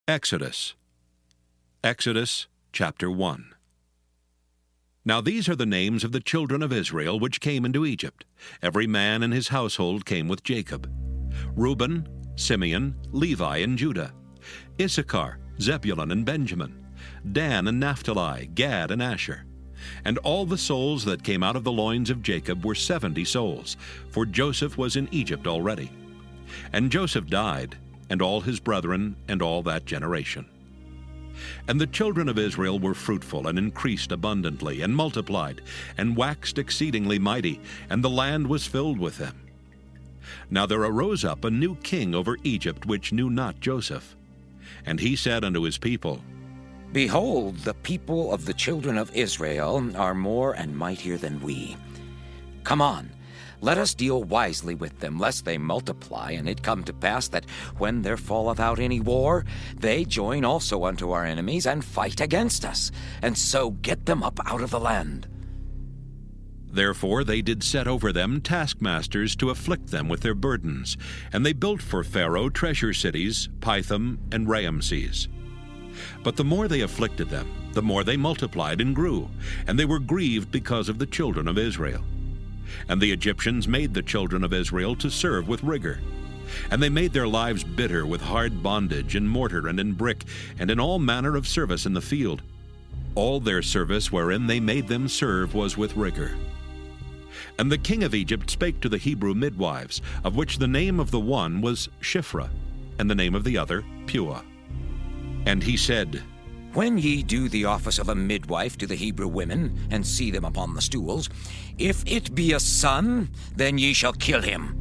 Exodus. Exodus chapter 1. Now these are the names of the children of Israel which came into Egypt. Every man and his household came with Jacob: Reuben, Simeon, Levi, and Judah; Issachar, Zebulun, and Benjamin; Dan and Naphtali, Gad and Asher. And all the souls that came out of the loins of Jacob were 70 souls, for Joseph was in Egypt already. And Joseph died, and all his brethren, and all that generation. And the children of Israel were fruitful, and increased abundantly, and multiplied, and waxed exceedingly mighty, and the land was filled with them. Now there arose up a new king over Egypt, which knew not Joseph. And he said unto his people, Behold, the people of the children of Israel are more and mightier than we. Come on, let us deal wisely with them, lest they multiply, and it come to pass that when there falleth out any war, they join also unto our enemies, and fight against us, and so get them up out of the land. Therefore they did set over them taskmasters to afflict them with their burdens, and they built for Pharaoh treasure cities, Pithom and Raamses. But the more they afflicted them, the more they multiplied and grew, and they were grieved because of the children of Israel. And the Egyptians made the children of Israel to serve with rigor. And they made their lives bitter with hard bondage, in mortar and in brick, and in all manner of service in the field. All their service wherein they made them serve was with rigor. And the king of Egypt spake to the Hebrew midwives, of which the name of the one was Shiphrah, and the name of the other Puah. And he said, When ye do the office of a midwife to the Hebrew women, and see them upon the stools, if it be a son, then ye shall kill him.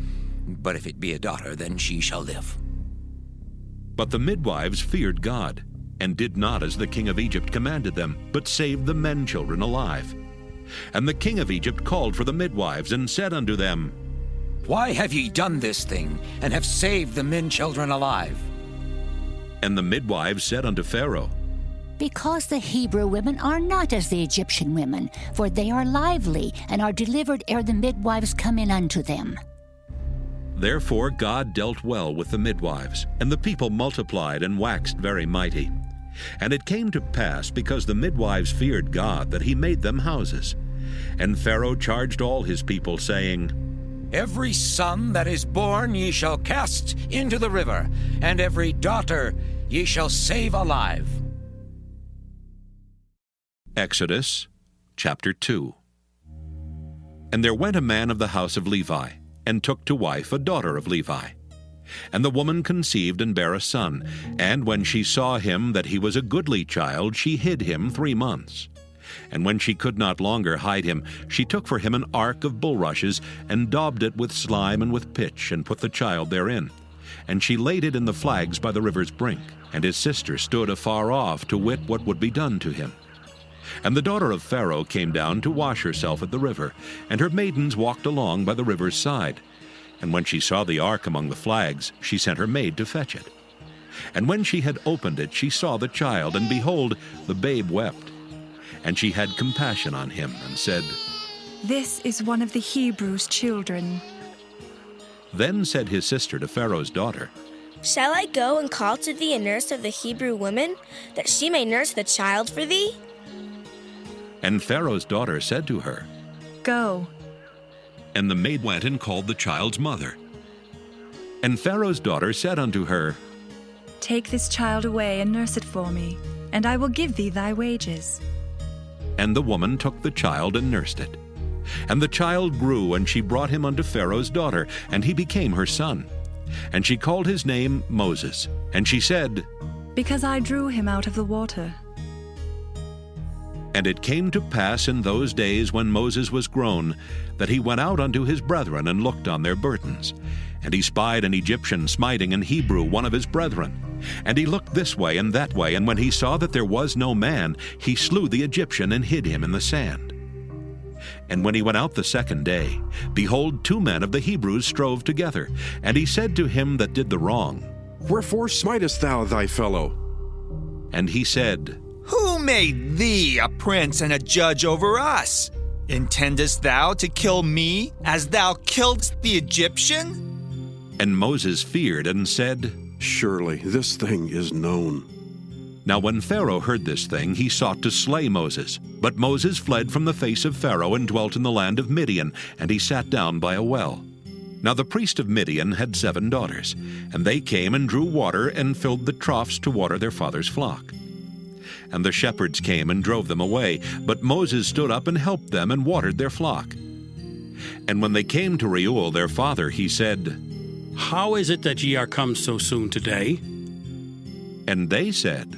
But if it be a daughter, then she shall live. But the midwives feared God, and did not as the king of Egypt commanded them, but saved the men children alive. And the king of Egypt called for the midwives, and said unto them, Why have ye done this thing, and have saved the men children alive? And the midwives said unto Pharaoh, Because the Hebrew women are not as the Egyptian women, for they are lively, and are delivered ere the midwives come in unto them. Therefore God dealt well with the midwives, and the people multiplied and waxed very mighty. And it came to pass, because the midwives feared God, that he made them houses. And Pharaoh charged all his people, saying, Every son that is born ye shall cast into the river, and every daughter ye shall save alive. Exodus chapter 2. And there went a man of the house of Levi, and took to wife a daughter of Levi. And the woman conceived and bare a son, and when she saw him that he was a goodly child, she hid him 3 months. And when she could not longer hide him, she took for him an ark of bulrushes, and daubed it with slime and with pitch, and put the child therein. And she laid it in the flags by the river's brink. And his sister stood afar off to wit what would be done to him. And the daughter of Pharaoh came down to wash herself at the river, and her maidens walked along by the river's side. And when she saw the ark among the flags, she sent her maid to fetch it. And when she had opened it, she saw the child, and behold, the babe wept. And she had compassion on him, and said, This is one of the Hebrews' children. Then said his sister to Pharaoh's daughter, Shall I go and call to thee a nurse of the Hebrew women, that she may nurse the child for thee? And Pharaoh's daughter said to her, Go. And the maid went and called the child's mother. And Pharaoh's daughter said unto her, Take this child away and nurse it for me, and I will give thee thy wages. And the woman took the child and nursed it. And the child grew, and she brought him unto Pharaoh's daughter, and he became her son. And she called his name Moses. And she said, Because I drew him out of the water. And it came to pass in those days when Moses was grown, that he went out unto his brethren, and looked on their burdens. And he spied an Egyptian smiting an Hebrew, one of his brethren. And he looked this way and that way, and when he saw that there was no man, he slew the Egyptian, and hid him in the sand. And when he went out the second day, behold, 2 men of the Hebrews strove together. And he said to him that did the wrong, Wherefore smitest thou thy fellow? And he said, Who made thee a prince and a judge over us? Intendest thou to kill me, as thou killedst the Egyptian? And Moses feared and said, Surely this thing is known. Now when Pharaoh heard this thing, he sought to slay Moses. But Moses fled from the face of Pharaoh and dwelt in the land of Midian, and he sat down by a well. Now the priest of Midian had 7 daughters, and they came and drew water and filled the troughs to water their father's flock. And the shepherds came and drove them away, but Moses stood up and helped them and watered their flock. And when they came to Reuel their father, he said, How is it that ye are come so soon today? And they said,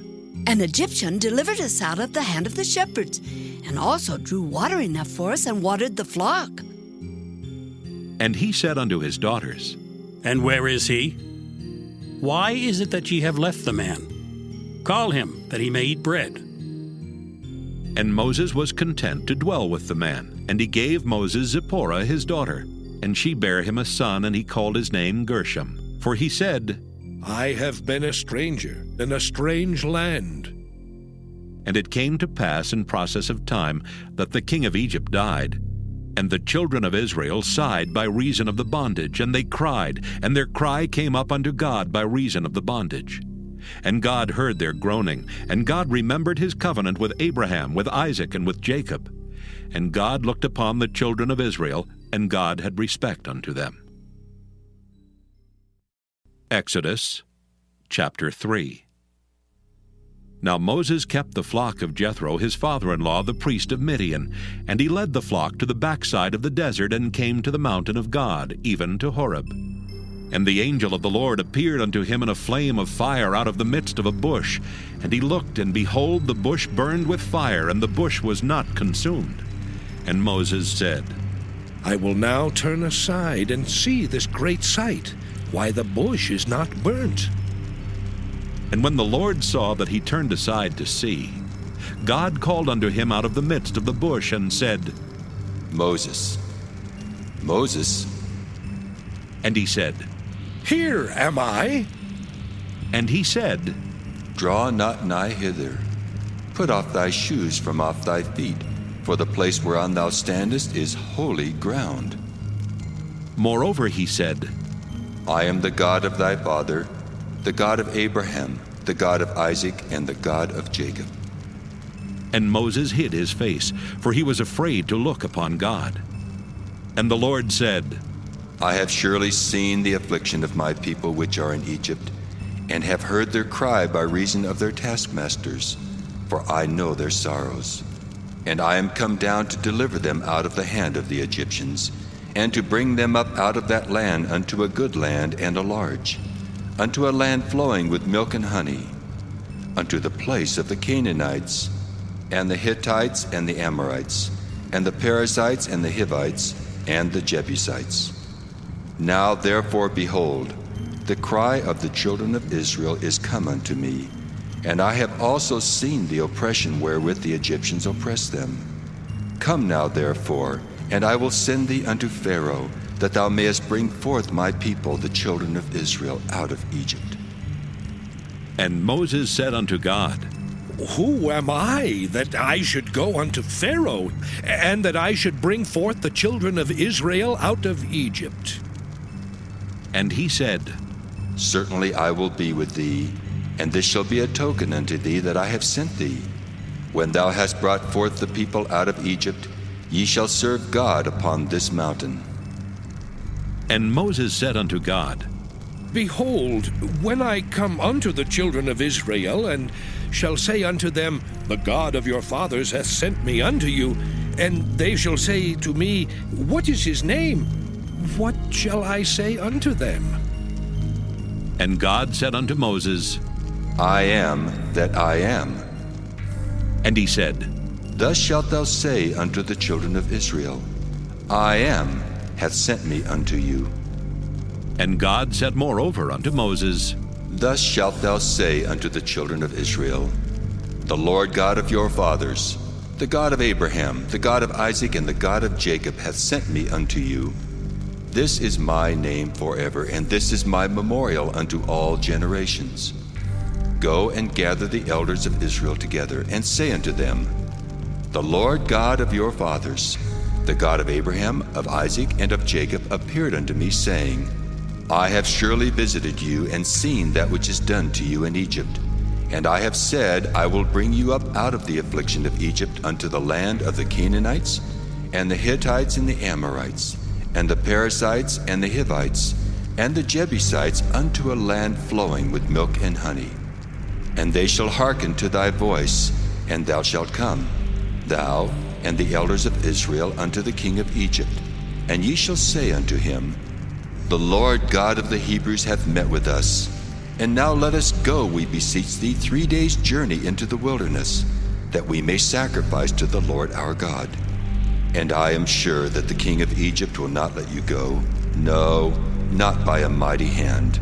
An Egyptian delivered us out of the hand of the shepherds, and also drew water enough for us and watered the flock. And he said unto his daughters, And where is he? Why is it that ye have left the man? Call him, that he may eat bread. And Moses was content to dwell with the man, and he gave Moses Zipporah his daughter. And she bare him a son, and he called his name Gershom. For he said, I have been a stranger in a strange land. And it came to pass in process of time that the king of Egypt died. And the children of Israel sighed by reason of the bondage, and they cried, and their cry came up unto God by reason of the bondage. And God heard their groaning, and God remembered his covenant with Abraham, with Isaac, and with Jacob. And God looked upon the children of Israel, and God had respect unto them. Exodus chapter 3. Now Moses kept the flock of Jethro his father-in-law, the priest of Midian, and he led the flock to the backside of the desert, and came to the mountain of God, even to Horeb. And the angel of the Lord appeared unto him in a flame of fire out of the midst of a bush. And he looked, and behold, the bush burned with fire, and the bush was not consumed. And Moses said, I will now turn aside and see this great sight, why the bush is not burnt. And when the Lord saw that he turned aside to see, God called unto him out of the midst of the bush, and said, Moses, Moses. And he said, Here am I. And he said, Draw not nigh hither. Put off thy shoes from off thy feet, for the place whereon thou standest is holy ground. Moreover he said, I am the God of thy father, the God of Abraham, the God of Isaac, and the God of Jacob. And Moses hid his face, for he was afraid to look upon God. And the Lord said, I have surely seen the affliction of my people which are in Egypt, and have heard their cry by reason of their taskmasters, for I know their sorrows. And I am come down to deliver them out of the hand of the Egyptians, and to bring them up out of that land unto a good land and a large, unto a land flowing with milk and honey, unto the place of the Canaanites, and the Hittites, and the Amorites, and the Perizzites, and the Hivites, and the Jebusites. Now therefore, behold, the cry of the children of Israel is come unto me, and I have also seen the oppression wherewith the Egyptians oppress them. Come now therefore, and I will send thee unto Pharaoh, that thou mayest bring forth my people, the children of Israel, out of Egypt. And Moses said unto God, Who am I, that I should go unto Pharaoh, and that I should bring forth the children of Israel out of Egypt? And he said, Certainly I will be with thee, and this shall be a token unto thee that I have sent thee. When thou hast brought forth the people out of Egypt, ye shall serve God upon this mountain. And Moses said unto God, Behold, when I come unto the children of Israel, and shall say unto them, The God of your fathers hath sent me unto you, and they shall say to me, What is his name? What shall I say unto them? And God said unto Moses, I am that I am. And he said, Thus shalt thou say unto the children of Israel, I am hath sent me unto you. And God said moreover unto Moses, Thus shalt thou say unto the children of Israel, The Lord God of your fathers, the God of Abraham, the God of Isaac, and the God of Jacob hath sent me unto you. This is my name forever, and this is my memorial unto all generations. Go and gather the elders of Israel together, and say unto them, The Lord God of your fathers, the God of Abraham, of Isaac, and of Jacob, appeared unto me, saying, I have surely visited you, and seen that which is done to you in Egypt, And I have said, I will bring you up out of the affliction of Egypt unto the land of the Canaanites, and the Hittites, and the Amorites, and the Perizzites, and the Hivites, and the Jebusites, unto a land flowing with milk and honey. And they shall hearken to thy voice, and thou shalt come, thou and the elders of Israel, unto the king of Egypt. And ye shall say unto him, The Lord God of the Hebrews hath met with us. And now let us go, we beseech thee, 3 days' journey into the wilderness, that we may sacrifice to the Lord our God. And I am sure that the king of Egypt will not let you go, no, not by a mighty hand.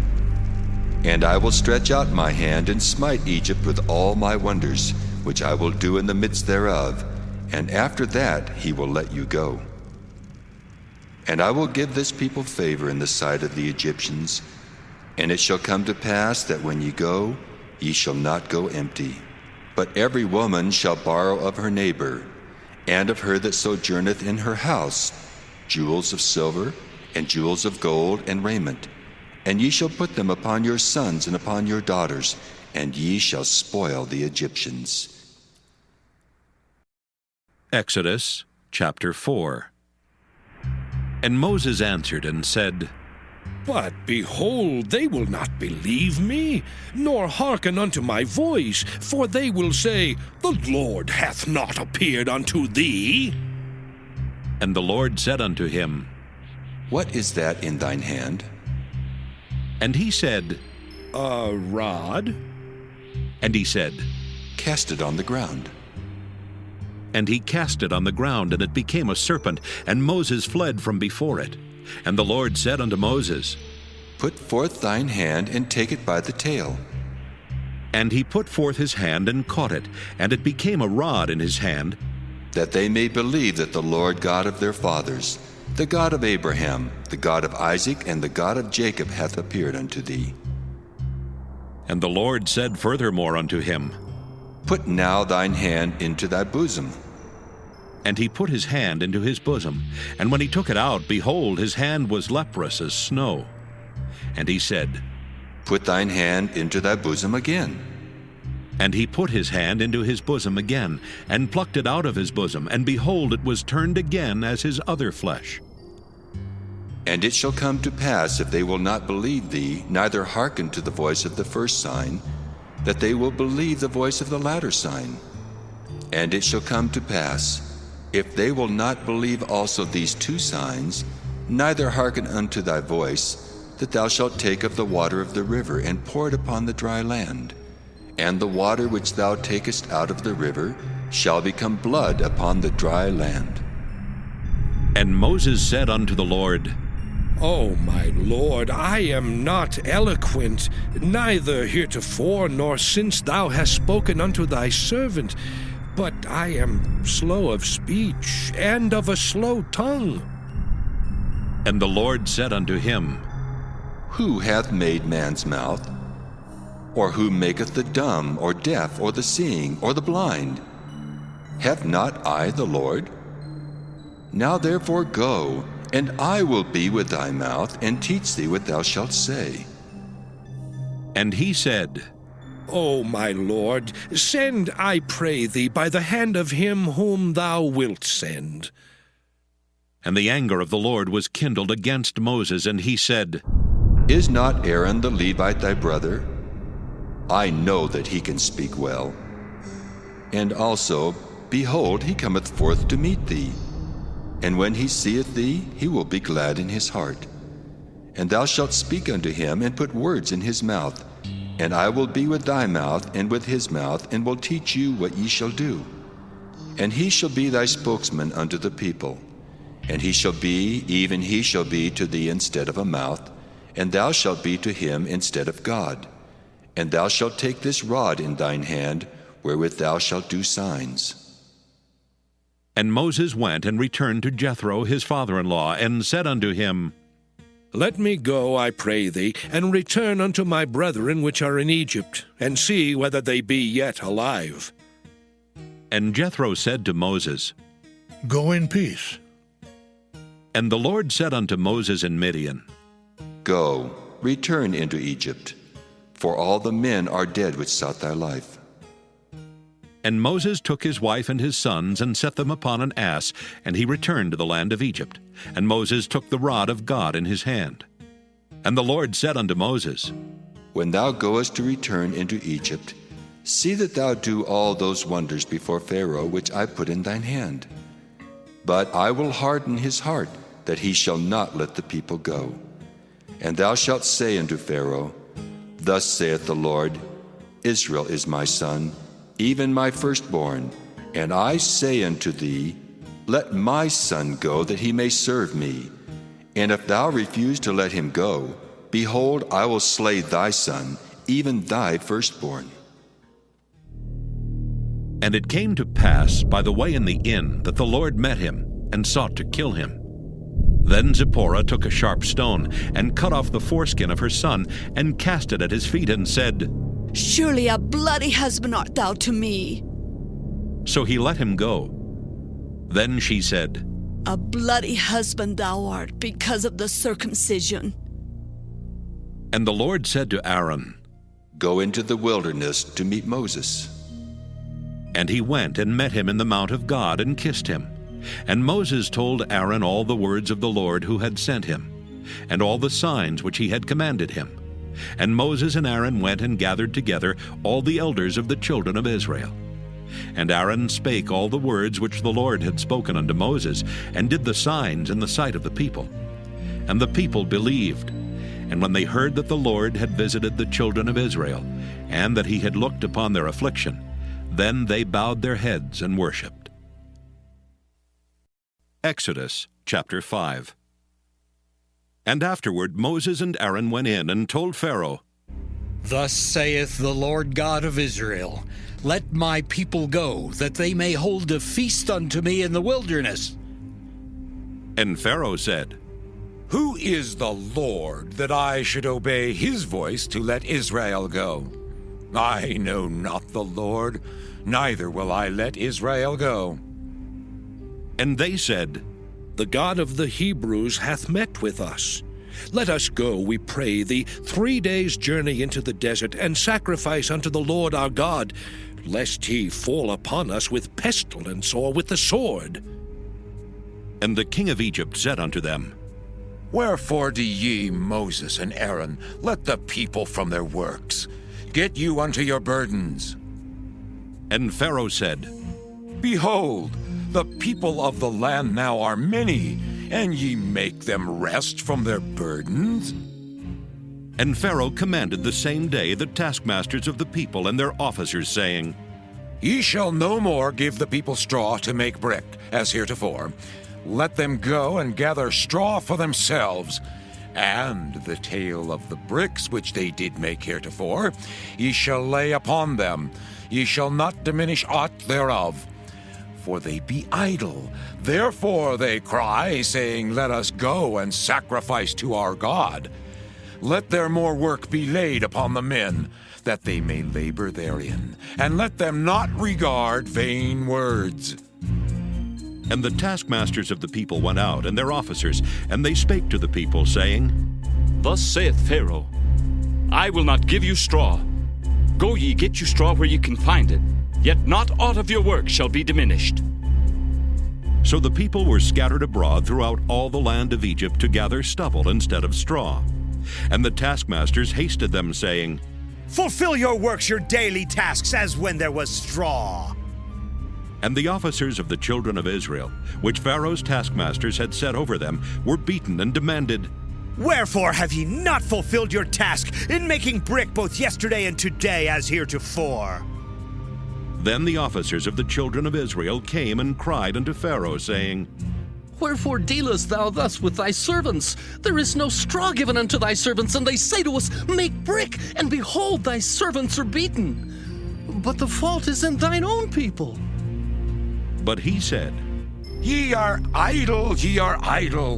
And I will stretch out my hand and smite Egypt with all my wonders, which I will do in the midst thereof, and after that he will let you go. And I will give this people favor in the sight of the Egyptians. And it shall come to pass that when ye go, ye shall not go empty. But every woman shall borrow of her neighbor, and of her that sojourneth in her house, jewels of silver, and jewels of gold, and raiment. And ye shall put them upon your sons and upon your daughters, and ye shall spoil the Egyptians. Exodus chapter 4. And Moses answered and said, But behold, they will not believe me, nor hearken unto my voice, for they will say, The Lord hath not appeared unto thee. And the Lord said unto him, What is that in thine hand? And he said, A rod. And he said, Cast it on the ground. And he cast it on the ground, and it became a serpent, and Moses fled from before it. And the Lord said unto Moses, Put forth thine hand, and take it by the tail. And he put forth his hand, and caught it, and it became a rod in his hand, that they may believe that the Lord God of their fathers, the God of Abraham, the God of Isaac, and the God of Jacob hath appeared unto thee. And the Lord said furthermore unto him, Put now thine hand into thy bosom. And he put his hand into his bosom, and when he took it out, behold, his hand was leprous as snow. And he said, Put thine hand into thy bosom again. And he put his hand into his bosom again, and plucked it out of his bosom, and behold, it was turned again as his other flesh. And it shall come to pass, if they will not believe thee, neither hearken to the voice of the first sign, that they will believe the voice of the latter sign. And it shall come to pass, if they will not believe also these 2 signs, neither hearken unto thy voice, that thou shalt take of the water of the river, and pour it upon the dry land. And the water which thou takest out of the river shall become blood upon the dry land. And Moses said unto the Lord, O my Lord, I am not eloquent, neither heretofore nor since thou hast spoken unto thy servant, but I am slow of speech, and of a slow tongue. And the Lord said unto him, Who hath made man's mouth? Or who maketh the dumb, or deaf, or the seeing, or the blind? Have not I the Lord? Now therefore go, and I will be with thy mouth, and teach thee what thou shalt say. And he said, O my Lord, send, I pray thee, by the hand of him whom thou wilt send. And the anger of the Lord was kindled against Moses, and he said, Is not Aaron the Levite thy brother? I know that he can speak well. And also, behold, he cometh forth to meet thee. And when he seeth thee, he will be glad in his heart. And thou shalt speak unto him, and put words in his mouth. And I will be with thy mouth, and with his mouth, and will teach you what ye shall do. And he shall be thy spokesman unto the people. And he shall be, even he shall be to thee instead of a mouth, and thou shalt be to him instead of God. And thou shalt take this rod in thine hand, wherewith thou shalt do signs. And Moses went and returned to Jethro his father-in-law, and said unto him, Let me go, I pray thee, and return unto my brethren which are in Egypt, and see whether they be yet alive. And Jethro said to Moses, Go in peace. And the Lord said unto Moses in Midian, Go, return into Egypt. for all the men are dead which sought thy life. And Moses took his wife and his sons, and set them upon an ass, and he returned to the land of Egypt. And Moses took the rod of God in his hand. And the Lord said unto Moses, When thou goest to return into Egypt, see that thou do all those wonders before Pharaoh which I put in thine hand. But I will harden his heart, that he shall not let the people go. And thou shalt say unto Pharaoh, Thus saith the Lord, Israel is my son, even my firstborn. And I say unto thee, Let my son go, that he may serve me. And if thou refuse to let him go, behold, I will slay thy son, even thy firstborn. And it came to pass by the way in the inn that the Lord met him, and sought to kill him. Then Zipporah took a sharp stone, and cut off the foreskin of her son, and cast it at his feet, and said, Surely a bloody husband art thou to me. So he let him go. Then she said, A bloody husband thou art, because of the circumcision. And the Lord said to Aaron, Go into the wilderness to meet Moses. And he went and met him in the mount of God, and kissed him. And Moses told Aaron all the words of the Lord who had sent him, and all the signs which he had commanded him. And Moses and Aaron went and gathered together all the elders of the children of Israel. And Aaron spake all the words which the Lord had spoken unto Moses, and did the signs in the sight of the people. And the people believed. And when they heard that the Lord had visited the children of Israel, and that he had looked upon their affliction, then they bowed their heads and worshipped. Exodus chapter 5. And afterward Moses and Aaron went in and told Pharaoh, Thus saith the Lord God of Israel, Let my people go, that they may hold a feast unto me in the wilderness. And Pharaoh said, Who is the Lord, that I should obey his voice to let Israel go? I know not the Lord, neither will I let Israel go. And they said, The God of the Hebrews hath met with us. Let us go, we pray thee, 3 days' journey into the desert, and sacrifice unto the Lord our God, lest he fall upon us with pestilence or with the sword. And the king of Egypt said unto them, Wherefore do ye, Moses and Aaron, let the people from their works? Get you unto your burdens. And Pharaoh said, Behold, the people of the land now are many, and ye make them rest from their burdens? And Pharaoh commanded the same day the taskmasters of the people and their officers, saying, Ye shall no more give the people straw to make brick, as heretofore. Let them go and gather straw for themselves, and the tale of the bricks which they did make heretofore ye shall lay upon them. Ye shall not diminish aught thereof. For they be idle. Therefore they cry, saying, Let us go and sacrifice to our God. Let their more work be laid upon the men, that they may labor therein, and let them not regard vain words. And the taskmasters of the people went out, and their officers, and they spake to the people, saying, Thus saith Pharaoh, I will not give you straw. Go ye, get you straw where ye can find it, yet not aught of your work shall be diminished. So the people were scattered abroad throughout all the land of Egypt to gather stubble instead of straw. And the taskmasters hasted them, saying, Fulfill your works, your daily tasks, as when there was straw. And the officers of the children of Israel, which Pharaoh's taskmasters had set over them, were beaten and demanded, Wherefore have ye not fulfilled your task in making brick both yesterday and today as heretofore? Then the officers of the children of Israel came and cried unto Pharaoh, saying, Wherefore dealest thou thus with thy servants? There is no straw given unto thy servants, and they say to us, Make brick, and behold, thy servants are beaten. But the fault is in thine own people. But he said, Ye are idle,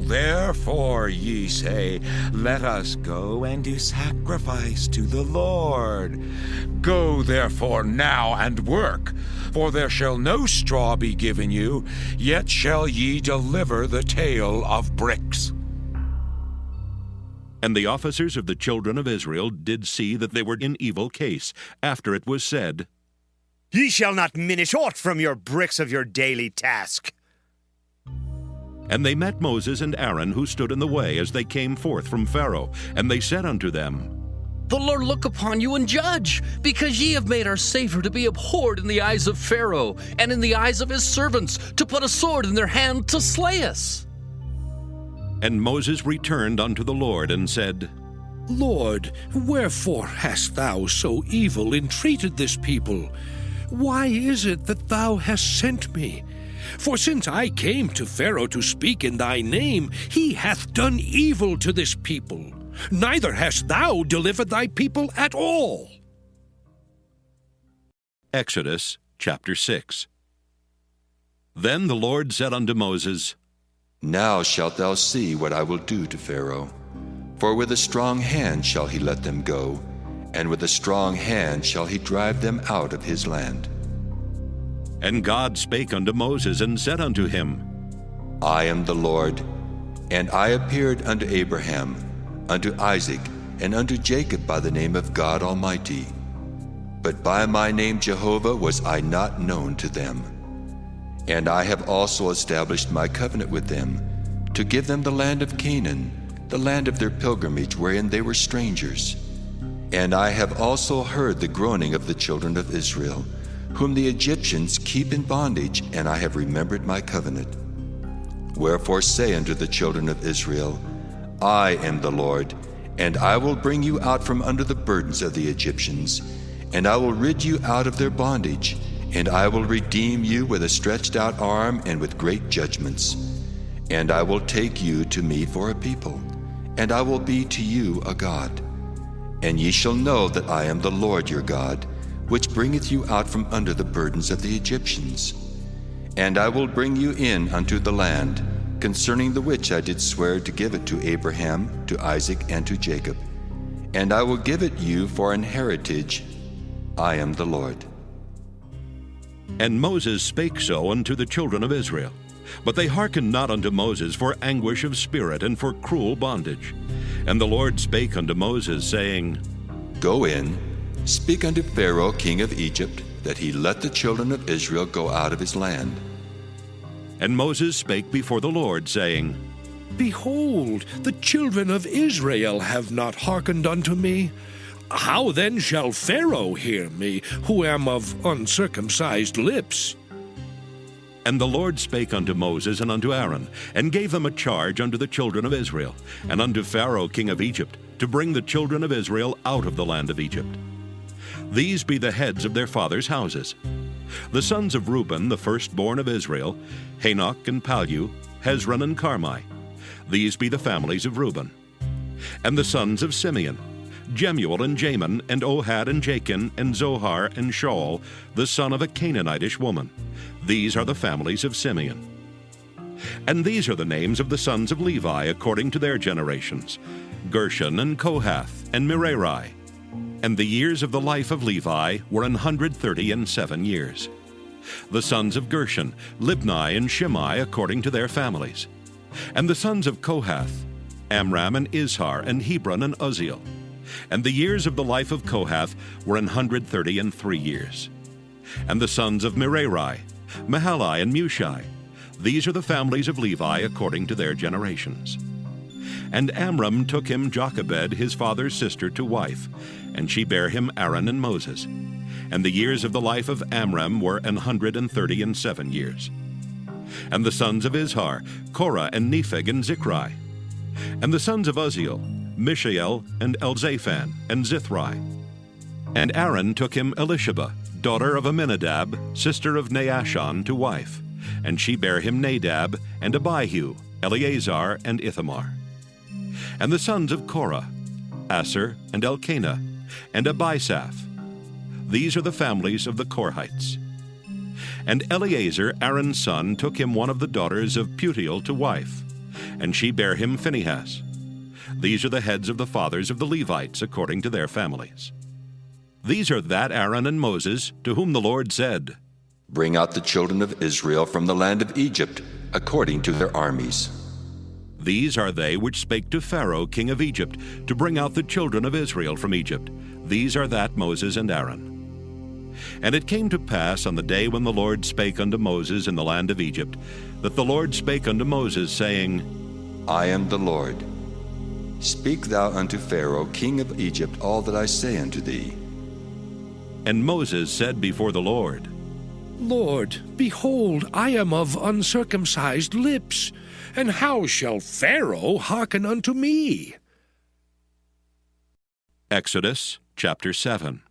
therefore ye say, Let us go and do sacrifice to the Lord. Go therefore now and work, for there shall no straw be given you, yet shall ye deliver the tale of bricks. And the officers of the children of Israel did see that they were in evil case, after it was said, Ye shall not minish aught from your bricks of your daily task. And they met Moses and Aaron, who stood in the way as they came forth from Pharaoh. And they said unto them, The Lord look upon you and judge, because ye have made our Savior to be abhorred in the eyes of Pharaoh, and in the eyes of his servants, to put a sword in their hand to slay us. And Moses returned unto the Lord, and said, Lord, wherefore hast thou so evil entreated this people? Why is it that thou hast sent me? For since I came to Pharaoh to speak in thy name, he hath done evil to this people. Neither hast thou delivered thy people at all. Exodus chapter 6. Then the Lord said unto Moses, Now shalt thou see what I will do to Pharaoh. For with a strong hand shall he let them go, and with a strong hand shall he drive them out of his land. And God spake unto Moses, and said unto him, I am the Lord, and I appeared unto Abraham, unto Isaac, and unto Jacob by the name of God Almighty. But by my name Jehovah was I not known to them. And I have also established my covenant with them, to give them the land of Canaan, the land of their pilgrimage wherein they were strangers. And I have also heard the groaning of the children of Israel, whom the Egyptians keep in bondage, and I have remembered my covenant. Wherefore say unto the children of Israel, I am the Lord, and I will bring you out from under the burdens of the Egyptians, and I will rid you out of their bondage, and I will redeem you with a stretched out arm and with great judgments. And I will take you to me for a people, and I will be to you a God. And ye shall know that I am the Lord your God, which bringeth you out from under the burdens of the Egyptians. And I will bring you in unto the land, concerning the which I did swear to give it to Abraham, to Isaac, and to Jacob. And I will give it you for an heritage. I am the Lord. And Moses spake so unto the children of Israel. But they hearkened not unto Moses for anguish of spirit and for cruel bondage. And the Lord spake unto Moses, saying, Go in, speak unto Pharaoh king of Egypt, that he let the children of Israel go out of his land. And Moses spake before the Lord, saying, Behold, the children of Israel have not hearkened unto me. How then shall Pharaoh hear me, who am of uncircumcised lips? And the Lord spake unto Moses and unto Aaron, and gave them a charge unto the children of Israel, and unto Pharaoh king of Egypt, to bring the children of Israel out of the land of Egypt. These be the heads of their fathers' houses. The sons of Reuben, the firstborn of Israel, Hanok and Palu, Hezron and Carmi. These be the families of Reuben. And the sons of Simeon, Jemuel and Jamin, and Ohad and Jachin, and Zohar and Shaul, the son of a Canaanitish woman. These are the families of Simeon. And these are the names of the sons of Levi according to their generations, Gershon and Kohath and Merari. And the years of the life of Levi were 137 years. The sons of Gershon, Libni and Shimei according to their families. And the sons of Kohath, Amram and Izhar and Hebron and Uzziel. And the years of the life of Kohath were 133 years. And the sons of Merari, Mahali and Mushi. These are the families of Levi according to their generations. And Amram took him Jochebed, his father's sister, to wife, and she bare him Aaron and Moses. And the years of the life of Amram were 137 years. And the sons of Izhar, Korah and Nepheg and Zichri. And the sons of Uzziel, Mishael and Elzaphan and Zithri. And Aaron took him Elisheba, daughter of Aminadab, sister of Naashon, to wife, and she bare him Nadab and Abihu, Eleazar and Ithamar. And the sons of Korah, Asher and Elkanah, and Abisaph. These are the families of the Korhites. And Eleazar, Aaron's son, took him one of the daughters of Putiel to wife, and she bare him Phinehas. These are the heads of the fathers of the Levites according to their families. These are that Aaron and Moses, to whom the Lord said, Bring out the children of Israel from the land of Egypt, according to their armies. These are they which spake to Pharaoh king of Egypt, to bring out the children of Israel from Egypt. These are that Moses and Aaron. And it came to pass on the day when the Lord spake unto Moses in the land of Egypt, that the Lord spake unto Moses, saying, I am the Lord. Speak thou unto Pharaoh king of Egypt all that I say unto thee. And Moses said before the Lord, Lord, behold, I am of uncircumcised lips, and how shall Pharaoh hearken unto me? Exodus chapter 7.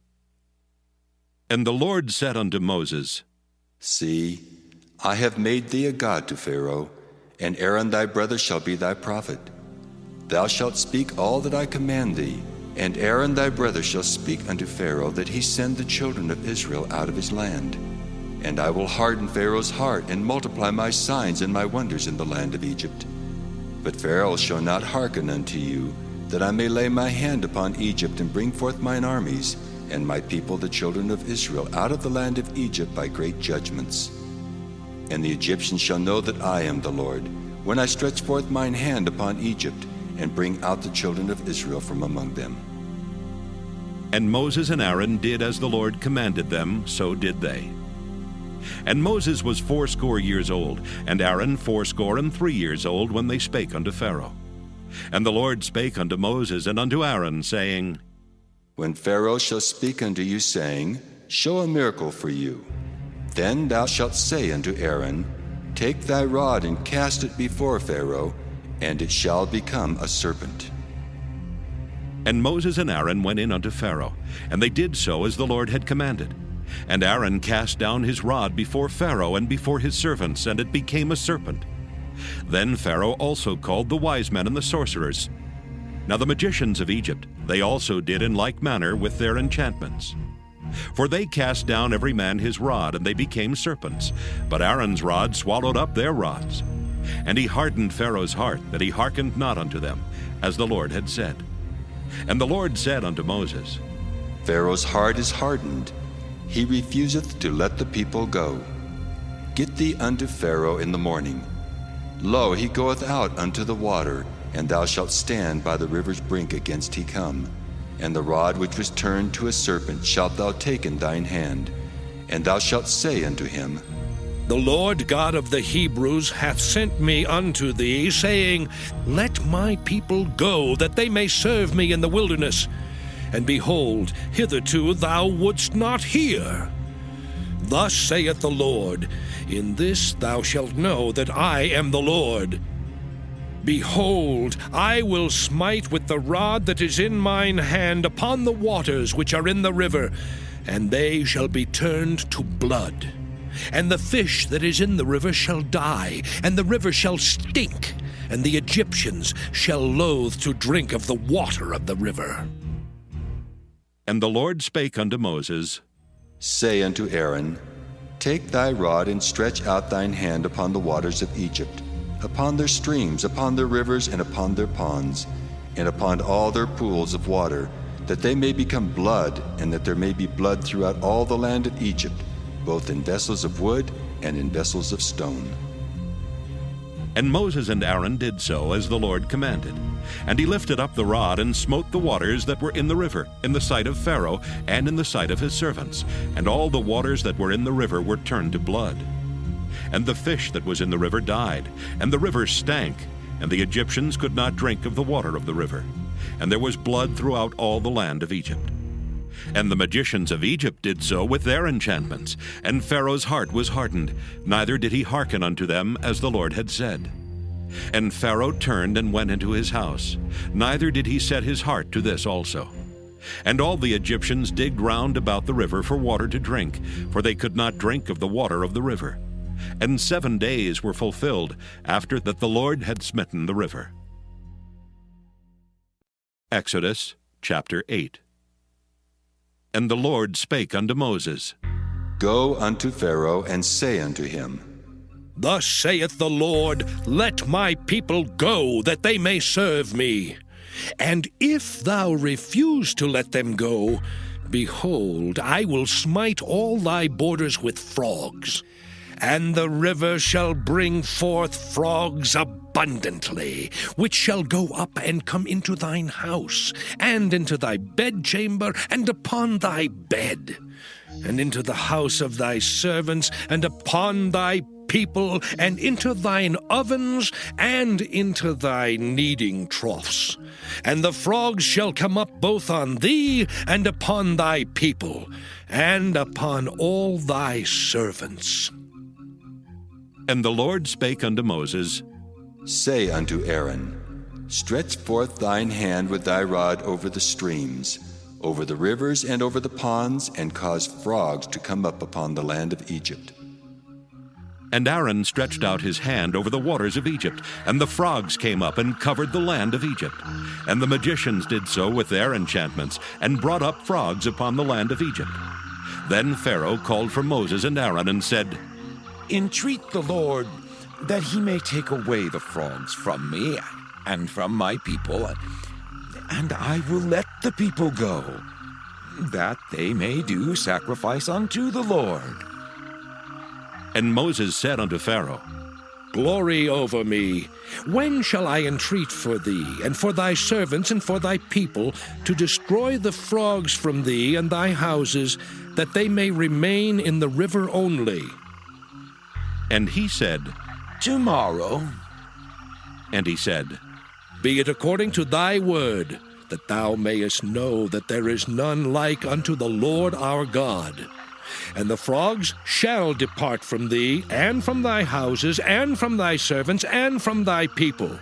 And the Lord said unto Moses, See, I have made thee a god to Pharaoh, and Aaron thy brother shall be thy prophet. Thou shalt speak all that I command thee, and Aaron thy brother shall speak unto Pharaoh, that he send the children of Israel out of his land. And I will harden Pharaoh's heart, and multiply my signs and my wonders in the land of Egypt. But Pharaoh shall not hearken unto you, that I may lay my hand upon Egypt, and bring forth mine armies, and my people the children of Israel out of the land of Egypt by great judgments. And the Egyptians shall know that I am the Lord, when I stretch forth mine hand upon Egypt, and bring out the children of Israel from among them. And Moses and Aaron did as the Lord commanded them, so did they. And Moses was 80 years old, and Aaron 83 years old, when they spake unto Pharaoh. And the Lord spake unto Moses and unto Aaron, saying, When Pharaoh shall speak unto you, saying, Show a miracle for you, then thou shalt say unto Aaron, Take thy rod and cast it before Pharaoh, and it shall become a serpent. And Moses and Aaron went in unto Pharaoh, and they did so as the Lord had commanded. And Aaron cast down his rod before Pharaoh and before his servants, and it became a serpent. Then Pharaoh also called the wise men and the sorcerers. Now the magicians of Egypt, they also did in like manner with their enchantments. For they cast down every man his rod, and they became serpents. But Aaron's rod swallowed up their rods. And he hardened Pharaoh's heart, that he hearkened not unto them, as the Lord had said. And the Lord said unto Moses, Pharaoh's heart is hardened, he refuseth to let the people go. Get thee unto Pharaoh in the morning. Lo, he goeth out unto the water, and thou shalt stand by the river's brink against he come. And the rod which was turned to a serpent shalt thou take in thine hand, and thou shalt say unto him, The Lord God of the Hebrews hath sent me unto thee, saying, Let my people go, that they may serve me in the wilderness. And behold, hitherto thou wouldst not hear. Thus saith the Lord, In this thou shalt know that I am the Lord. Behold, I will smite with the rod that is in mine hand upon the waters which are in the river, and they shall be turned to blood. And the fish that is in the river shall die, and the river shall stink, and the Egyptians shall loathe to drink of the water of the river. And the Lord spake unto Moses, Say unto Aaron, Take thy rod and stretch out thine hand upon the waters of Egypt, upon their streams, upon their rivers, and upon their ponds, and upon all their pools of water, that they may become blood, and that there may be blood throughout all the land of Egypt, both in vessels of wood and in vessels of stone. And Moses and Aaron did so as the Lord commanded. And he lifted up the rod and smote the waters that were in the river, in the sight of Pharaoh, and in the sight of his servants. And all the waters that were in the river were turned to blood. And the fish that was in the river died, and the river stank, and the Egyptians could not drink of the water of the river. And there was blood throughout all the land of Egypt. And the magicians of Egypt did so with their enchantments, and Pharaoh's heart was hardened, neither did he hearken unto them as the Lord had said. And Pharaoh turned and went into his house, neither did he set his heart to this also. And all the Egyptians digged round about the river for water to drink, for they could not drink of the water of the river. And 7 days were fulfilled after that the Lord had smitten the river. Exodus chapter 8. And the Lord spake unto Moses, Go unto Pharaoh, and say unto him, Thus saith the Lord, Let my people go, that they may serve me. And if thou refuse to let them go, behold, I will smite all thy borders with frogs. And the river shall bring forth frogs abundantly, which shall go up and come into thine house, and into thy bedchamber, and upon thy bed, and into the house of thy servants, and upon thy people, and into thine ovens, and into thy kneading troughs. And the frogs shall come up both on thee, and upon thy people, and upon all thy servants. And the Lord spake unto Moses, Say unto Aaron, Stretch forth thine hand with thy rod over the streams, over the rivers and over the ponds, and cause frogs to come up upon the land of Egypt. And Aaron stretched out his hand over the waters of Egypt, and the frogs came up and covered the land of Egypt. And the magicians did so with their enchantments, and brought up frogs upon the land of Egypt. Then Pharaoh called for Moses and Aaron, and said, Entreat the Lord that he may take away the frogs from me and from my people, and I will let the people go, that they may do sacrifice unto the Lord. And Moses said unto Pharaoh, Glory over me. When shall I entreat for thee, and for thy servants, and for thy people, to destroy the frogs from thee and thy houses, that they may remain in the river only? And he said, Tomorrow. And he said, Be it according to thy word, that thou mayest know that there is none like unto the Lord our God. And the frogs shall depart from thee, and from thy houses, and from thy servants, and from thy people.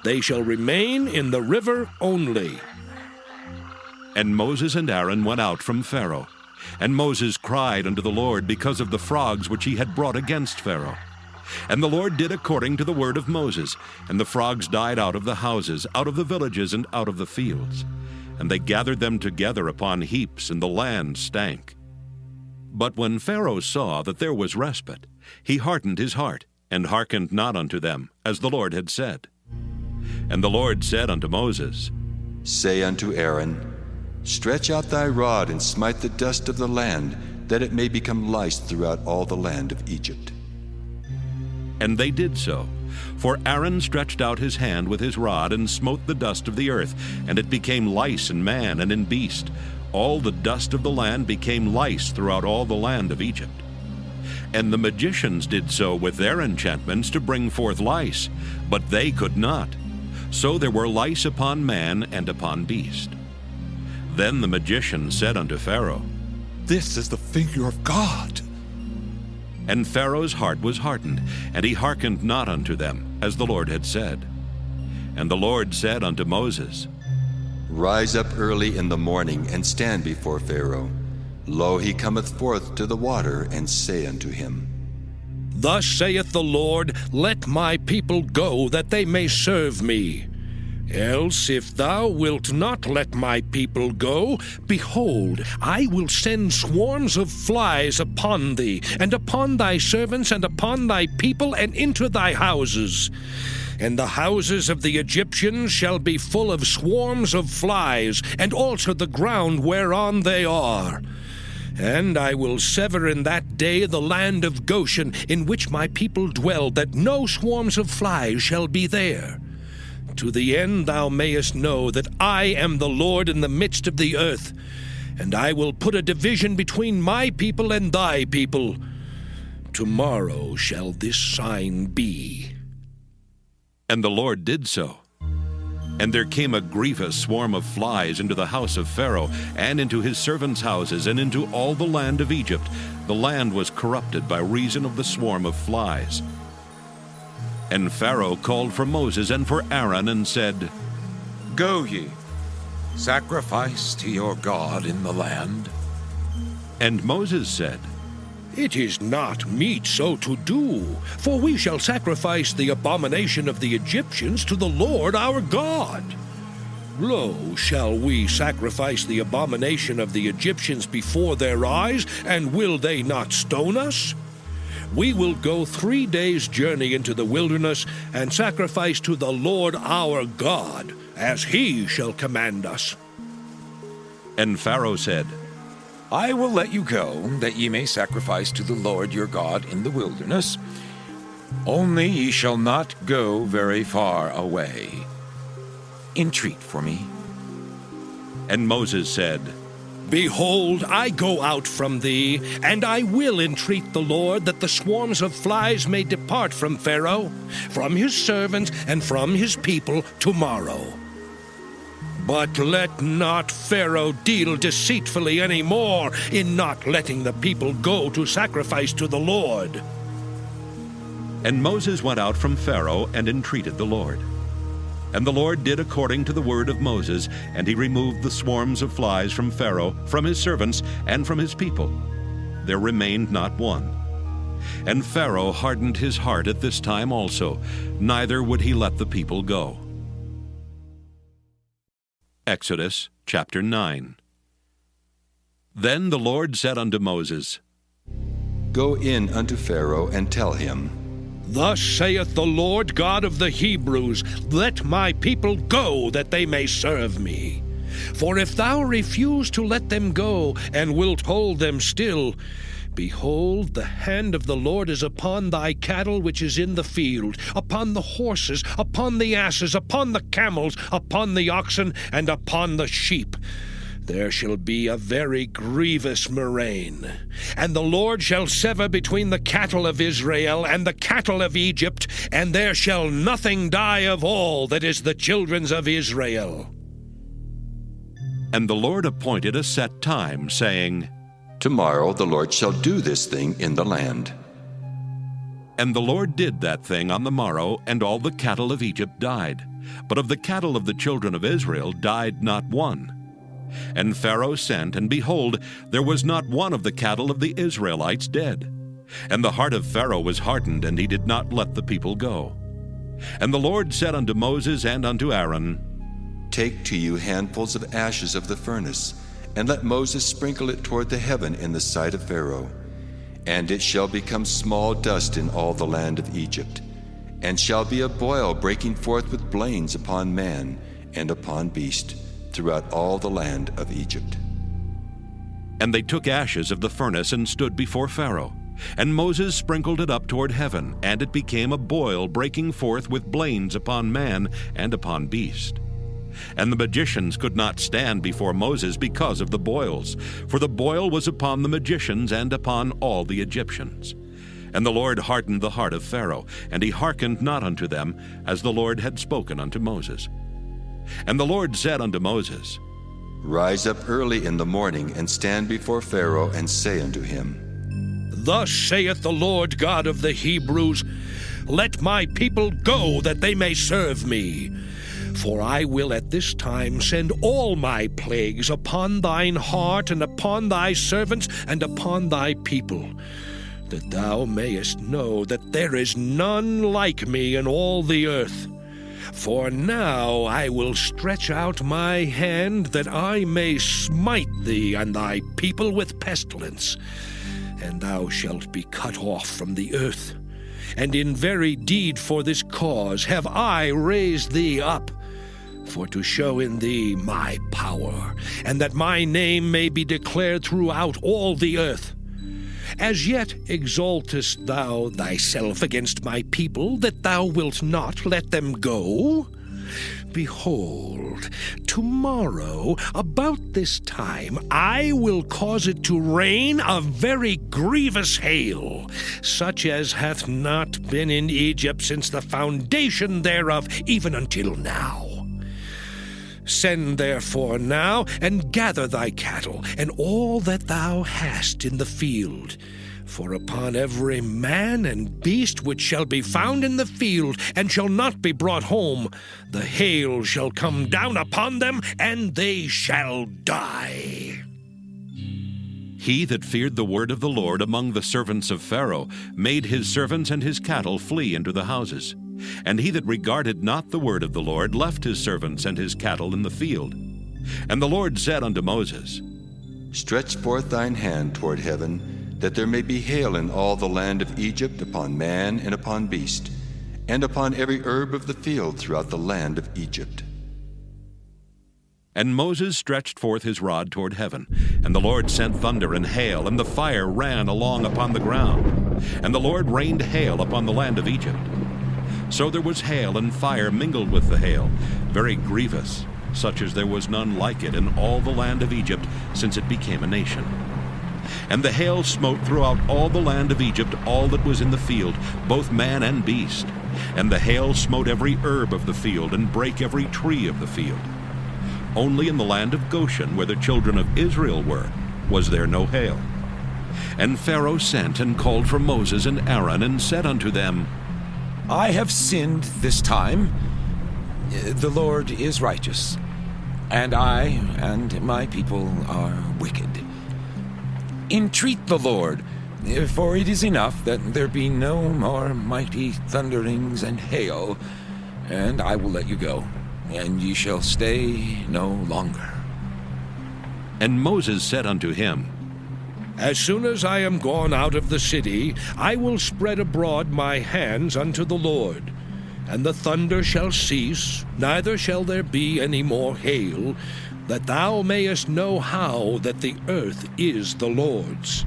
They shall remain in the river only. And Moses and Aaron went out from Pharaoh. And Moses cried unto the Lord because of the frogs which he had brought against Pharaoh. And the Lord did according to the word of Moses, and the frogs died out of the houses, out of the villages, and out of the fields. And they gathered them together upon heaps, and the land stank. But when Pharaoh saw that there was respite, he hardened his heart, and hearkened not unto them, as the Lord had said. And the Lord said unto Moses, Say unto Aaron, Stretch out thy rod, and smite the dust of the land, that it may become lice throughout all the land of Egypt. And they did so. For Aaron stretched out his hand with his rod, and smote the dust of the earth, and it became lice in man and in beast. All the dust of the land became lice throughout all the land of Egypt. And the magicians did so with their enchantments to bring forth lice, but they could not. So there were lice upon man and upon beast. Then the magician said unto Pharaoh, This is the finger of God. And Pharaoh's heart was hardened, and he hearkened not unto them, as the Lord had said. And the Lord said unto Moses, Rise up early in the morning, and stand before Pharaoh. Lo, he cometh forth to the water, and say unto him, Thus saith the Lord, Let my people go, that they may serve me. Else, if thou wilt not let my people go, behold, I will send swarms of flies upon thee, and upon thy servants, and upon thy people, and into thy houses. And the houses of the Egyptians shall be full of swarms of flies, and also the ground whereon they are. And I will sever in that day the land of Goshen, in which my people dwell, that no swarms of flies shall be there. To the end thou mayest know that I am the Lord in the midst of the earth, and I will put a division between my people and thy people. Tomorrow shall this sign be. And the Lord did so. And there came a grievous swarm of flies into the house of Pharaoh, and into his servants' houses, and into all the land of Egypt. The land was corrupted by reason of the swarm of flies. And Pharaoh called for Moses and for Aaron, and said, Go ye, sacrifice to your God in the land. And Moses said, It is not meet so to do, for we shall sacrifice the abomination of the Egyptians to the Lord our God. Lo, shall we sacrifice the abomination of the Egyptians before their eyes, and will they not stone us? We will go 3 days' journey into the wilderness, and sacrifice to the Lord our God, as he shall command us. And Pharaoh said, I will let you go, that ye may sacrifice to the Lord your God in the wilderness. Only ye shall not go very far away. Entreat for me. And Moses said, Behold, I go out from thee, and I will entreat the Lord that the swarms of flies may depart from Pharaoh, from his servants, and from his people tomorrow. But let not Pharaoh deal deceitfully any more in not letting the people go to sacrifice to the Lord. And Moses went out from Pharaoh and entreated the Lord. And the Lord did according to the word of Moses, and he removed the swarms of flies from Pharaoh, from his servants, and from his people. There remained not one. And Pharaoh hardened his heart at this time also, neither would he let the people go. Exodus chapter 9. Then the Lord said unto Moses, Go in unto Pharaoh, and tell him, Thus saith the Lord God of the Hebrews, Let my people go, that they may serve me. For if thou refuse to let them go, and wilt hold them still, behold, the hand of the Lord is upon thy cattle which is in the field, upon the horses, upon the asses, upon the camels, upon the oxen, and upon the sheep. There shall be a very grievous murrain. And the Lord shall sever between the cattle of Israel and the cattle of Egypt, and there shall nothing die of all that is the children's of Israel. And the Lord appointed a set time, saying, Tomorrow the Lord shall do this thing in the land. And the Lord did that thing on the morrow, and all the cattle of Egypt died. But of the cattle of the children of Israel died not one. And Pharaoh sent, and behold, there was not one of the cattle of the Israelites dead. And the heart of Pharaoh was hardened, and he did not let the people go. And the Lord said unto Moses and unto Aaron, Take to you handfuls of ashes of the furnace, and let Moses sprinkle it toward the heaven in the sight of Pharaoh. And it shall become small dust in all the land of Egypt, and shall be a boil breaking forth with blains upon man and upon beast, throughout all the land of Egypt. And they took ashes of the furnace and stood before Pharaoh. And Moses sprinkled it up toward heaven, and it became a boil breaking forth with blains upon man and upon beast. And the magicians could not stand before Moses because of the boils, for the boil was upon the magicians and upon all the Egyptians. And the Lord hardened the heart of Pharaoh, and he hearkened not unto them, as the Lord had spoken unto Moses. And the Lord said unto Moses, Rise up early in the morning, and stand before Pharaoh, and say unto him, Thus saith the Lord God of the Hebrews, Let my people go, that they may serve me. For I will at this time send all my plagues upon thine heart, and upon thy servants, and upon thy people, that thou mayest know that there is none like me in all the earth. For now I will stretch out my hand, that I may smite thee and thy people with pestilence, and thou shalt be cut off from the earth. And in very deed for this cause have I raised thee up, for to show in thee my power, and that my name may be declared throughout all the earth. As yet exaltest thou thyself against my people, that thou wilt not let them go? Behold, tomorrow, about this time, I will cause it to rain a very grievous hail, such as hath not been in Egypt since the foundation thereof, even until now. Send therefore now, and gather thy cattle, and all that thou hast in the field. For upon every man and beast which shall be found in the field, and shall not be brought home, the hail shall come down upon them, and they shall die. He that feared the word of the Lord among the servants of Pharaoh made his servants and his cattle flee into the houses. And he that regarded not the word of the Lord left his servants and his cattle in the field. And the Lord said unto Moses, Stretch forth thine hand toward heaven, that there may be hail in all the land of Egypt, upon man and upon beast, and upon every herb of the field throughout the land of Egypt. And Moses stretched forth his rod toward heaven, and the Lord sent thunder and hail, and the fire ran along upon the ground. And the Lord rained hail upon the land of Egypt. So there was hail and fire mingled with the hail, very grievous, such as there was none like it in all the land of Egypt since it became a nation. And the hail smote throughout all the land of Egypt all that was in the field, both man and beast. And the hail smote every herb of the field, and brake every tree of the field. Only in the land of Goshen, where the children of Israel were, was there no hail. And Pharaoh sent and called for Moses and Aaron, and said unto them, I have sinned this time. The Lord is righteous, and I and my people are wicked. Entreat the Lord, for it is enough that there be no more mighty thunderings and hail, and I will let you go, and ye shall stay no longer. And Moses said unto him, As soon as I am gone out of the city, I will spread abroad my hands unto the Lord. And the thunder shall cease, neither shall there be any more hail, that thou mayest know how that the earth is the Lord's.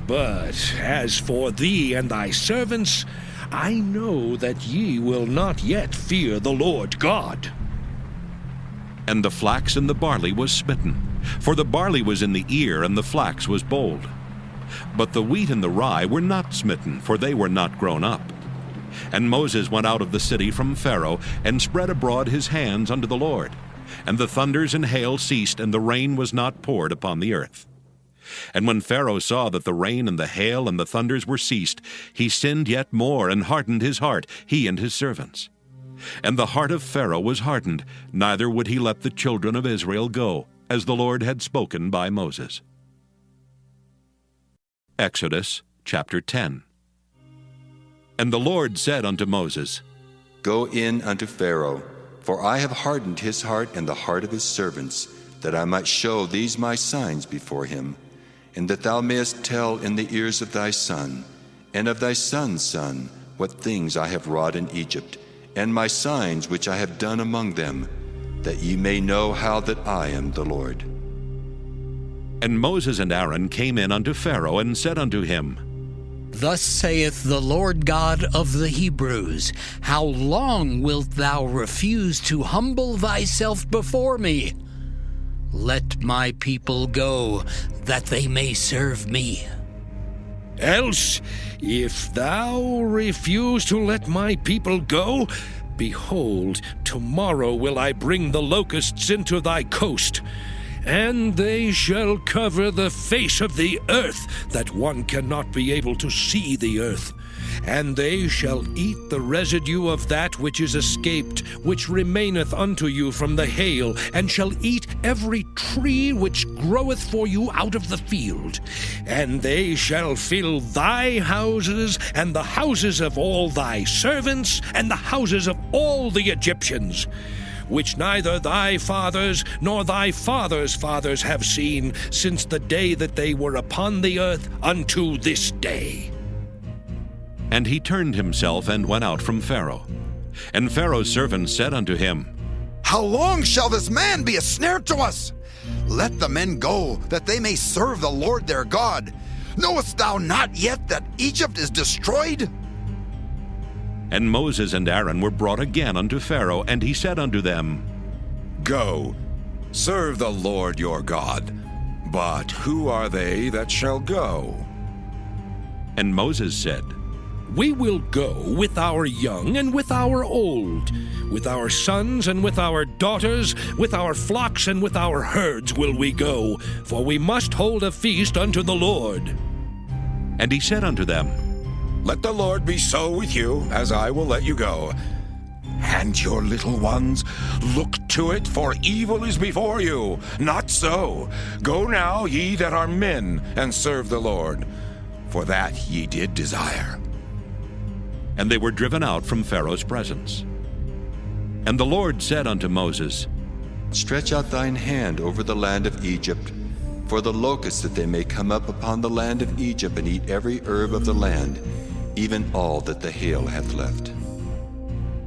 But as for thee and thy servants, I know that ye will not yet fear the Lord God. And the flax and the barley was smitten, for the barley was in the ear, and the flax was bold. But the wheat and the rye were not smitten, for they were not grown up. And Moses went out of the city from Pharaoh, and spread abroad his hands unto the Lord. And the thunders and hail ceased, and the rain was not poured upon the earth. And when Pharaoh saw that the rain and the hail and the thunders were ceased, he sinned yet more, and hardened his heart, he and his servants. And the heart of Pharaoh was hardened, neither would he let the children of Israel go, as the Lord had spoken by Moses. Exodus chapter 10. And the Lord said unto Moses, Go in unto Pharaoh, for I have hardened his heart and the heart of his servants, that I might show these my signs before him, and that thou mayest tell in the ears of thy son, and of thy son's son, what things I have wrought in Egypt, and my signs which I have done among them, that ye may know how that I am the Lord. And Moses and Aaron came in unto Pharaoh, and said unto him, Thus saith the Lord God of the Hebrews, How long wilt thou refuse to humble thyself before me? Let my people go, that they may serve me. Else, if thou refuse to let my people go, behold, tomorrow will I bring the locusts into thy coast, and they shall cover the face of the earth, that one cannot be able to see the earth. And they shall eat the residue of that which is escaped, which remaineth unto you from the hail, and shall eat every tree which groweth for you out of the field. And they shall fill thy houses, and the houses of all thy servants, and the houses of all the Egyptians, which neither thy fathers nor thy fathers' fathers have seen, since the day that they were upon the earth unto this day. And he turned himself and went out from Pharaoh. And Pharaoh's servants said unto him, How long shall this man be a snare to us? Let the men go, that they may serve the Lord their God. Knowest thou not yet that Egypt is destroyed? And Moses and Aaron were brought again unto Pharaoh, and he said unto them, Go, serve the Lord your God. But who are they that shall go? And Moses said, We will go with our young and with our old, with our sons and with our daughters, with our flocks and with our herds will we go, for we must hold a feast unto the Lord. And he said unto them, Let the Lord be so with you, as I will let you go. And your little ones, look to it, for evil is before you. Not so. Go now, ye that are men, and serve the Lord, for that ye did desire. And they were driven out from Pharaoh's presence. And the Lord said unto Moses, Stretch out thine hand over the land of Egypt, for the locusts, that they may come up upon the land of Egypt, and eat every herb of the land, even all that the hail hath left.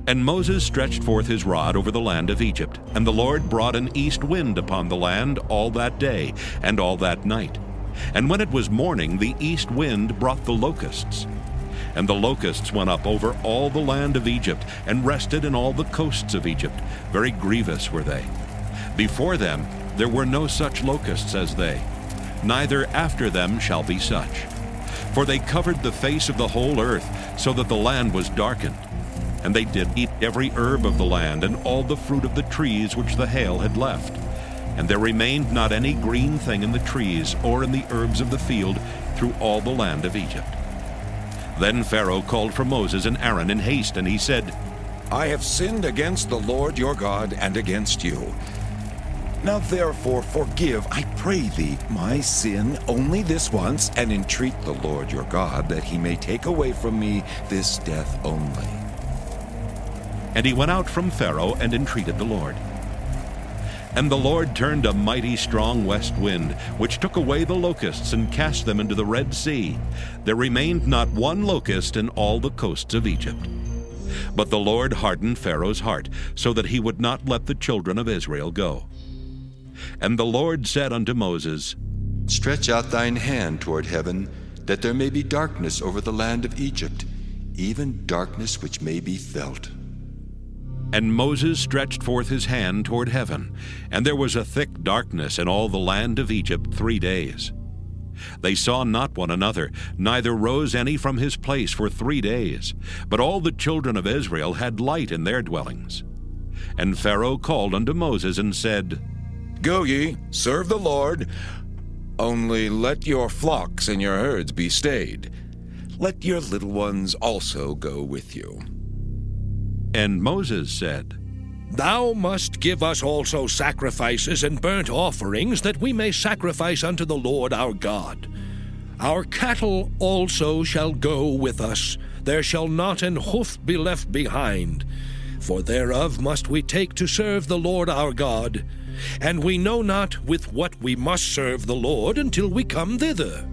And Moses stretched forth his rod over the land of Egypt, and the Lord brought an east wind upon the land all that day and all that night. And when it was morning, the east wind brought the locusts. And the locusts went up over all the land of Egypt, and rested in all the coasts of Egypt. Very grievous were they. Before them there were no such locusts as they, neither after them shall be such. For they covered the face of the whole earth, so that the land was darkened. And they did eat every herb of the land, and all the fruit of the trees which the hail had left. And there remained not any green thing in the trees, or in the herbs of the field, through all the land of Egypt. Then Pharaoh called for Moses and Aaron in haste, and he said, I have sinned against the Lord your God and against you. Now therefore forgive, I pray thee, my sin only this once, and entreat the Lord your God that he may take away from me this death only. And he went out from Pharaoh and entreated the Lord. And the Lord turned a mighty strong west wind, which took away the locusts and cast them into the Red Sea. There remained not one locust in all the coasts of Egypt. But the Lord hardened Pharaoh's heart, so that he would not let the children of Israel go. And the Lord said unto Moses, Stretch out thine hand toward heaven, that there may be darkness over the land of Egypt, even darkness which may be felt. And Moses stretched forth his hand toward heaven, and there was a thick darkness in all the land of Egypt 3 days. They saw not one another, neither rose any from his place for 3 days. But all the children of Israel had light in their dwellings. And Pharaoh called unto Moses and said, Go ye, serve the Lord, only let your flocks and your herds be stayed. Let your little ones also go with you. And Moses said, Thou must give us also sacrifices and burnt offerings, that we may sacrifice unto the Lord our God. Our cattle also shall go with us. There shall not an hoof be left behind. For thereof must we take to serve the Lord our God. And we know not with what we must serve the Lord until we come thither.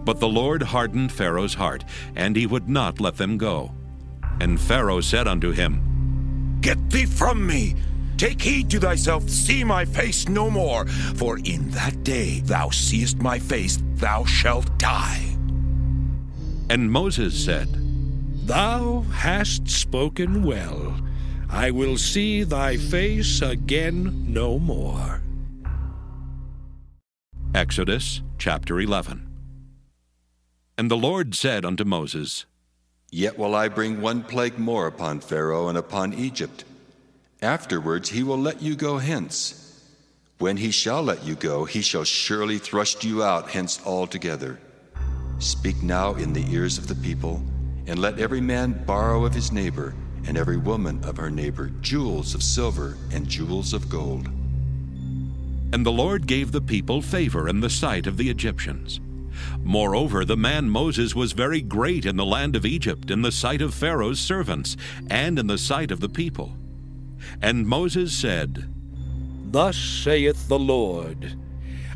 But the Lord hardened Pharaoh's heart, and he would not let them go. And Pharaoh said unto him, Get thee from me! Take heed to thyself, see my face no more, for in that day thou seest my face, thou shalt die. And Moses said, Thou hast spoken well. I will see thy face again no more. Exodus chapter 11. And the Lord said unto Moses, Yet will I bring one plague more upon Pharaoh and upon Egypt. Afterwards he will let you go hence. When he shall let you go, he shall surely thrust you out hence altogether. Speak now in the ears of the people, and let every man borrow of his neighbor, and every woman of her neighbor, jewels of silver and jewels of gold. And the Lord gave the people favor in the sight of the Egyptians. Moreover, the man Moses was very great in the land of Egypt, in the sight of Pharaoh's servants, and in the sight of the people. And Moses said, Thus saith the Lord,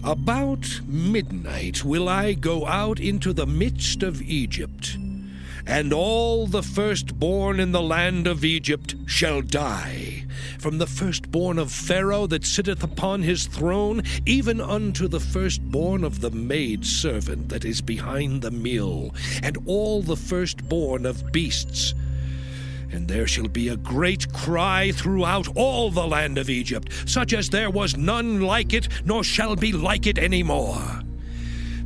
About midnight will I go out into the midst of Egypt, and all the firstborn in the land of Egypt shall die, from the firstborn of Pharaoh that sitteth upon his throne, even unto the firstborn of the maidservant that is behind the mill, and all the firstborn of beasts. And there shall be a great cry throughout all the land of Egypt, such as there was none like it, nor shall be like it any more.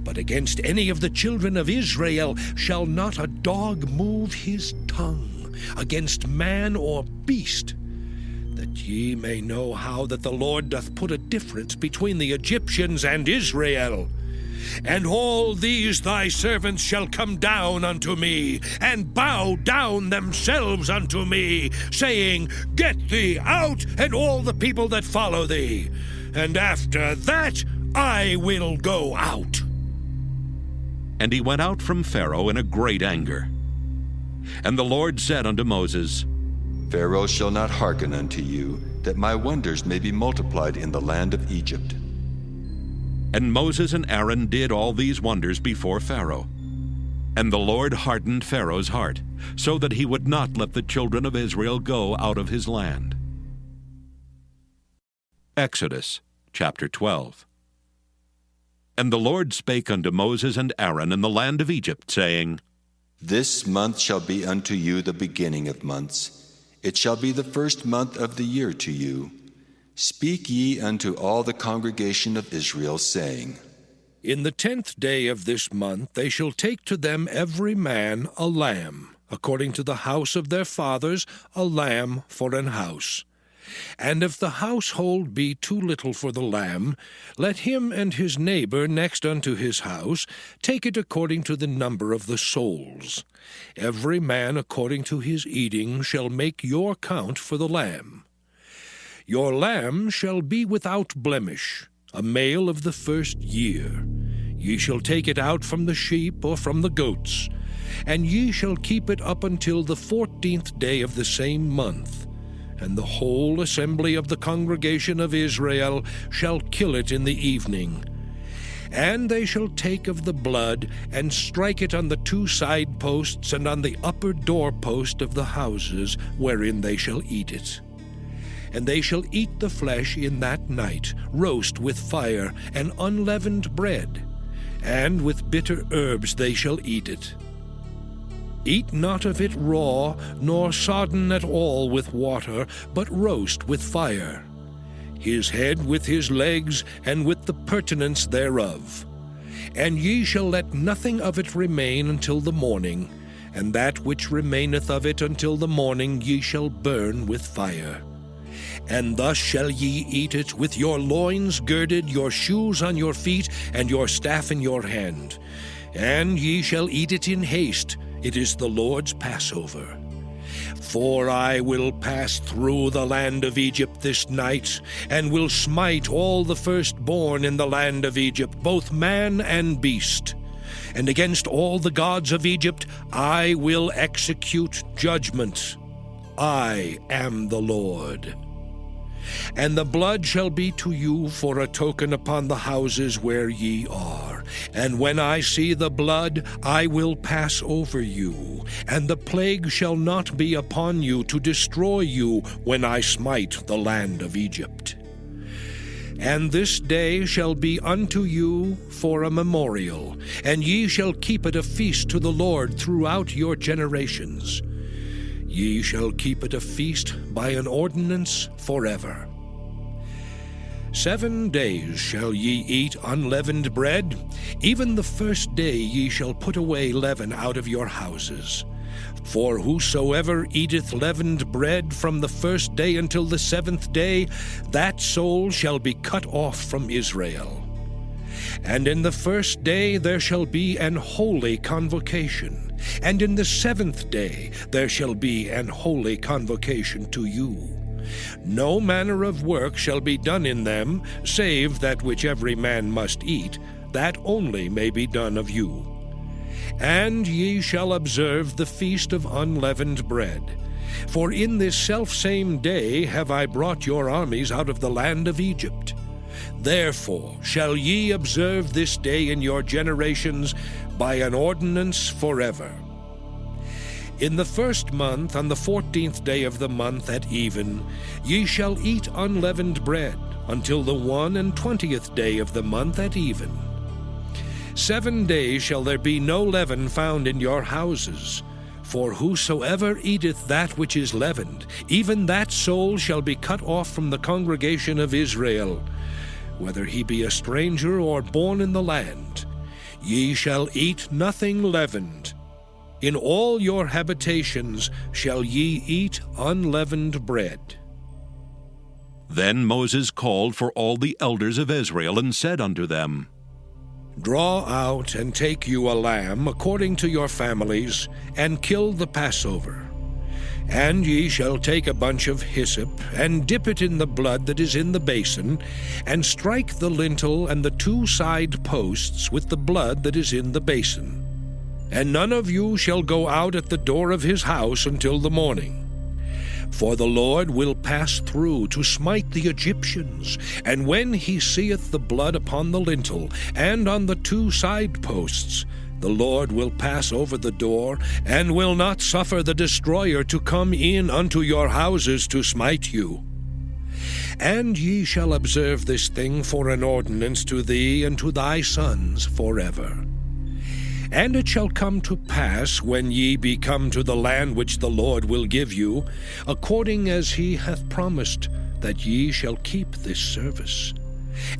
But against any of the children of Israel shall not a dog move his tongue, against man or beast, that ye may know how that the Lord doth put a difference between the Egyptians and Israel. And all these thy servants shall come down unto me, and bow down themselves unto me, saying, Get thee out, and all the people that follow thee. And after that I will go out. And he went out from Pharaoh in a great anger. And the Lord said unto Moses, Pharaoh shall not hearken unto you, that my wonders may be multiplied in the land of Egypt. And Moses and Aaron did all these wonders before Pharaoh. And the Lord hardened Pharaoh's heart, so that he would not let the children of Israel go out of his land. Exodus chapter 12. And the Lord spake unto Moses and Aaron in the land of Egypt, saying, This month shall be unto you the beginning of months. It shall be the first month of the year to you. Speak ye unto all the congregation of Israel, saying, In the 10th day of this month they shall take to them every man a lamb, according to the house of their fathers, a lamb for an house. And if the household be too little for the lamb, let him and his neighbor next unto his house take it according to the number of the souls. Every man according to his eating shall make your count for the lamb. Your lamb shall be without blemish, a male of the first year. Ye shall take it out from the sheep or from the goats, and ye shall keep it up until the 14th day of the same month. And the whole assembly of the congregation of Israel shall kill it in the evening. And they shall take of the blood, and strike it on the 2 side posts and on the upper doorpost of the houses wherein they shall eat it. And they shall eat the flesh in that night, roast with fire, and unleavened bread, and with bitter herbs they shall eat it. Eat not of it raw, nor sodden at all with water, but roast with fire, his head with his legs, and with the purtenance thereof. And ye shall let nothing of it remain until the morning, and that which remaineth of it until the morning ye shall burn with fire. And thus shall ye eat it, with your loins girded, your shoes on your feet, and your staff in your hand. And ye shall eat it in haste. It is the Lord's Passover. For I will pass through the land of Egypt this night, and will smite all the firstborn in the land of Egypt, both man and beast. And against all the gods of Egypt I will execute judgment. I am the Lord. And the blood shall be to you for a token upon the houses where ye are. And when I see the blood, I will pass over you, and the plague shall not be upon you to destroy you when I smite the land of Egypt. And this day shall be unto you for a memorial, and ye shall keep it a feast to the Lord throughout your generations. Ye shall keep it a feast by an ordinance forever. 7 days shall ye eat unleavened bread. Even the first day ye shall put away leaven out of your houses. For whosoever eateth leavened bread from the first day until the 7th day, that soul shall be cut off from Israel. And in the first day there shall be an holy convocation, and in the 7th day there shall be an holy convocation to you. No manner of work shall be done in them, save that which every man must eat, that only may be done of you. And ye shall observe the feast of unleavened bread. For in this selfsame day have I brought your armies out of the land of Egypt. Therefore shall ye observe this day in your generations by an ordinance forever. In the 1st month, on the 14th day of the month at even, ye shall eat unleavened bread, until the 21st day of the month at even. 7 days shall there be no leaven found in your houses. For whosoever eateth that which is leavened, even that soul shall be cut off from the congregation of Israel, whether he be a stranger or born in the land. Ye shall eat nothing leavened. In all your habitations shall ye eat unleavened bread. Then Moses called for all the elders of Israel, and said unto them, Draw out and take you a lamb according to your families, and kill the Passover. And ye shall take a bunch of hyssop, and dip it in the blood that is in the basin, and strike the lintel and the 2 side posts with the blood that is in the basin. And none of you shall go out at the door of his house until the morning. For the Lord will pass through to smite the Egyptians, and when he seeth the blood upon the lintel and on the 2 side posts, The Lord will pass over the door, and will not suffer the destroyer to come in unto your houses to smite you. And ye shall observe this thing for an ordinance to thee and to thy sons forever. And it shall come to pass, when ye be come to the land which the Lord will give you, according as he hath promised, that ye shall keep this service.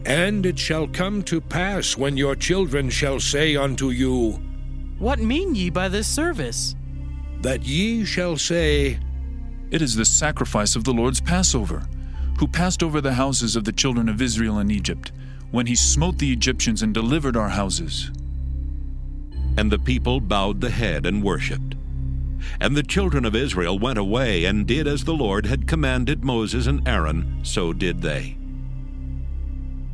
And it shall come to pass, when your children shall say unto you, What mean ye by this service? That ye shall say, It is the sacrifice of the Lord's Passover, who passed over the houses of the children of Israel in Egypt, when he smote the Egyptians and delivered our houses. And the people bowed the head and worshipped. And the children of Israel went away and did as the Lord had commanded Moses and Aaron, so did they.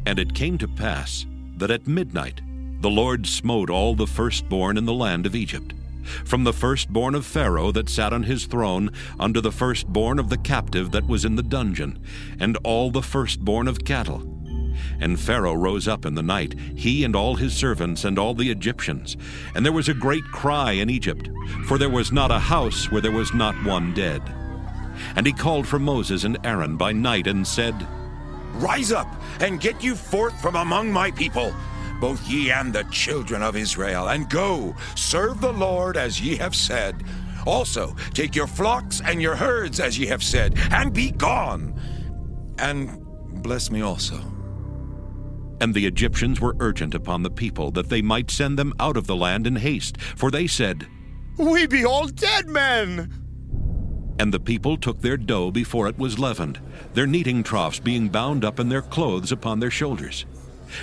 And it came to pass that at midnight the Lord smote all the firstborn in the land of Egypt, from the firstborn of Pharaoh that sat on his throne unto the firstborn of the captive that was in the dungeon, and all the firstborn of cattle. And Pharaoh rose up in the night, he and all his servants and all the Egyptians. And there was a great cry in Egypt, for there was not a house where there was not one dead. And he called for Moses and Aaron by night and said, Rise up, and get you forth from among my people, both ye and the children of Israel, and go, serve the Lord as ye have said. Also take your flocks and your herds as ye have said, and be gone. And bless me also. And the Egyptians were urgent upon the people, that they might send them out of the land in haste, for they said, We be all dead men. And the people took their dough before it was leavened, their kneading troughs being bound up in their clothes upon their shoulders.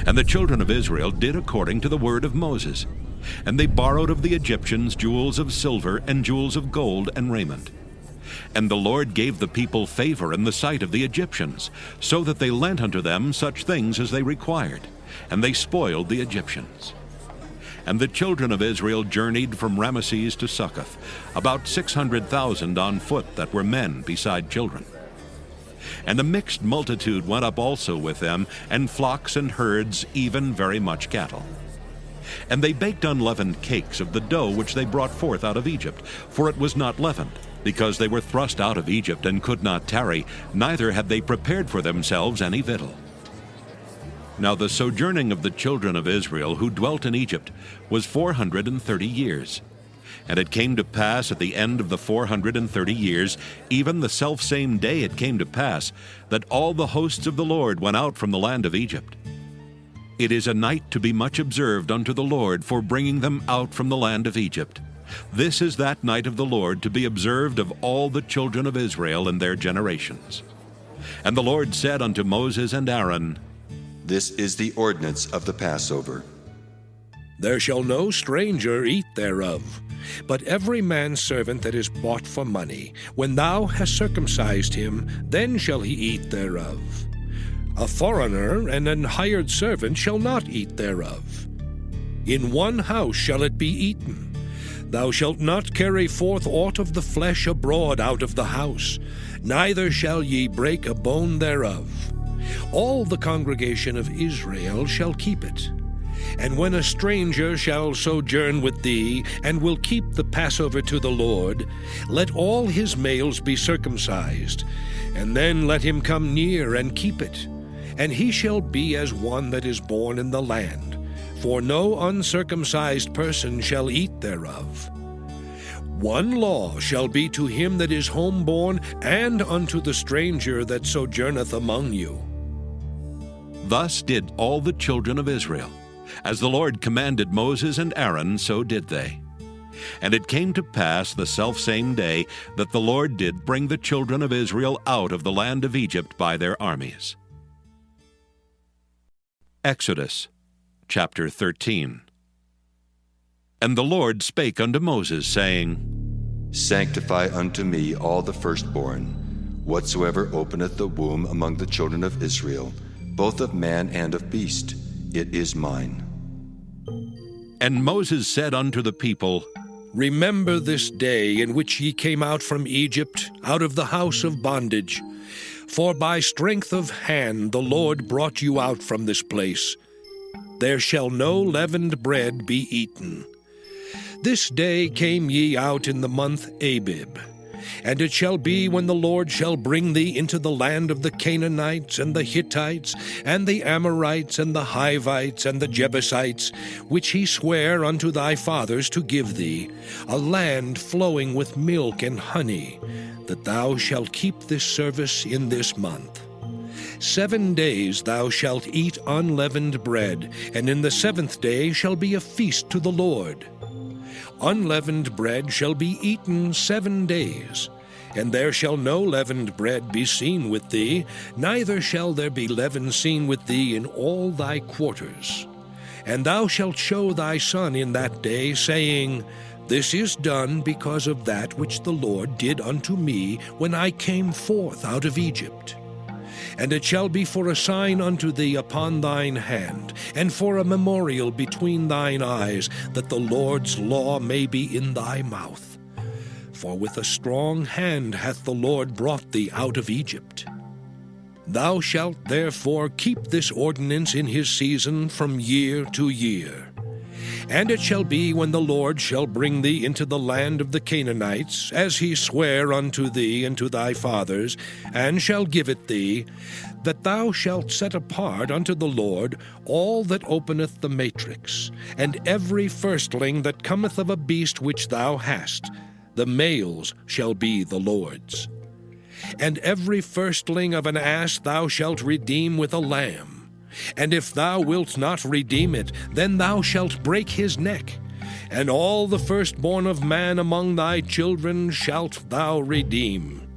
And the children of Israel did according to the word of Moses. And they borrowed of the Egyptians jewels of silver and jewels of gold and raiment. And the Lord gave the people favor in the sight of the Egyptians, so that they lent unto them such things as they required, and they spoiled the Egyptians. And the children of Israel journeyed from Ramesses to Succoth, about 600,000 on foot that were men beside children. And a mixed multitude went up also with them, and flocks and herds, even very much cattle. And they baked unleavened cakes of the dough which they brought forth out of Egypt, for it was not leavened, because they were thrust out of Egypt and could not tarry, neither had they prepared for themselves any victual. Now the sojourning of the children of Israel who dwelt in Egypt was 430 years. And it came to pass at the end of the 430 years, even the selfsame day it came to pass, that all the hosts of the Lord went out from the land of Egypt. It is a night to be much observed unto the Lord for bringing them out from the land of Egypt. This is that night of the Lord to be observed of all the children of Israel in their generations. And the Lord said unto Moses and Aaron, This is the ordinance of the Passover. There shall no stranger eat thereof, but every man's servant that is bought for money, when thou hast circumcised him, then shall he eat thereof. A foreigner and an hired servant shall not eat thereof. In one house shall it be eaten. Thou shalt not carry forth aught of the flesh abroad out of the house, neither shall ye break a bone thereof. All the congregation of Israel shall keep it. And when a stranger shall sojourn with thee, and will keep the Passover to the Lord, let all his males be circumcised, and then let him come near and keep it. And he shall be as one that is born in the land, for no uncircumcised person shall eat thereof. One law shall be to him that is homeborn, and unto the stranger that sojourneth among you. Thus did all the children of Israel. As the Lord commanded Moses and Aaron, so did they. And it came to pass the selfsame day that the Lord did bring the children of Israel out of the land of Egypt by their armies. Exodus chapter 13. And the Lord spake unto Moses, saying, Sanctify unto me all the firstborn, whatsoever openeth the womb among the children of Israel, both of man and of beast, it is mine. And Moses said unto the people, Remember this day in which ye came out from Egypt, out of the house of bondage. For by strength of hand the Lord brought you out from this place. There shall no leavened bread be eaten. This day came ye out in the month Abib. And it shall be, when the Lord shall bring thee into the land of the Canaanites, and the Hittites, and the Amorites, and the Hivites, and the Jebusites, which he sware unto thy fathers to give thee, a land flowing with milk and honey, that thou shalt keep this service in this month. 7 days thou shalt eat unleavened bread, and in the 7th day shall be a feast to the Lord. Unleavened bread shall be eaten 7 days, and there shall no leavened bread be seen with thee, neither shall there be leaven seen with thee in all thy quarters. And thou shalt show thy son in that day, saying, This is done because of that which the Lord did unto me when I came forth out of Egypt. And it shall be for a sign unto thee upon thine hand, and for a memorial between thine eyes, that the Lord's law may be in thy mouth. For with a strong hand hath the Lord brought thee out of Egypt. Thou shalt therefore keep this ordinance in his season from year to year. And it shall be, when the Lord shall bring thee into the land of the Canaanites, as he sware unto thee and to thy fathers, and shall give it thee, that thou shalt set apart unto the Lord all that openeth the matrix, and every firstling that cometh of a beast which thou hast, the males shall be the Lord's. And every firstling of an ass thou shalt redeem with a lamb. And if thou wilt not redeem it, then thou shalt break his neck. And all the firstborn of man among thy children shalt thou redeem.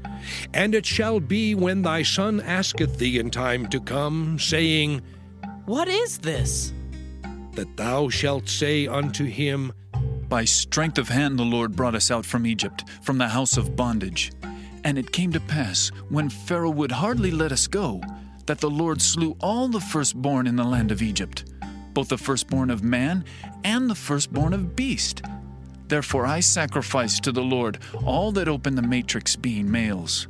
And it shall be, when thy son asketh thee in time to come, saying, What is this? That thou shalt say unto him, By strength of hand the Lord brought us out from Egypt, from the house of bondage. And it came to pass, when Pharaoh would hardly let us go, that the Lord slew all the firstborn in the land of Egypt, both the firstborn of man and the firstborn of beast. Therefore I sacrificed to the Lord all that open the matrix, being males.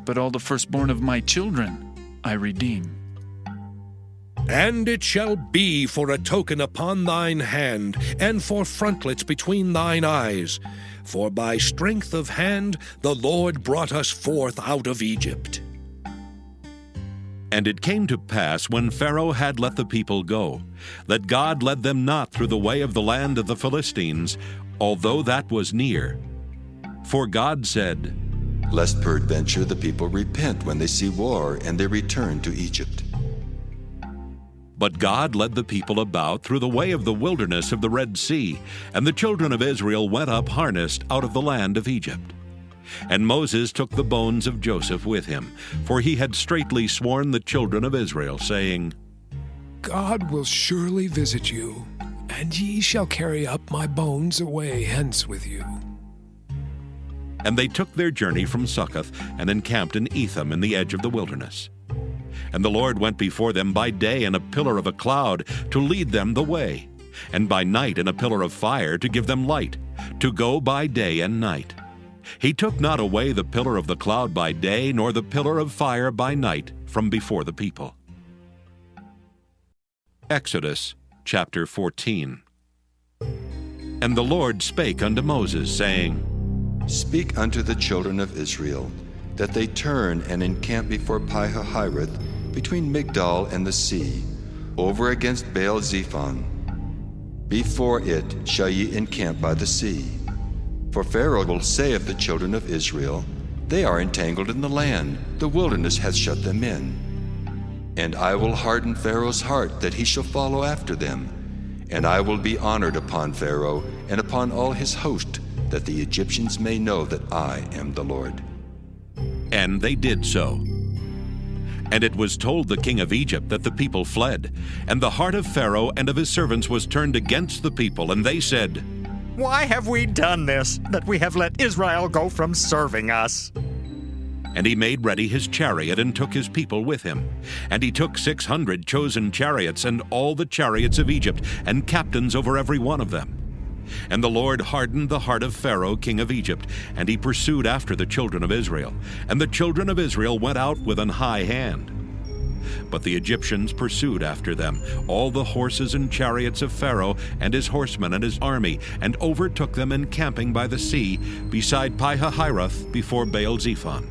But all the firstborn of my children I redeem. And it shall be for a token upon thine hand, and for frontlets between thine eyes. For by strength of hand the Lord brought us forth out of Egypt. And it came to pass, when Pharaoh had let the people go, that God led them not through the way of the land of the Philistines, although that was near. For God said, Lest peradventure the people repent when they see war, and they return to Egypt. But God led the people about through the way of the wilderness of the Red Sea, and the children of Israel went up harnessed out of the land of Egypt. And Moses took the bones of Joseph with him, for he had straitly sworn the children of Israel, saying, God will surely visit you, and ye shall carry up my bones away hence with you. And they took their journey from Succoth, and encamped in Etham in the edge of the wilderness. And the Lord went before them by day in a pillar of a cloud, to lead them the way, and by night in a pillar of fire, to give them light, to go by day and night. He took not away the pillar of the cloud by day, nor the pillar of fire by night from before the people. Exodus chapter 14. And the Lord spake unto Moses, saying, Speak unto the children of Israel, that they turn and encamp before Pi-hahiroth, between Migdol and the sea, over against Baal-zephon. Before it shall ye encamp by the sea. For Pharaoh will say of the children of Israel, They are entangled in the land, the wilderness hath shut them in. And I will harden Pharaoh's heart, that he shall follow after them. And I will be honored upon Pharaoh, and upon all his host, that the Egyptians may know that I am the Lord. And they did so. And it was told the king of Egypt that the people fled. And the heart of Pharaoh and of his servants was turned against the people, and they said, Why have we done this, that we have let Israel go from serving us? And he made ready his chariot, and took his people with him. And he took 600 chosen chariots, and all the chariots of Egypt, and captains over every one of them. And the Lord hardened the heart of Pharaoh king of Egypt, and he pursued after the children of Israel. And the children of Israel went out with an high hand. But the Egyptians pursued after them, all the horses and chariots of Pharaoh and his horsemen and his army, and overtook them encamping by the sea, beside Pi-hahiroth, before Baal-zephon.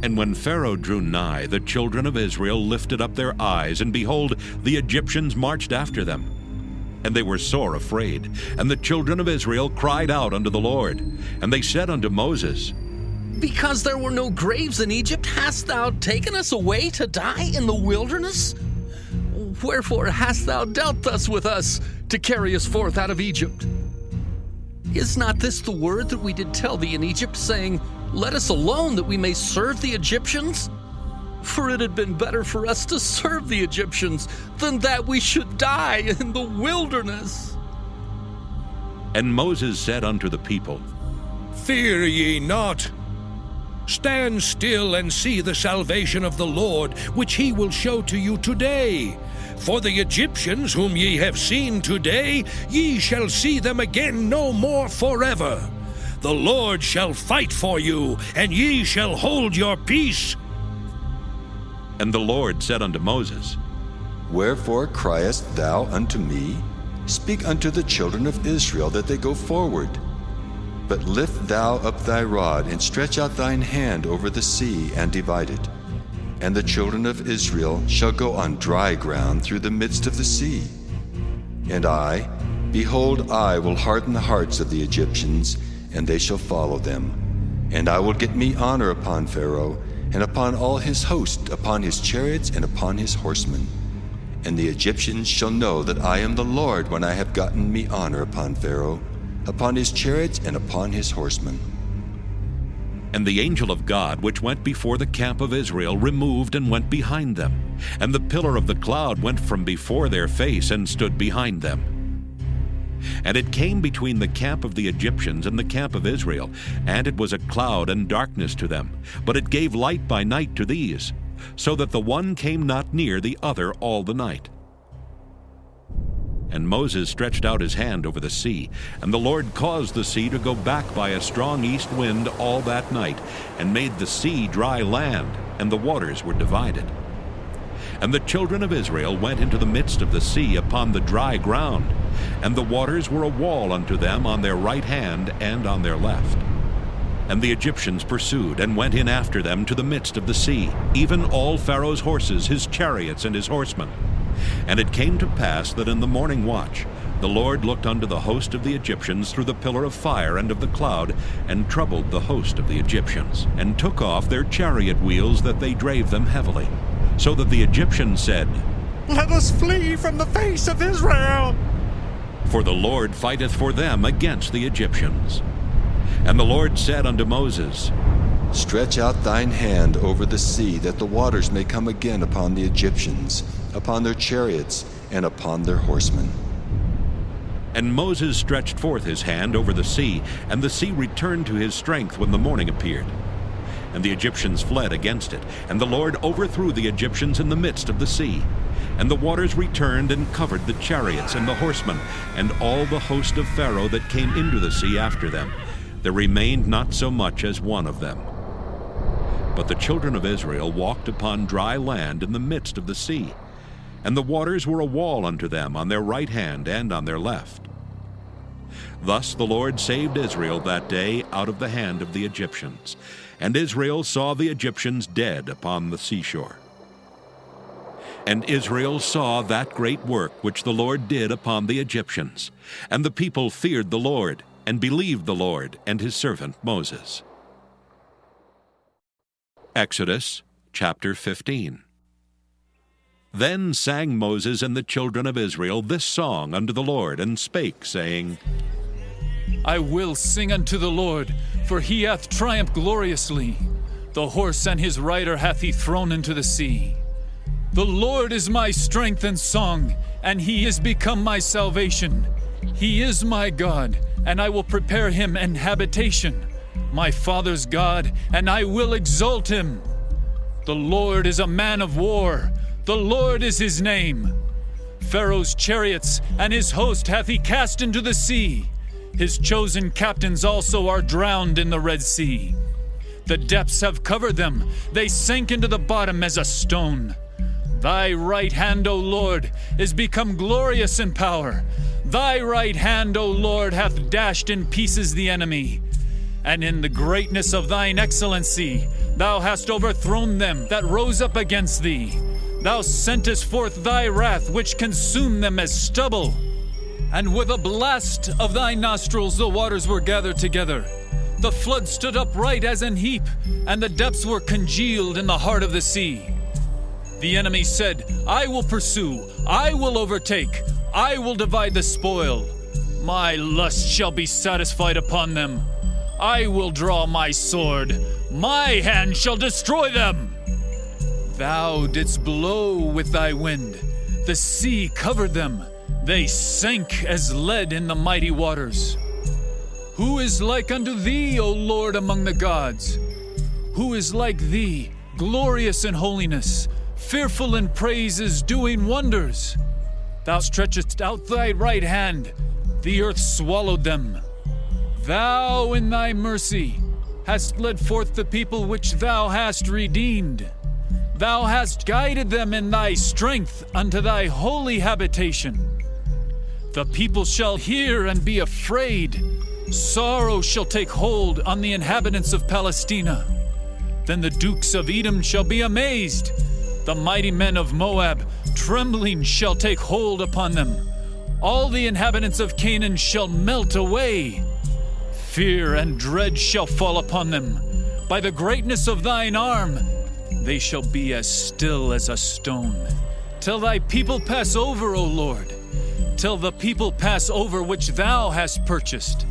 And when Pharaoh drew nigh, the children of Israel lifted up their eyes, and behold, the Egyptians marched after them. And they were sore afraid. And the children of Israel cried out unto the Lord. And they said unto Moses, Because there were no graves in Egypt, hast thou taken us away to die in the wilderness? Wherefore hast thou dealt thus with us, to carry us forth out of Egypt? Is not this the word that we did tell thee in Egypt, saying, Let us alone, that we may serve the Egyptians? For it had been better for us to serve the Egyptians than that we should die in the wilderness. And Moses said unto the people, Fear ye not. Stand still and see the salvation of the Lord, which he will show to you today. For the Egyptians whom ye have seen today, ye shall see them again no more forever. The Lord shall fight for you, and ye shall hold your peace. And the Lord said unto Moses, Wherefore criest thou unto me? Speak unto the children of Israel that they go forward. But lift thou up thy rod, and stretch out thine hand over the sea, and divide it. And the children of Israel shall go on dry ground through the midst of the sea. And I, behold, I will harden the hearts of the Egyptians, and they shall follow them. And I will get me honor upon Pharaoh, and upon all his host, upon his chariots, and upon his horsemen. And the Egyptians shall know that I am the Lord, when I have gotten me honor upon Pharaoh, upon his chariots, and upon his horsemen. And the angel of God, which went before the camp of Israel, removed and went behind them. And the pillar of the cloud went from before their face, and stood behind them. And it came between the camp of the Egyptians and the camp of Israel, and it was a cloud and darkness to them, but it gave light by night to these, so that the one came not near the other all the night. And Moses stretched out his hand over the sea, and the Lord caused the sea to go back by a strong east wind all that night, and made the sea dry land, and the waters were divided. And the children of Israel went into the midst of the sea upon the dry ground, and the waters were a wall unto them on their right hand and on their left. And the Egyptians pursued, and went in after them to the midst of the sea, even all Pharaoh's horses, his chariots, and his horsemen. And it came to pass that in the morning watch the Lord looked unto the host of the Egyptians through the pillar of fire and of the cloud, and troubled the host of the Egyptians, and took off their chariot wheels, that they drave them heavily. So that the Egyptians said, Let us flee from the face of Israel. For the Lord fighteth for them against the Egyptians. And the Lord said unto Moses, Stretch out thine hand over the sea, that the waters may come again upon the Egyptians, upon their chariots, and upon their horsemen. And Moses stretched forth his hand over the sea, and the sea returned to his strength when the morning appeared. And the Egyptians fled against it, and the Lord overthrew the Egyptians in the midst of the sea. And the waters returned and covered the chariots and the horsemen, and all the host of Pharaoh that came into the sea after them. There remained not so much as one of them. But the children of Israel walked upon dry land in the midst of the sea, and the waters were a wall unto them on their right hand and on their left. Thus the Lord saved Israel that day out of the hand of the Egyptians. And Israel saw the Egyptians dead upon the seashore. And Israel saw that great work which the Lord did upon the Egyptians. And the people feared the Lord, and believed the Lord and his servant Moses. Exodus chapter 15. Then sang Moses and the children of Israel this song unto the Lord, and spake, saying, I will sing unto the Lord, for he hath triumphed gloriously. The horse and his rider hath he thrown into the sea. The Lord is my strength and song, and he is become my salvation. He is my God, and I will prepare him an habitation, my father's God, and I will exalt him. The Lord is a man of war, the Lord is his name. Pharaoh's chariots and his host hath he cast into the sea. His chosen captains also are drowned in the Red Sea. The depths have covered them, they sank into the bottom as a stone. Thy right hand, O Lord, is become glorious in power. Thy right hand, O Lord, hath dashed in pieces the enemy. And in the greatness of thine excellency, thou hast overthrown them that rose up against thee. Thou sentest forth thy wrath, which consumed them as stubble. And with a blast of thy nostrils the waters were gathered together. The flood stood upright as an heap, and the depths were congealed in the heart of the sea. The enemy said, I will pursue, I will overtake, I will divide the spoil. My lust shall be satisfied upon them. I will draw my sword, my hand shall destroy them. Thou didst blow with thy wind, the sea covered them, they sank as lead in the mighty waters. Who is like unto thee, O Lord, among the gods? Who is like thee, glorious in holiness, fearful in praises, doing wonders? Thou stretchest out thy right hand, the earth swallowed them. Thou in thy mercy hast led forth the people which thou hast redeemed. Thou hast guided them in thy strength unto thy holy habitation. The people shall hear and be afraid. Sorrow shall take hold on the inhabitants of Palestina. Then the dukes of Edom shall be amazed. The mighty men of Moab, trembling, shall take hold upon them. All the inhabitants of Canaan shall melt away. Fear and dread shall fall upon them. By the greatness of thine arm, they shall be as still as a stone. Till thy people pass over, O Lord, till the people pass over which thou hast purchased.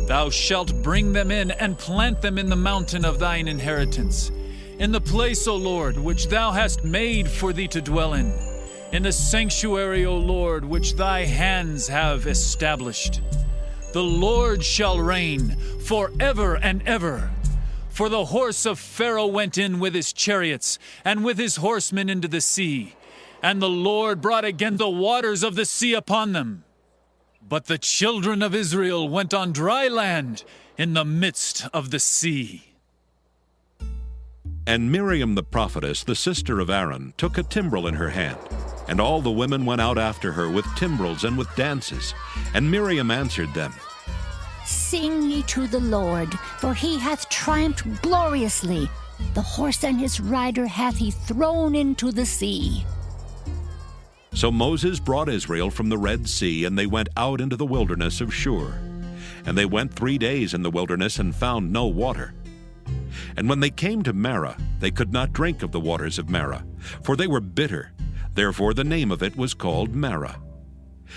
Thou shalt bring them in and plant them in the mountain of thine inheritance, in the place, O Lord, which thou hast made for thee to dwell in the sanctuary, O Lord, which thy hands have established. The Lord shall reign forever and ever. For the horse of Pharaoh went in with his chariots and with his horsemen into the sea, and the Lord brought again the waters of the sea upon them. But the children of Israel went on dry land in the midst of the sea. And Miriam the prophetess, the sister of Aaron, took a timbrel in her hand, and all the women went out after her with timbrels and with dances. And Miriam answered them, Sing ye to the Lord, for he hath triumphed gloriously. The horse and his rider hath he thrown into the sea. So Moses brought Israel from the Red Sea, and they went out into the wilderness of Shur. And they went 3 days in the wilderness and found no water. And when they came to Marah, they could not drink of the waters of Marah, for they were bitter. Therefore the name of it was called Marah.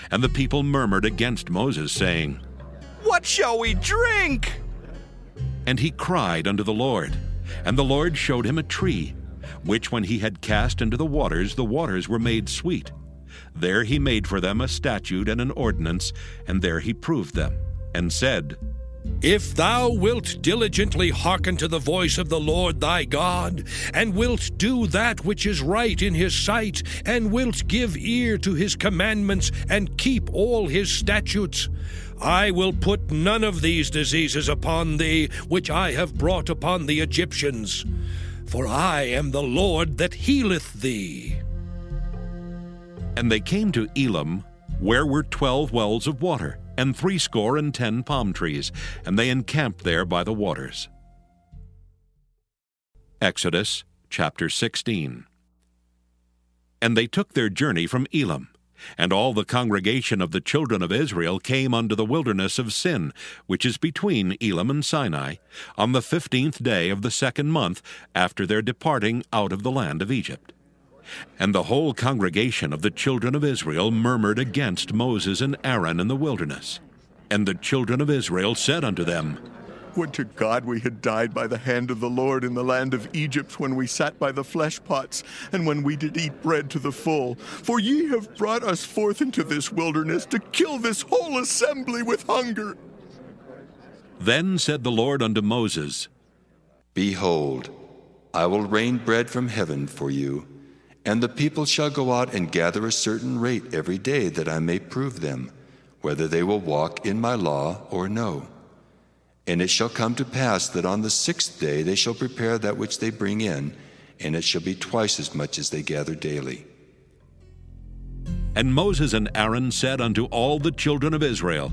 And the people murmured against Moses, saying, What shall we drink? And he cried unto the Lord. And the Lord showed him a tree, which when he had cast into the waters were made sweet. There he made for them a statute and an ordinance, and there he proved them, and said, If thou wilt diligently hearken to the voice of the Lord thy God, and wilt do that which is right in his sight, and wilt give ear to his commandments, and keep all his statutes, I will put none of these diseases upon thee, which I have brought upon the Egyptians. For I am the Lord that healeth thee. And they came to Elim, where were 12 wells of water, and 70 palm trees, and they encamped there by the waters. Exodus chapter 16. And they took their journey from Elim, and all the congregation of the children of Israel came unto the wilderness of Sin, which is between Elim and Sinai, on the 15th day of the 2nd month after their departing out of the land of Egypt. And the whole congregation of the children of Israel murmured against Moses and Aaron in the wilderness. And the children of Israel said unto them, Would to God we had died by the hand of the Lord in the land of Egypt, when we sat by the flesh pots, and when we did eat bread to the full. For ye have brought us forth into this wilderness to kill this whole assembly with hunger. Then said the Lord unto Moses, Behold, I will rain bread from heaven for you, and the people shall go out and gather a certain rate every day, that I may prove them, whether they will walk in my law or no. And it shall come to pass that on the 6th day they shall prepare that which they bring in, and it shall be twice as much as they gather daily. And Moses and Aaron said unto all the children of Israel,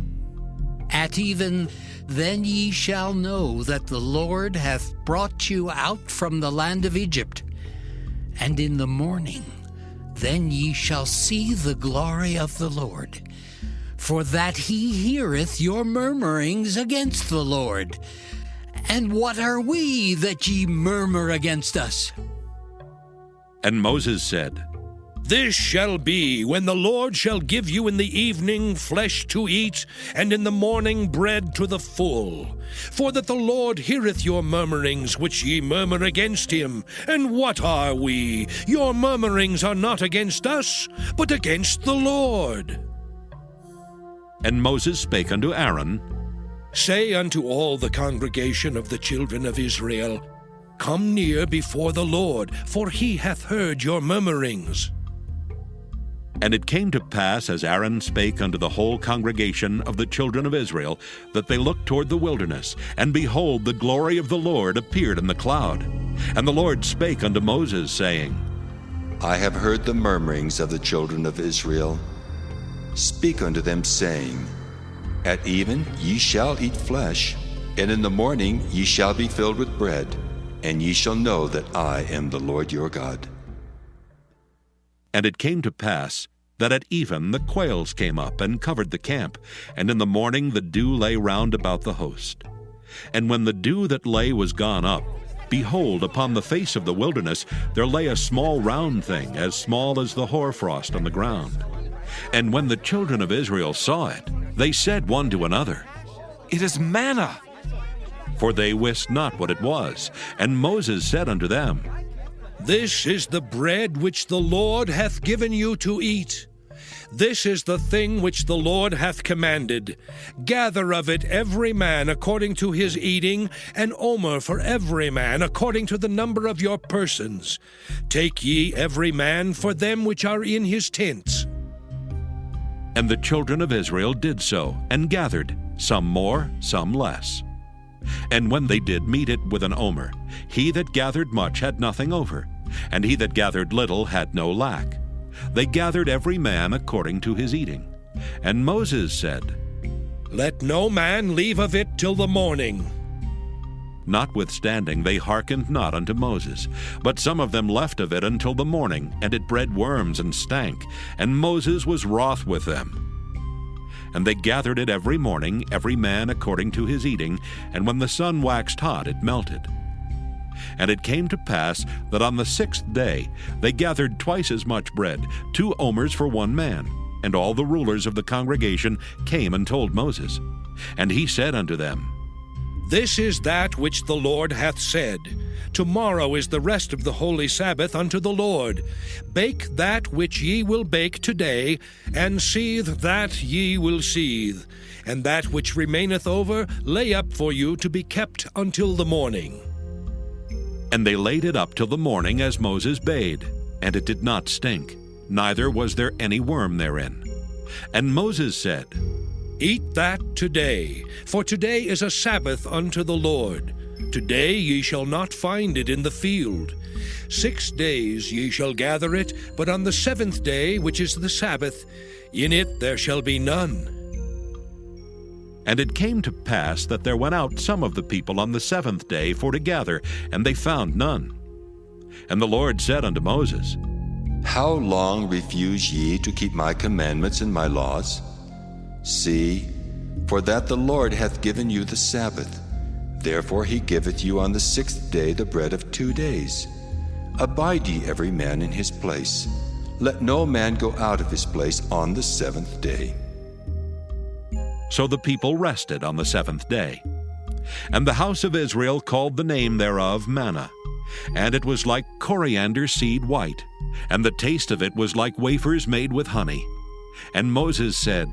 At even then ye shall know that the Lord hath brought you out from the land of Egypt. And in the morning then ye shall see the glory of the Lord, for that he heareth your murmurings against the Lord. And what are we that ye murmur against us? And Moses said, This shall be when the Lord shall give you in the evening flesh to eat, and in the morning bread to the full. For that the Lord heareth your murmurings which ye murmur against him. And what are we? Your murmurings are not against us, but against the Lord. And Moses spake unto Aaron, Say unto all the congregation of the children of Israel, Come near before the Lord, for he hath heard your murmurings. And it came to pass, as Aaron spake unto the whole congregation of the children of Israel, that they looked toward the wilderness, and behold, the glory of the Lord appeared in the cloud. And the Lord spake unto Moses, saying, I have heard the murmurings of the children of Israel. Speak unto them, saying, At even ye shall eat flesh, and in the morning ye shall be filled with bread, and ye shall know that I am the Lord your God. And it came to pass that at even the quails came up and covered the camp, and in the morning the dew lay round about the host. And when the dew that lay was gone up, behold, upon the face of the wilderness there lay a small round thing, as small as the hoarfrost on the ground. And when the children of Israel saw it, they said one to another, It is manna. For they wist not what it was. And Moses said unto them, This is the bread which the Lord hath given you to eat. This is the thing which the Lord hath commanded. Gather of it every man according to his eating, an omer for every man according to the number of your persons. Take ye every man for them which are in his tents. And the children of Israel did so, and gathered, some more, some less. And when they did meet it with an omer, he that gathered much had nothing over, and he that gathered little had no lack. They gathered every man according to his eating. And Moses said, Let no man leave of it till the morning. Notwithstanding they hearkened not unto Moses, but some of them left of it until the morning, and it bred worms and stank, and Moses was wroth with them. And they gathered it every morning, every man according to his eating, and when the sun waxed hot, it melted. And it came to pass that on the 6th day they gathered twice as much bread, 2 omers for one man. And all the rulers of the congregation came and told Moses. And he said unto them, This is that which the Lord hath said. Tomorrow is the rest of the holy Sabbath unto the Lord. Bake that which ye will bake today, and seethe that ye will seethe. And that which remaineth over lay up for you to be kept until the morning. And they laid it up till the morning as Moses bade, and it did not stink, neither was there any worm therein. And Moses said, Eat that today, for today is a Sabbath unto the Lord. Today ye shall not find it in the field. 6 days ye shall gather it, but on the 7th day, which is the Sabbath, in it there shall be none. And it came to pass that there went out some of the people on the 7th day for to gather, and they found none. And the Lord said unto Moses, How long refuse ye to keep my commandments and my laws? See, for that the Lord hath given you the Sabbath. Therefore he giveth you on the 6th day the bread of 2 days. Abide ye every man in his place. Let no man go out of his place on the 7th day. So the people rested on the 7th day. And the house of Israel called the name thereof manna. And it was like coriander seed white, and the taste of it was like wafers made with honey. And Moses said,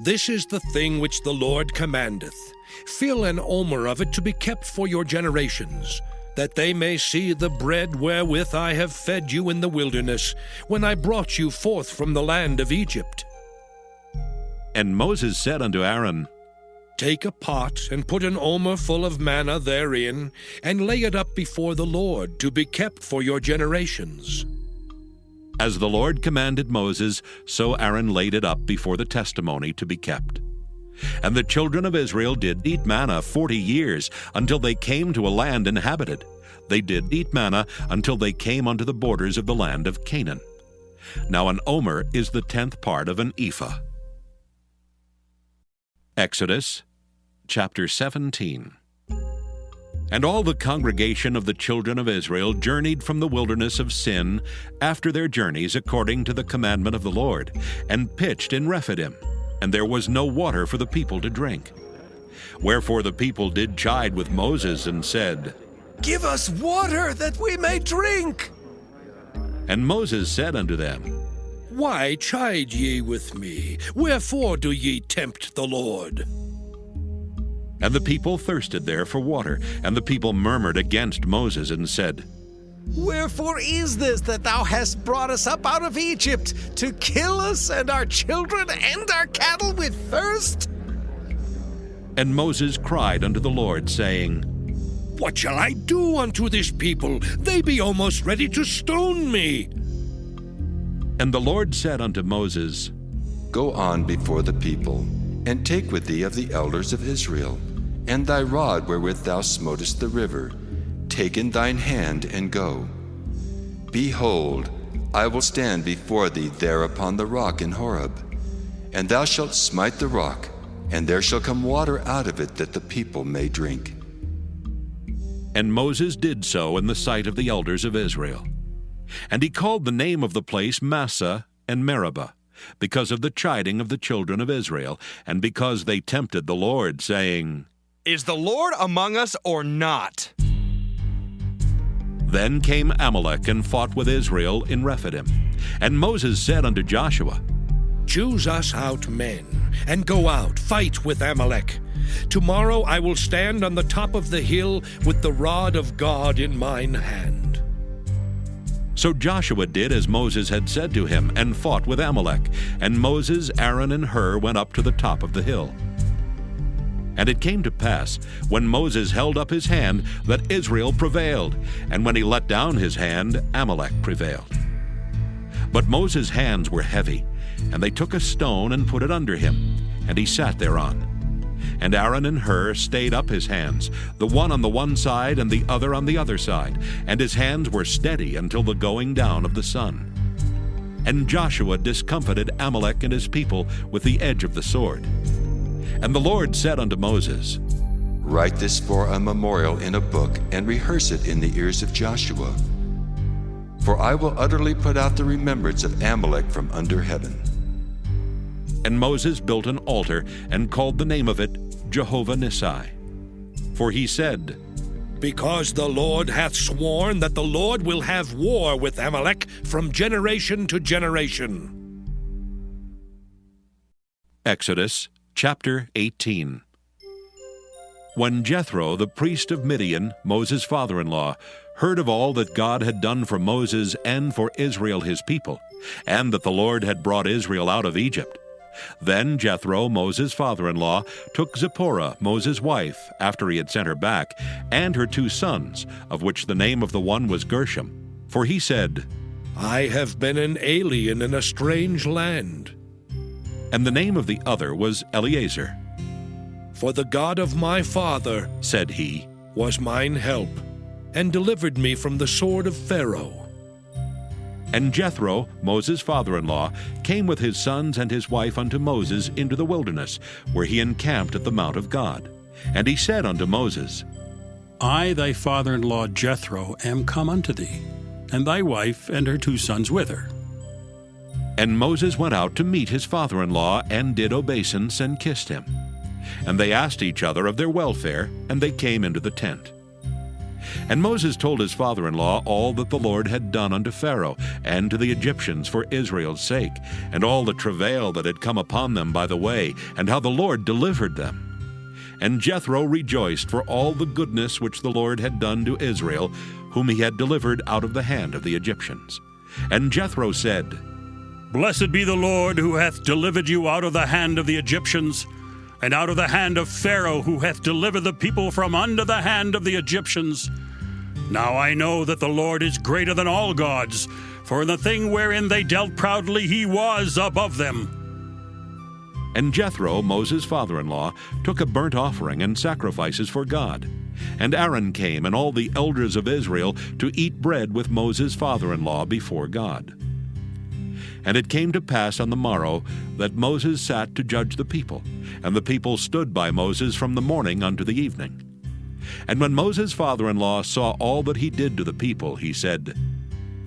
This is the thing which the Lord commandeth. Fill an omer of it to be kept for your generations, that they may see the bread wherewith I have fed you in the wilderness, when I brought you forth from the land of Egypt. And Moses said unto Aaron, Take a pot, and put an omer full of manna therein, and lay it up before the Lord, to be kept for your generations. As the Lord commanded Moses, so Aaron laid it up before the testimony to be kept. And the children of Israel did eat manna 40 years, until they came to a land inhabited. They did eat manna until they came unto the borders of the land of Canaan. Now an omer is the 10th part of an ephah. Exodus chapter 17. And all the congregation of the children of Israel journeyed from the wilderness of Sin after their journeys according to the commandment of the Lord, and pitched in Rephidim, and there was no water for the people to drink. Wherefore the people did chide with Moses, and said, Give us water that we may drink. And Moses said unto them, Why chide ye with me? Wherefore do ye tempt the Lord? And the people thirsted there for water, and the people murmured against Moses, and said, Wherefore is this that thou hast brought us up out of Egypt, to kill us and our children and our cattle with thirst? And Moses cried unto the Lord, saying, What shall I do unto this people? They be almost ready to stone me. And the Lord said unto Moses, Go on before the people, and take with thee of the elders of Israel, and thy rod wherewith thou smotest the river, take in thine hand, and go. Behold, I will stand before thee there upon the rock in Horeb, and thou shalt smite the rock, and there shall come water out of it, that the people may drink. And Moses did so in the sight of the elders of Israel. And he called the name of the place Massah and Meribah, because of the chiding of the children of Israel, and because they tempted the Lord, saying, Is the Lord among us or not? Then came Amalek and fought with Israel in Rephidim. And Moses said unto Joshua, Choose us out men, and go out, fight with Amalek. Tomorrow I will stand on the top of the hill with the rod of God in mine hand. So Joshua did as Moses had said to him, and fought with Amalek. And Moses, Aaron, and Hur went up to the top of the hill. And it came to pass, when Moses held up his hand, that Israel prevailed, and when he let down his hand, Amalek prevailed. But Moses' hands were heavy, and they took a stone and put it under him, and he sat thereon. And Aaron and Hur stayed up his hands, the one on the one side and the other on the other side, and his hands were steady until the going down of the sun. And Joshua discomfited Amalek and his people with the edge of the sword. And the Lord said unto Moses, Write this for a memorial in a book, and rehearse it in the ears of Joshua. For I will utterly put out the remembrance of Amalek from under heaven. And Moses built an altar, and called the name of it Jehovah Nissi. For he said, Because the Lord hath sworn that the Lord will have war with Amalek from generation to generation. Exodus chapter 18. When Jethro, the priest of Midian, Moses' father-in-law, heard of all that God had done for Moses and for Israel his people, and that the Lord had brought Israel out of Egypt, then Jethro, Moses' father-in-law, took Zipporah, Moses' wife, after he had sent her back, and her 2 sons, of which the name of the one was Gershom. For he said, I have been an alien in a strange land. And the name of the other was Eleazar. For the God of my father, said he, was mine help, and delivered me from the sword of Pharaoh. And Jethro, Moses' father-in-law, came with his sons and his wife unto Moses into the wilderness, where he encamped at the mount of God. And he said unto Moses, I, thy father-in-law Jethro, am come unto thee, and thy wife and her 2 sons with her. And Moses went out to meet his father-in-law, and did obeisance, and kissed him. And they asked each other of their welfare, and they came into the tent. And Moses told his father-in-law all that the Lord had done unto Pharaoh and to the Egyptians for Israel's sake, and all the travail that had come upon them by the way, and how the Lord delivered them. And Jethro rejoiced for all the goodness which the Lord had done to Israel, whom he had delivered out of the hand of the Egyptians. And Jethro said, Blessed be the Lord who hath delivered you out of the hand of the Egyptians. and out of the hand of Pharaoh, who hath delivered the people from under the hand of the Egyptians. Now I know that the Lord is greater than all gods, for in the thing wherein they dealt proudly he was above them. And Jethro, Moses' father-in-law, took a burnt offering and sacrifices for God. And Aaron came, and all the elders of Israel, to eat bread with Moses' father-in-law before God. And it came to pass on the morrow that Moses sat to judge the people, and the people stood by Moses from the morning unto the evening. And when Moses' father-in-law saw all that he did to the people, he said,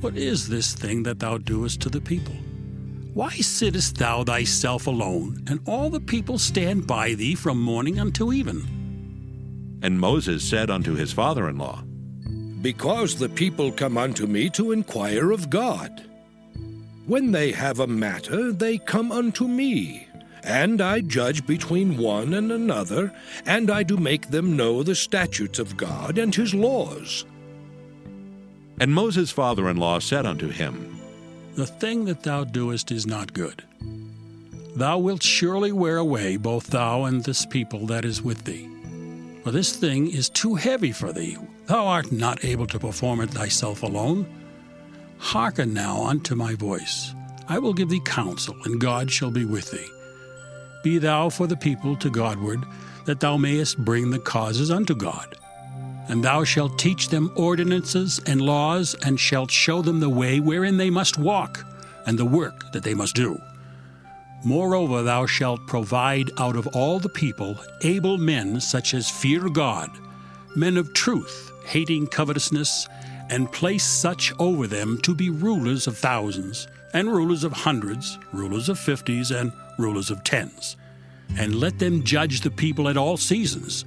What is this thing that thou doest to the people? Why sittest thou thyself alone, and all the people stand by thee from morning until even? And Moses said unto his father-in-law, Because the people come unto me to inquire of God. When they have a matter, they come unto me, and I judge between one and another, and I do make them know the statutes of God and his laws. And Moses' father-in-law said unto him, The thing that thou doest is not good. Thou wilt surely wear away both thou and this people that is with thee. For this thing is too heavy for thee. Thou art not able to perform it thyself alone. Hearken now unto my voice. I will give thee counsel, and God shall be with thee. Be thou for the people to Godward, that thou mayest bring the causes unto God. And thou shalt teach them ordinances and laws, and shalt show them the way wherein they must walk, and the work that they must do. Moreover, thou shalt provide out of all the people able men such as fear God, men of truth, hating covetousness, and place such over them to be rulers of thousands, and rulers of hundreds, rulers of 50s, and rulers of 10s. And let them judge the people at all seasons.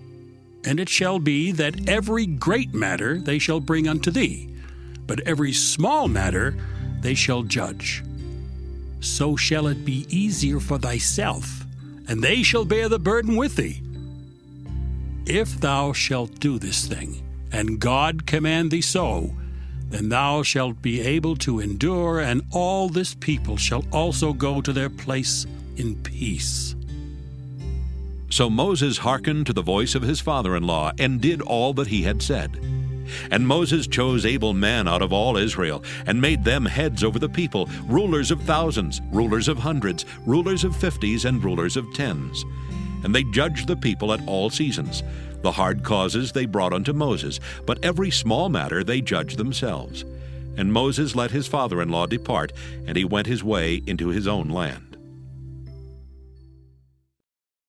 And it shall be that every great matter they shall bring unto thee, but every small matter they shall judge. So shall it be easier for thyself, and they shall bear the burden with thee. If thou shalt do this thing, and God command thee so, then thou shalt be able to endure, and all this people shall also go to their place in peace. So Moses hearkened to the voice of his father-in-law, and did all that he had said. And Moses chose able men out of all Israel, and made them heads over the people, rulers of thousands, rulers of hundreds, rulers of 50s, and rulers of 10s. And they judged the people at all seasons. The hard causes they brought unto Moses, but every small matter they judged themselves. And Moses let his father-in-law depart, and he went his way into his own land.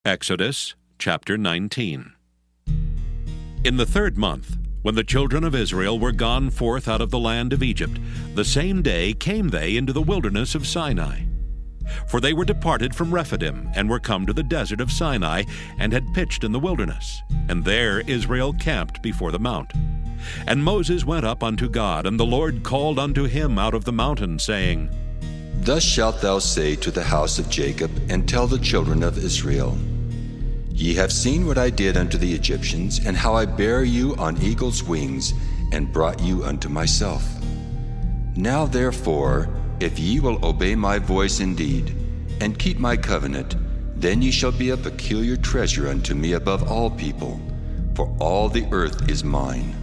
Exodus chapter 19. In the 3rd month, when the children of Israel were gone forth out of the land of Egypt, the same day came they into the wilderness of Sinai. For they were departed from Rephidim, and were come to the desert of Sinai, and had pitched in the wilderness. And there Israel camped before the mount. And Moses went up unto God, and the Lord called unto him out of the mountain, saying, Thus shalt thou say to the house of Jacob, and tell the children of Israel, Ye have seen what I did unto the Egyptians, and how I bare you on eagle's wings, and brought you unto myself. Now therefore, if ye will obey my voice indeed, and keep my covenant, then ye shall be a peculiar treasure unto me above all people, for all the earth is mine.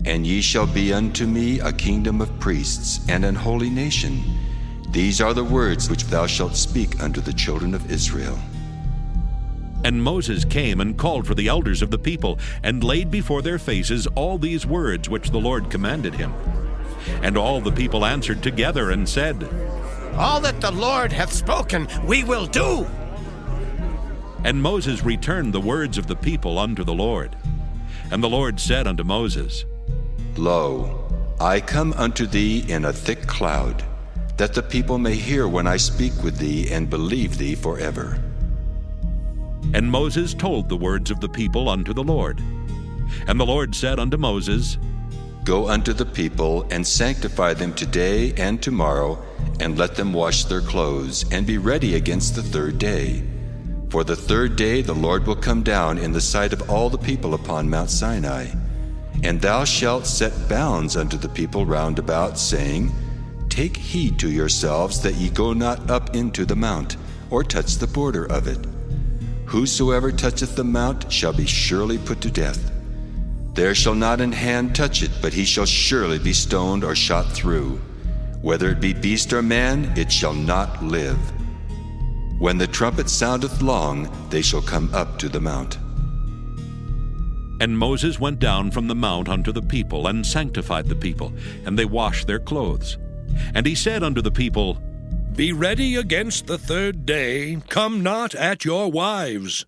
And ye shall be unto me a kingdom of priests, and an holy nation. These are the words which thou shalt speak unto the children of Israel. And Moses came and called for the elders of the people, and laid before their faces all these words which the Lord commanded him. And all the people answered together and said, All that the Lord hath spoken, we will do. And Moses returned the words of the people unto the Lord. And the Lord said unto Moses, Lo, I come unto thee in a thick cloud, that the people may hear when I speak with thee, and believe thee forever. And Moses told the words of the people unto the Lord. And the Lord said unto Moses, Go unto the people, and sanctify them today and tomorrow, and let them wash their clothes, and be ready against the 3rd day. For the 3rd day the Lord will come down in the sight of all the people upon Mount Sinai. And thou shalt set bounds unto the people round about, saying, Take heed to yourselves that ye go not up into the mount, or touch the border of it. Whosoever toucheth the mount shall be surely put to death. There shall not an hand touch it, but he shall surely be stoned or shot through. Whether it be beast or man, it shall not live. When the trumpet soundeth long, they shall come up to the mount. And Moses went down from the mount unto the people, and sanctified the people, and they washed their clothes. And he said unto the people, Be ready against the third day, come not at your wives.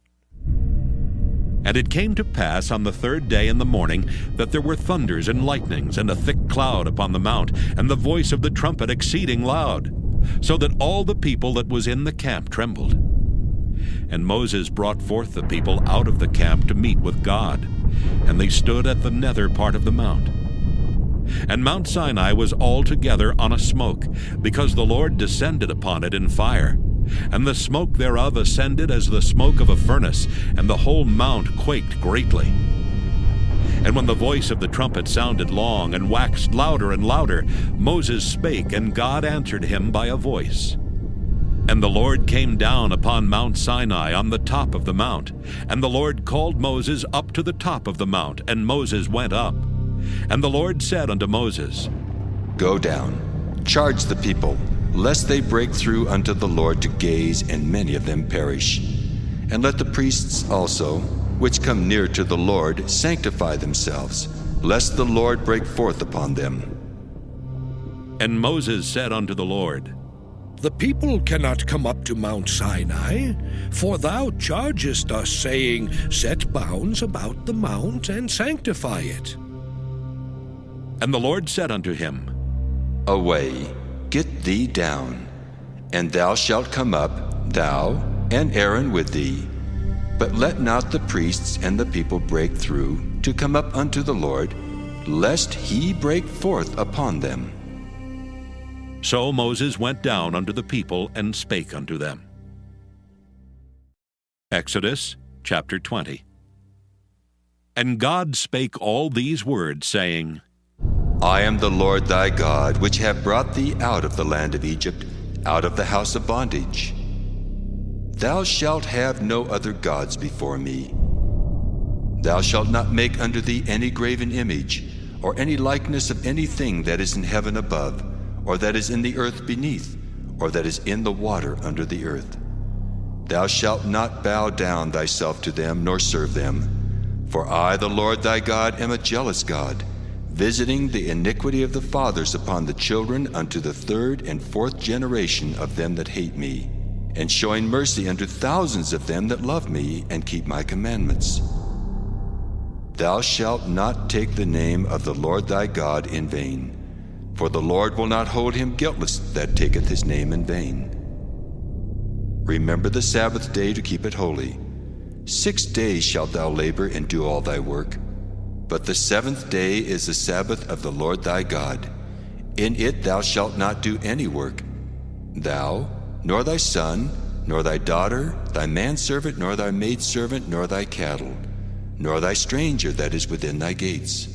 And it came to pass on the third day in the morning that there were thunders and lightnings, and a thick cloud upon the mount, and the voice of the trumpet exceeding loud, so that all the people that was in the camp trembled. And Moses brought forth the people out of the camp to meet with God, and they stood at the nether part of the mount. And Mount Sinai was altogether on a smoke, because the Lord descended upon it in fire. And the smoke thereof ascended as the smoke of a furnace, and the whole mount quaked greatly. And when the voice of the trumpet sounded long, and waxed louder and louder, Moses spake, and God answered him by a voice. And the Lord came down upon Mount Sinai on the top of the mount. And the Lord called Moses up to the top of the mount, and Moses went up. And the Lord said unto Moses, Go down, charge the people, lest they break through unto the Lord to gaze, and many of them perish. And let the priests also, which come near to the Lord, sanctify themselves, lest the Lord break forth upon them. And Moses said unto the Lord, The people cannot come up to Mount Sinai, for thou chargest us, saying, Set bounds about the mount, and sanctify it. And the Lord said unto him, Away, get thee down, and thou shalt come up, thou and Aaron with thee. But let not the priests and the people break through to come up unto the Lord, lest he break forth upon them. So Moses went down unto the people, and spake unto them. Exodus chapter 20. And God spake all these words, saying, I am the Lord thy God, which have brought thee out of the land of Egypt, out of the house of bondage. Thou shalt have no other gods before me. Thou shalt not make unto thee any graven image, or any likeness of anything that is in heaven above, or that is in the earth beneath, or that is in the water under the earth. Thou shalt not bow down thyself to them, nor serve them. For I, the Lord thy God, am a jealous God, visiting the iniquity of the fathers upon the children unto the third and fourth generation of them that hate me, and showing mercy unto thousands of them that love me and keep my commandments. Thou shalt not take the name of the Lord thy God in vain, for the Lord will not hold him guiltless that taketh his name in vain. Remember the Sabbath day to keep it holy. 6 days shalt thou labor and do all thy work. But the seventh day is the Sabbath of the Lord thy God. In it thou shalt not do any work, thou, nor thy son, nor thy daughter, thy manservant, nor thy maidservant, nor thy cattle, nor thy stranger that is within thy gates.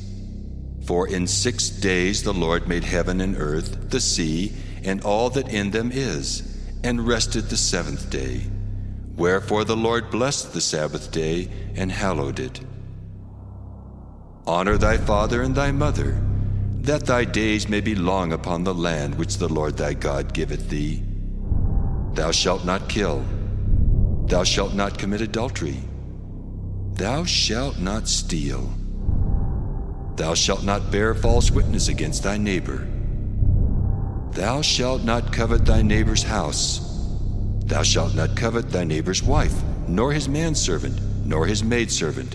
For in 6 days the Lord made heaven and earth, the sea, and all that in them is, and rested the seventh day. Wherefore the Lord blessed the Sabbath day, and hallowed it. Honor thy father and thy mother, that thy days may be long upon the land which the Lord thy God giveth thee. Thou shalt not kill. Thou shalt not commit adultery. Thou shalt not steal. Thou shalt not bear false witness against thy neighbor. Thou shalt not covet thy neighbor's house. Thou shalt not covet thy neighbor's wife, nor his manservant, nor his maidservant,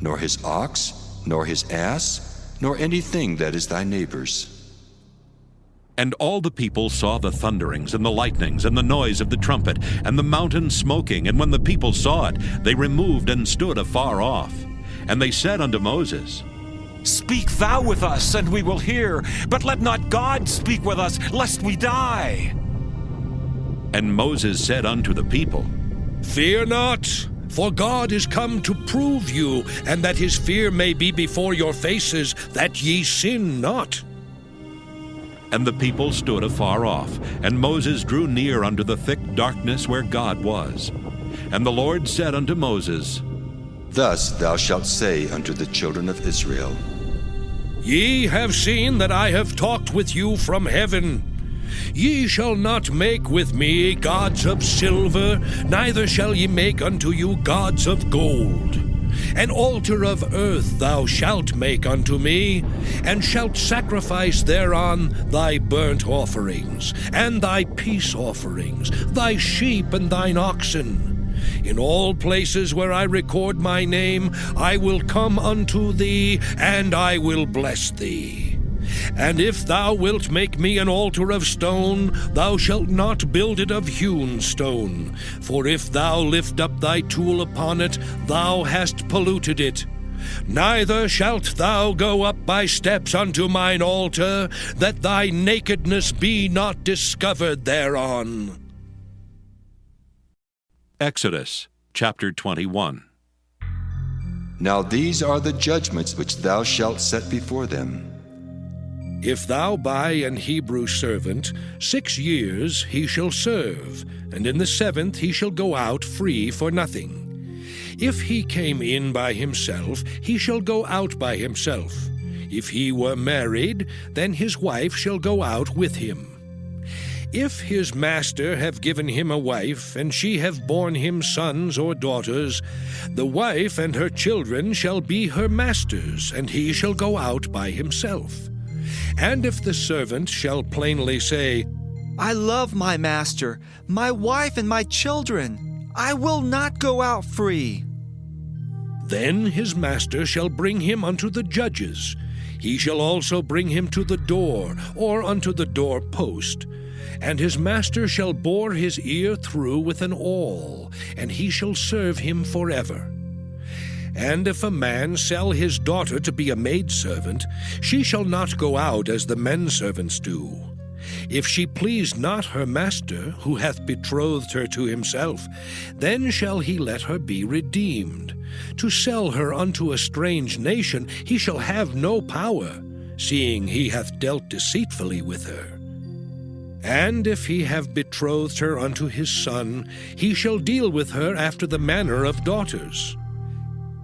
nor his ox, nor his ass, nor anything that is thy neighbor's. And all the people saw the thunderings and the lightnings and the noise of the trumpet and the mountain smoking. And when the people saw it, they removed and stood afar off. And they said unto Moses, Speak thou with us, and we will hear, but let not God speak with us, lest we die. And Moses said unto the people, Fear not, for God is come to prove you, and that his fear may be before your faces, that ye sin not. And the people stood afar off, and Moses drew near unto the thick darkness where God was. And the Lord said unto Moses, Thus thou shalt say unto the children of Israel, Ye have seen that I have talked with you from heaven. Ye shall not make with me gods of silver, neither shall ye make unto you gods of gold. An altar of earth thou shalt make unto me, and shalt sacrifice thereon thy burnt offerings, and thy peace offerings, thy sheep and thine oxen. In all places where I record my name, I will come unto thee, and I will bless thee. And if thou wilt make me an altar of stone, thou shalt not build it of hewn stone. For if thou lift up thy tool upon it, thou hast polluted it. Neither shalt thou go up by steps unto mine altar, that thy nakedness be not discovered thereon. Exodus chapter 21. Now these are the judgments which thou shalt set before them. If thou buy an Hebrew servant, 6 years he shall serve, and in the 7th he shall go out free for nothing. If he came in by himself, he shall go out by himself. If he were married, then his wife shall go out with him. If his master have given him a wife, and she have borne him sons or daughters, the wife and her children shall be her master's, and he shall go out by himself. And if the servant shall plainly say, I love my master, my wife and my children, I will not go out free, then his master shall bring him unto the judges. He shall also bring him to the door, or unto the door post. And his master shall bore his ear through with an awl, and he shall serve him forever. And if a man sell his daughter to be a maidservant, she shall not go out as the men servants do. If she please not her master, who hath betrothed her to himself, then shall he let her be redeemed. To sell her unto a strange nation he shall have no power, seeing he hath dealt deceitfully with her. And if he have betrothed her unto his son, he shall deal with her after the manner of daughters.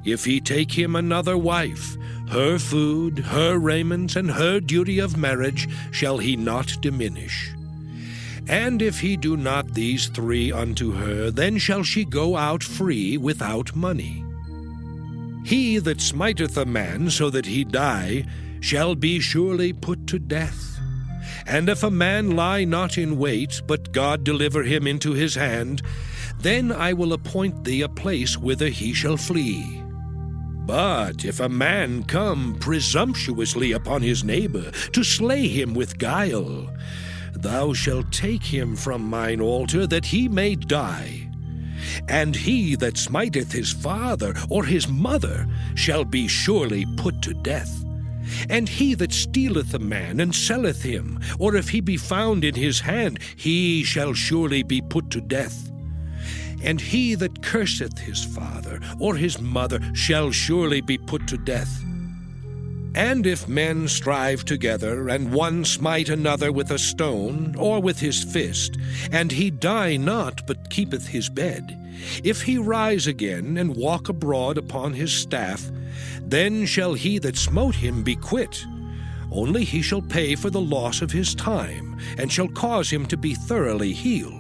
If he take him another wife, her food, her raiment, and her duty of marriage shall he not diminish. And if he do not these 3 unto her, then shall she go out free without money. He that smiteth a man so that he die shall be surely put to death. And if a man lie not in wait, but God deliver him into his hand, then I will appoint thee a place whither he shall flee. But if a man come presumptuously upon his neighbor, to slay him with guile, thou shalt take him from mine altar, that he may die. And he that smiteth his father or his mother shall be surely put to death. And he that stealeth a man and selleth him, or if he be found in his hand, he shall surely be put to death. And he that curseth his father or his mother shall surely be put to death. And if men strive together, and one smite another with a stone, or with his fist, and he die not, but keepeth his bed, if he rise again, and walk abroad upon his staff, then shall he that smote him be quit. Only he shall pay for the loss of his time, and shall cause him to be thoroughly healed.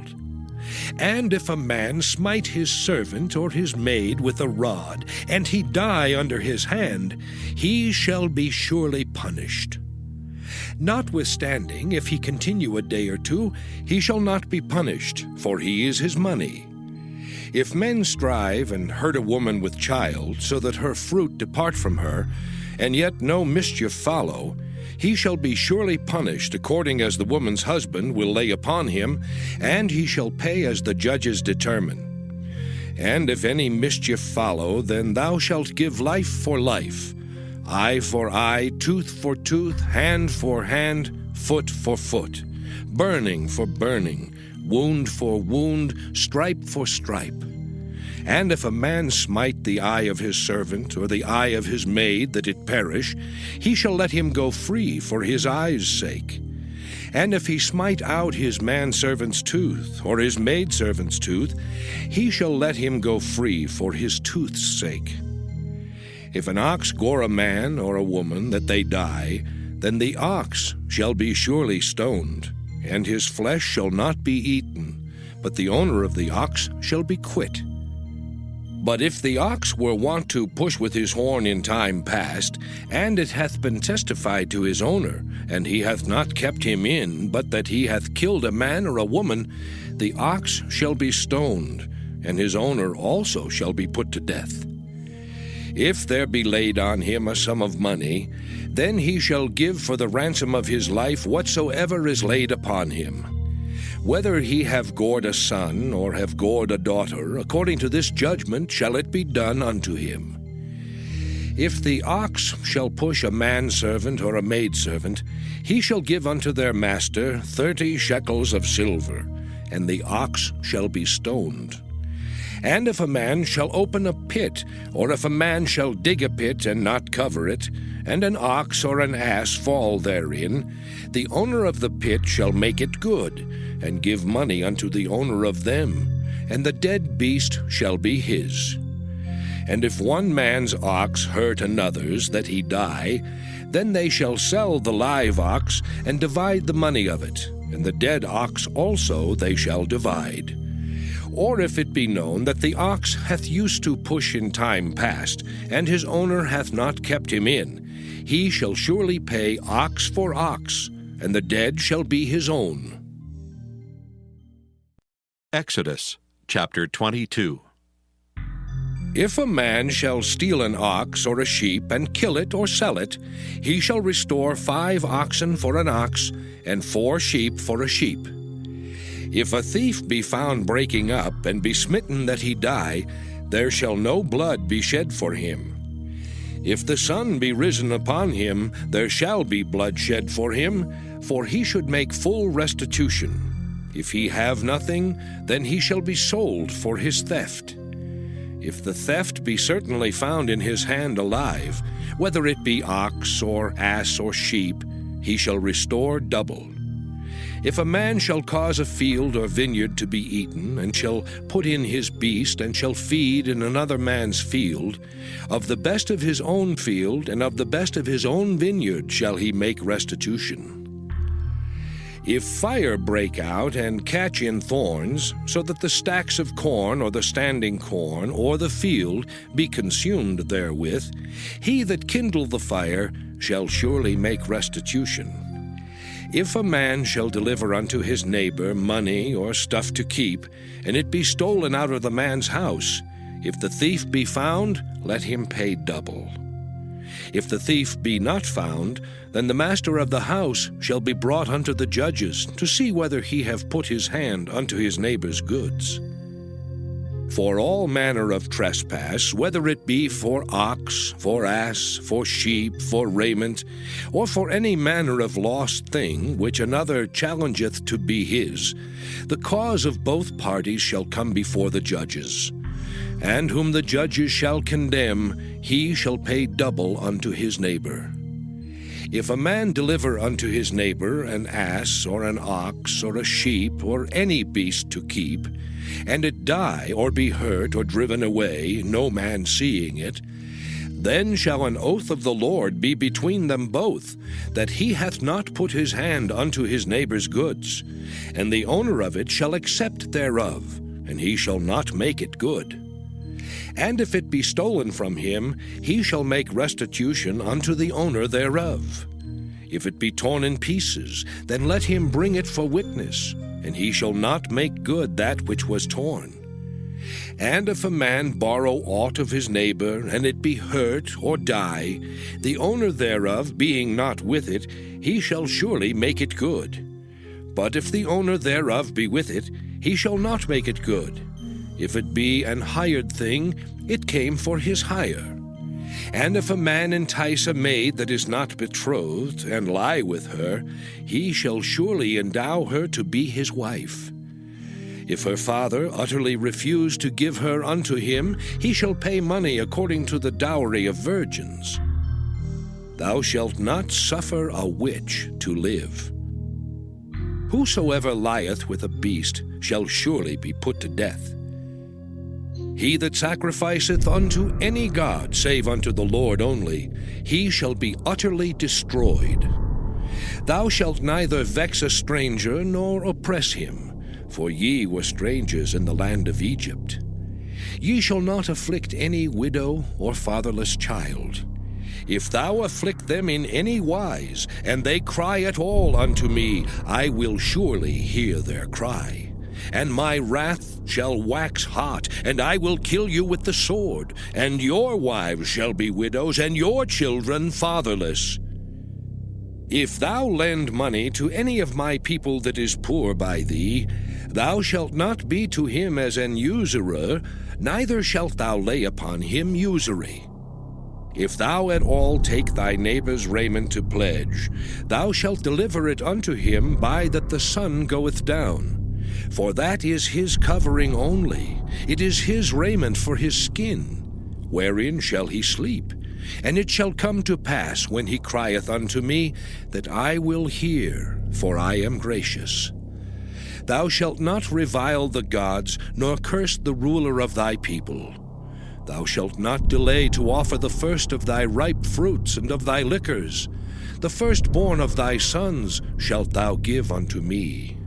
And if a man smite his servant or his maid with a rod, and he die under his hand, he shall be surely punished. Notwithstanding, if he continue a day or 2, he shall not be punished, for he is his money. If men strive and hurt a woman with child, so that her fruit depart from her, and yet no mischief follow, he shall be surely punished according as the woman's husband will lay upon him, and he shall pay as the judges determine. And if any mischief follow, then thou shalt give life for life, eye for eye, tooth for tooth, hand for hand, foot for foot, burning for burning, wound for wound, stripe for stripe. And if a man smite the eye of his servant, or the eye of his maid, that it perish, he shall let him go free for his eye's sake. And if he smite out his manservant's tooth, or his maidservant's tooth, he shall let him go free for his tooth's sake. If an ox gore a man or a woman that they die, then the ox shall be surely stoned, and his flesh shall not be eaten, but the owner of the ox shall be quit. But if the ox were wont to push with his horn in time past, and it hath been testified to his owner, and he hath not kept him in, but that he hath killed a man or a woman, the ox shall be stoned, and his owner also shall be put to death. If there be laid on him a sum of money, then he shall give for the ransom of his life whatsoever is laid upon him. Whether he have gored a son, or have gored a daughter, according to this judgment shall it be done unto him. If the ox shall push a manservant or a maidservant, he shall give unto their master 30 shekels of silver, and the ox shall be stoned. And if a man shall open a pit, or if a man shall dig a pit and not cover it, and an ox or an ass fall therein, the owner of the pit shall make it good, and give money unto the owner of them, and the dead beast shall be his. And if one man's ox hurt another's, that he die, then they shall sell the live ox, and divide the money of it, and the dead ox also they shall divide. Or if it be known that the ox hath used to push in time past, and his owner hath not kept him in, he shall surely pay ox for ox, and the dead shall be his own. Exodus chapter 22. If a man shall steal an ox or a sheep, and kill it or sell it, he shall restore 5 oxen for an ox, and 4 sheep for a sheep. If a thief be found breaking up, and be smitten that he die, there shall no blood be shed for him. If the sun be risen upon him, there shall be blood shed for him, for he should make full restitution. If he have nothing, then he shall be sold for his theft. If the theft be certainly found in his hand alive, whether it be ox or ass or sheep, he shall restore double. If a man shall cause a field or vineyard to be eaten, and shall put in his beast, and shall feed in another man's field, of the best of his own field and of the best of his own vineyard shall he make restitution. If fire break out and catch in thorns, so that the stacks of corn or the standing corn or the field be consumed therewith, he that kindled the fire shall surely make restitution. If a man shall deliver unto his neighbor money or stuff to keep, and it be stolen out of the man's house, if the thief be found, let him pay double. If the thief be not found, then the master of the house shall be brought unto the judges, to see whether he have put his hand unto his neighbor's goods. For all manner of trespass, whether it be for ox, for ass, for sheep, for raiment, or for any manner of lost thing which another challengeth to be his, the cause of both parties shall come before the judges. And whom the judges shall condemn, he shall pay double unto his neighbor. If a man deliver unto his neighbor an ass or an ox or a sheep or any beast to keep, and it die or be hurt or driven away, no man seeing it, then shall an oath of the Lord be between them both, that he hath not put his hand unto his neighbor's goods, and the owner of it shall accept thereof, and he shall not make it good. And if it be stolen from him, he shall make restitution unto the owner thereof. If it be torn in pieces, then let him bring it for witness, and he shall not make good that which was torn. And if a man borrow aught of his neighbor, and it be hurt or die, the owner thereof being not with it, he shall surely make it good. But if the owner thereof be with it, he shall not make it good. If it be an hired thing, it came for his hire. And if a man entice a maid that is not betrothed, and lie with her, he shall surely endow her to be his wife. If her father utterly refuse to give her unto him, he shall pay money according to the dowry of virgins. Thou shalt not suffer a witch to live. Whosoever lieth with a beast shall surely be put to death. He that sacrificeth unto any god save unto the Lord only, he shall be utterly destroyed. Thou shalt neither vex a stranger nor oppress him, for ye were strangers in the land of Egypt. Ye shall not afflict any widow or fatherless child. If thou afflict them in any wise, and they cry at all unto me, I will surely hear their cry. And my wrath shall wax hot, and I will kill you with the sword, and your wives shall be widows, and your children fatherless. If thou lend money to any of my people that is poor by thee, thou shalt not be to him as an usurer, neither shalt thou lay upon him usury. If thou at all take thy neighbor's raiment to pledge, thou shalt deliver it unto him by that the sun goeth down. For that is his covering only, it is his raiment for his skin. Wherein shall he sleep? And it shall come to pass, when he crieth unto me, that I will hear, for I am gracious. Thou shalt not revile the gods, nor curse the ruler of thy people. Thou shalt not delay to offer the first of thy ripe fruits and of thy liquors. The firstborn of thy sons shalt thou give unto me.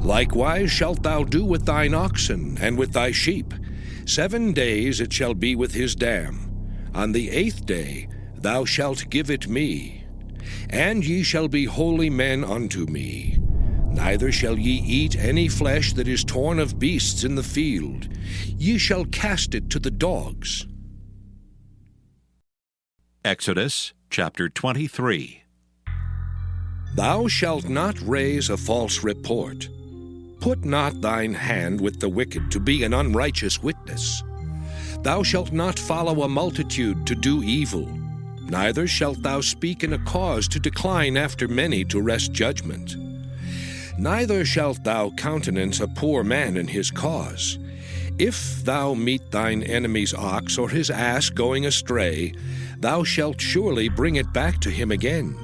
Likewise shalt thou do with thine oxen and with thy sheep. 7 days it shall be with his dam. On the 8th day thou shalt give it me. And ye shall be holy men unto me. Neither shall ye eat any flesh that is torn of beasts in the field. Ye shall cast it to the dogs. Exodus chapter 23. Thou shalt not raise a false report. Put not thine hand with the wicked to be an unrighteous witness. Thou shalt not follow a multitude to do evil. Neither shalt thou speak in a cause to decline after many to wrest judgment. Neither shalt thou countenance a poor man in his cause. If thou meet thine enemy's ox or his ass going astray, thou shalt surely bring it back to him again.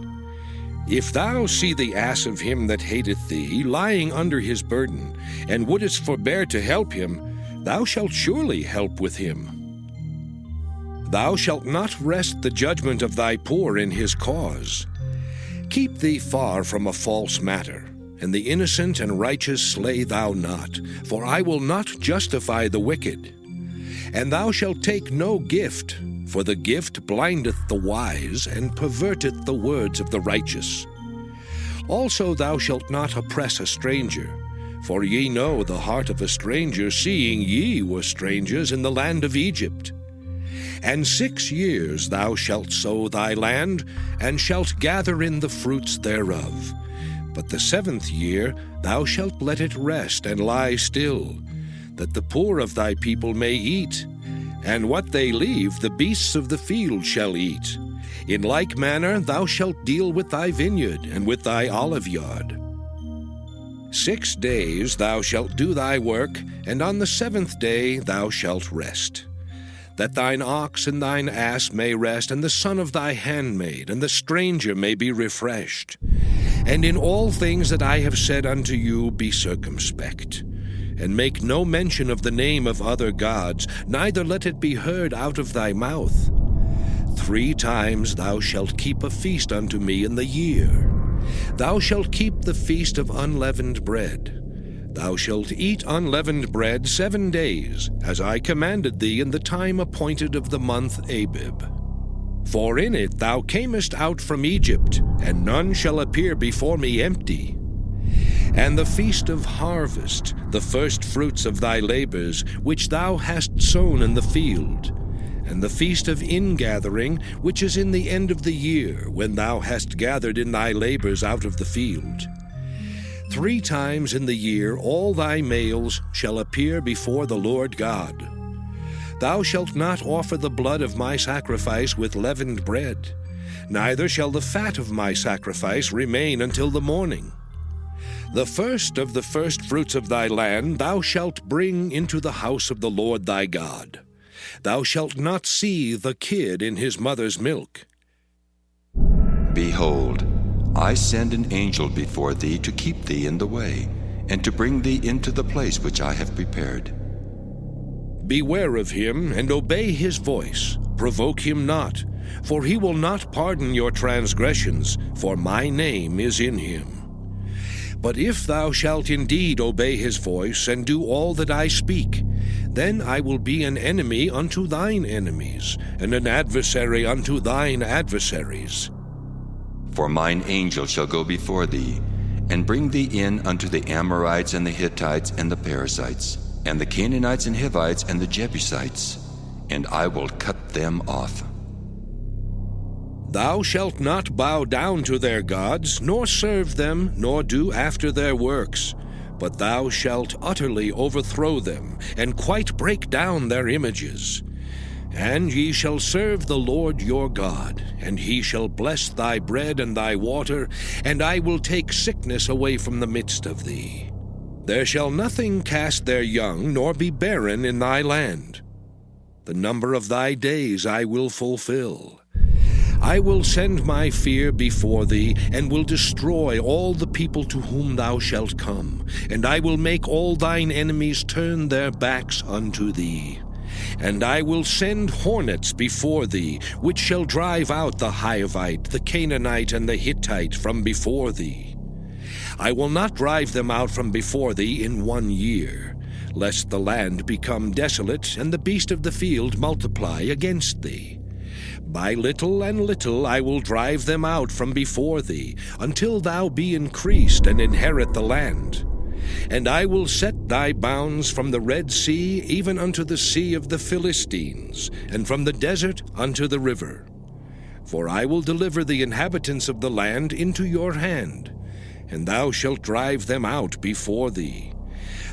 If thou see the ass of him that hateth thee lying under his burden, and wouldest forbear to help him, thou shalt surely help with him. Thou shalt not wrest the judgment of thy poor in his cause. Keep thee far from a false matter, and the innocent and righteous slay thou not, for I will not justify the wicked. And thou shalt take no gift, for the gift blindeth the wise, and perverteth the words of the righteous. Also thou shalt not oppress a stranger, for ye know the heart of a stranger, seeing ye were strangers in the land of Egypt. And 6 years thou shalt sow thy land, and shalt gather in the fruits thereof. But the 7th year thou shalt let it rest and lie still, that the poor of thy people may eat, and what they leave the beasts of the field shall eat. In like manner thou shalt deal with thy vineyard and with thy oliveyard. 6 days thou shalt do thy work, and on the 7th day thou shalt rest. That thine ox and thine ass may rest, and the son of thy handmaid, and the stranger may be refreshed. And in all things that I have said unto you be circumspect, and make no mention of the name of other gods, neither let it be heard out of thy mouth. 3 times thou shalt keep a feast unto me in the year. Thou shalt keep the feast of unleavened bread. Thou shalt eat unleavened bread 7 days, as I commanded thee in the time appointed of the month Abib. For in it thou camest out from Egypt, and none shall appear before me empty. And the feast of harvest, the first fruits of thy labors, which thou hast sown in the field. And the feast of ingathering, which is in the end of the year, when thou hast gathered in thy labors out of the field. 3 times in the year all thy males shall appear before the Lord God. Thou shalt not offer the blood of my sacrifice with leavened bread, neither shall the fat of my sacrifice remain until the morning. The first of the firstfruits of thy land thou shalt bring into the house of the Lord thy God. Thou shalt not see the kid in his mother's milk. Behold, I send an angel before thee to keep thee in the way, and to bring thee into the place which I have prepared. Beware of him, and obey his voice. Provoke him not, for he will not pardon your transgressions, for my name is in him. But if thou shalt indeed obey his voice, and do all that I speak, then I will be an enemy unto thine enemies, and an adversary unto thine adversaries. For mine angel shall go before thee, and bring thee in unto the Amorites and the Hittites and the Perizzites, and the Canaanites and Hivites and the Jebusites, and I will cut them off. Thou shalt not bow down to their gods, nor serve them, nor do after their works, but thou shalt utterly overthrow them, and quite break down their images. And ye shall serve the Lord your God, and he shall bless thy bread and thy water, and I will take sickness away from the midst of thee. There shall nothing cast their young, nor be barren in thy land. The number of thy days I will fulfill. I will send my fear before thee, and will destroy all the people to whom thou shalt come, and I will make all thine enemies turn their backs unto thee. And I will send hornets before thee, which shall drive out the Hivite, the Canaanite, and the Hittite from before thee. I will not drive them out from before thee in 1 year, lest the land become desolate, and the beast of the field multiply against thee. By little and little I will drive them out from before thee, until thou be increased and inherit the land. And I will set thy bounds from the Red Sea even unto the sea of the Philistines, and from the desert unto the river. For I will deliver the inhabitants of the land into your hand, and thou shalt drive them out before thee.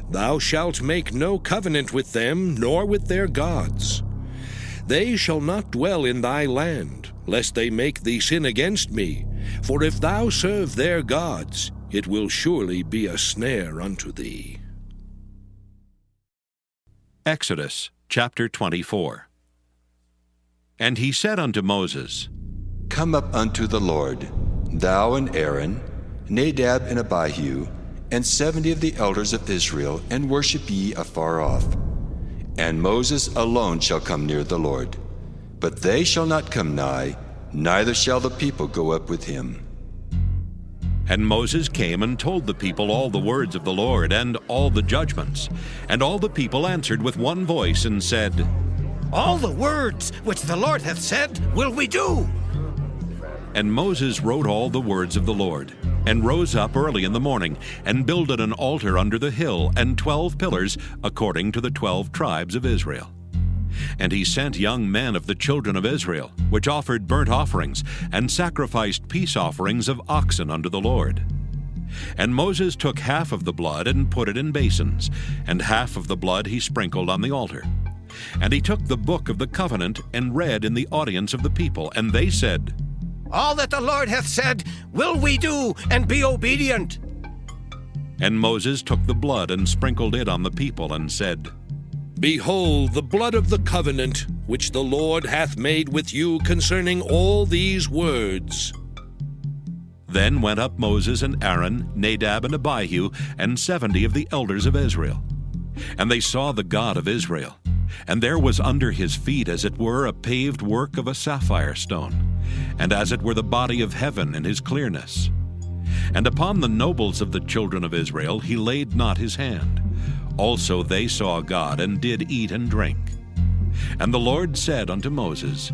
Thou shalt make no covenant with them, nor with their gods. They shall not dwell in thy land, lest they make thee sin against me. For if thou serve their gods, it will surely be a snare unto thee. Exodus chapter 24. And he said unto Moses, Come up unto the Lord, thou and Aaron, Nadab and Abihu, and 70 of the elders of Israel, and worship ye afar off. And Moses alone shall come near the Lord, but they shall not come nigh, neither shall the people go up with him. And Moses came and told the people all the words of the Lord, and all the judgments. And all the people answered with one voice, and said, All the words which the Lord hath said will we do. And Moses wrote all the words of the Lord, and rose up early in the morning, and builded an altar under the hill, and 12 pillars, according to the 12 tribes of Israel. And he sent young men of the children of Israel, which offered burnt offerings, and sacrificed peace offerings of oxen unto the Lord. And Moses took half of the blood, and put it in basins, and half of the blood he sprinkled on the altar. And he took the book of the covenant, and read in the audience of the people, and they said, All that the Lord hath said will we do, and be obedient. And Moses took the blood, and sprinkled it on the people, and said, Behold the blood of the covenant, which the Lord hath made with you concerning all these words. Then went up Moses and Aaron, Nadab and Abihu, and 70 of the elders of Israel. And they saw the God of Israel. And there was under his feet as it were a paved work of a sapphire stone, and as it were the body of heaven in his clearness. And upon the nobles of the children of Israel he laid not his hand. Also they saw God, and did eat and drink. And the Lord said unto Moses,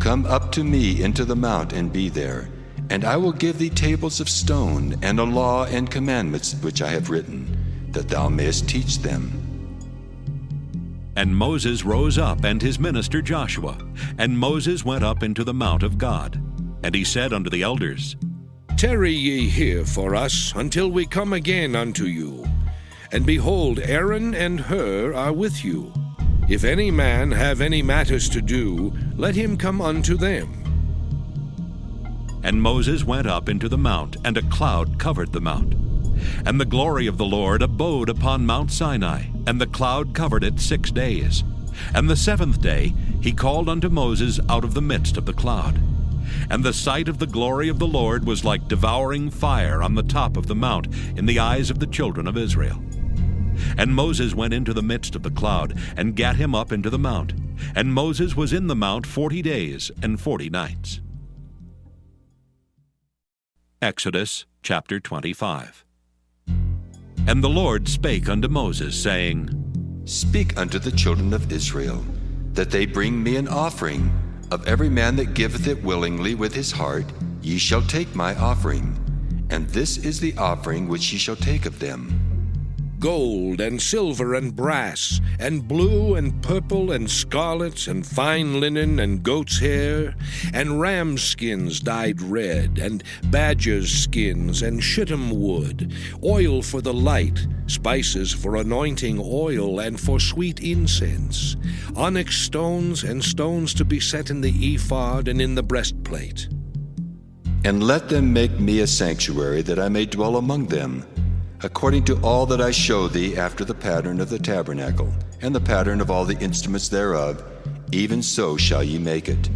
Come up to me into the mount, and be there, and I will give thee tables of stone, and a law and commandments which I have written, that thou mayest teach them. And Moses rose up, and his minister Joshua. And Moses went up into the mount of God. And he said unto the elders, Tarry ye here for us, until we come again unto you. And behold, Aaron and Hur are with you. If any man have any matters to do, let him come unto them. And Moses went up into the mount, and a cloud covered the mount. And the glory of the Lord abode upon Mount Sinai, and the cloud covered it 6 days. And the 7th day he called unto Moses out of the midst of the cloud. And the sight of the glory of the Lord was like devouring fire on the top of the mount in the eyes of the children of Israel. And Moses went into the midst of the cloud, and gat him up into the mount. And Moses was in the mount 40 days and 40 nights. Exodus chapter 25. And the Lord spake unto Moses, saying, Speak unto the children of Israel, that they bring me an offering. Of every man that giveth it willingly with his heart, ye shall take my offering. And this is the offering which ye shall take of them: gold and silver and brass, and blue and purple and scarlet, and fine linen and goat's hair, and ram's skins dyed red, and badger's skins, and shittim wood, oil for the light, spices for anointing oil and for sweet incense, onyx stones, and stones to be set in the ephod and in the breastplate. And let them make me a sanctuary, that I may dwell among them, according to all that I show thee, after the pattern of the tabernacle, and the pattern of all the instruments thereof, even so shall ye make it.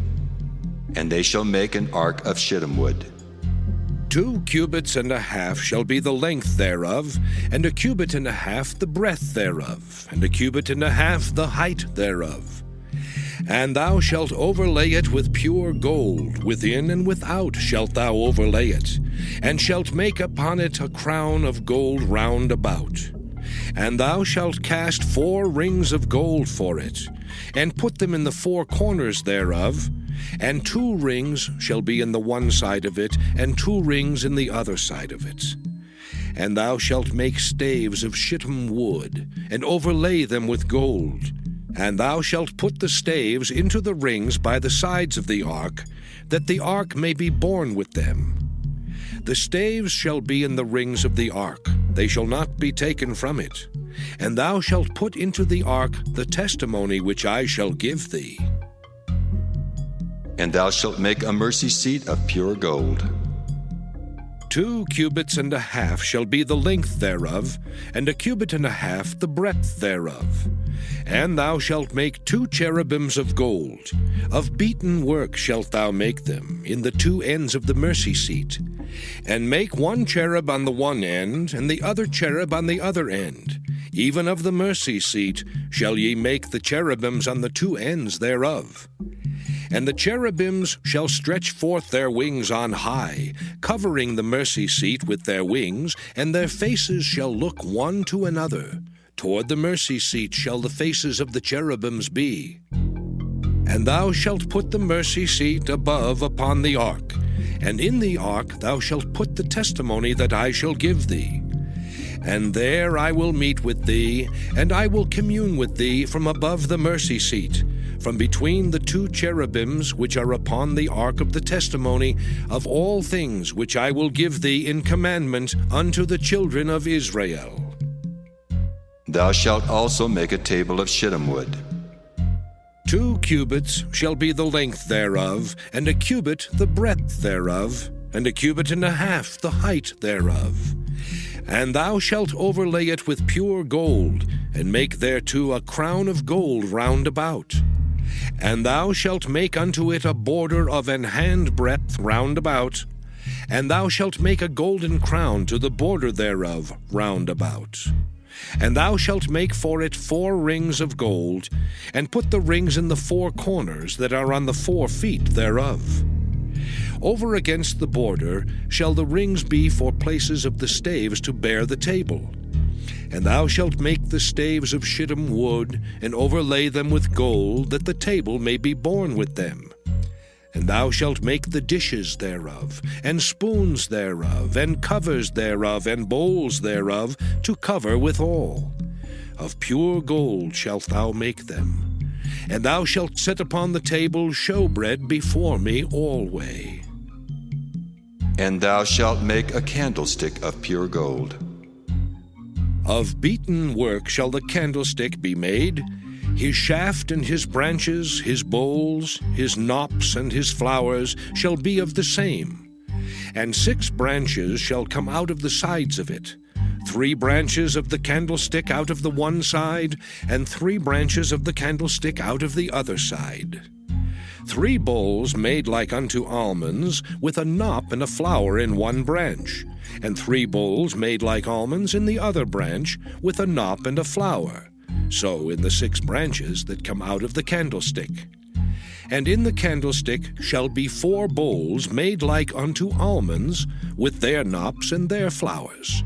And they shall make an ark of shittim wood. 2 cubits and a half shall be the length thereof, and 1 cubit and a half the breadth thereof, and 1 cubit and a half the height thereof. And thou shalt overlay it with pure gold, within and without shalt thou overlay it, and shalt make upon it a crown of gold round about. And thou shalt cast 4 rings of gold for it, and put them in the 4 corners thereof, and 2 rings shall be in the one side of it, and 2 rings in the other side of it. And thou shalt make staves of shittim wood, and overlay them with gold. And thou shalt put the staves into the rings by the sides of the ark, that the ark may be borne with them. The staves shall be in the rings of the ark, they shall not be taken from it. And thou shalt put into the ark the testimony which I shall give thee. And thou shalt make a mercy seat of pure gold. 2 cubits and a half shall be the length thereof, and 1 cubit and a half the breadth thereof. And thou shalt make 2 cherubims of gold. Of beaten work shalt thou make them, in the 2 ends of the mercy seat. And make 1 cherub on the one end, and the other cherub on the other end. Even of the mercy seat shall ye make the cherubims on the 2 ends thereof. And the cherubims shall stretch forth their wings on high, covering the mercy seat with their wings, and their faces shall look one to another. Toward the mercy seat shall the faces of the cherubims be. And thou shalt put the mercy seat above upon the ark, and in the ark thou shalt put the testimony that I shall give thee. And there I will meet with thee, and I will commune with thee from above the mercy seat, from between the 2 cherubims which are upon the ark of the testimony of all things which I will give thee in commandment unto the children of Israel. Thou shalt also make a table of shittim wood. 2 cubits shall be the length thereof, and 1 cubit the breadth thereof, and 1 cubit and a half the height thereof. And thou shalt overlay it with pure gold, and make thereto a crown of gold round about. And thou shalt make unto it a border of an handbreadth round about, and thou shalt make a golden crown to the border thereof round about. And thou shalt make for it 4 rings of gold, and put the rings in the 4 corners that are on the 4 feet thereof. Over against the border shall the rings be for places of the staves to bear the table. And thou shalt make the staves of shittim wood, and overlay them with gold, that the table may be borne with them. And thou shalt make the dishes thereof, and spoons thereof, and covers thereof, and bowls thereof, to cover withal. Of pure gold shalt thou make them. And thou shalt set upon the table showbread before me alway. And thou shalt make a candlestick of pure gold. Of beaten work shall the candlestick be made, his shaft and his branches, his bowls, his knops and his flowers shall be of the same. And 6 branches shall come out of the sides of it, 3 branches of the candlestick out of the one side, and 3 branches of the candlestick out of the other side. 3 bowls made like unto almonds, with a knop and a flower in one branch, and 3 bowls made like almonds in the other branch, with a knop and a flower, so in the 6 branches that come out of the candlestick. And in the candlestick shall be 4 bowls made like unto almonds, with their knops and their flowers.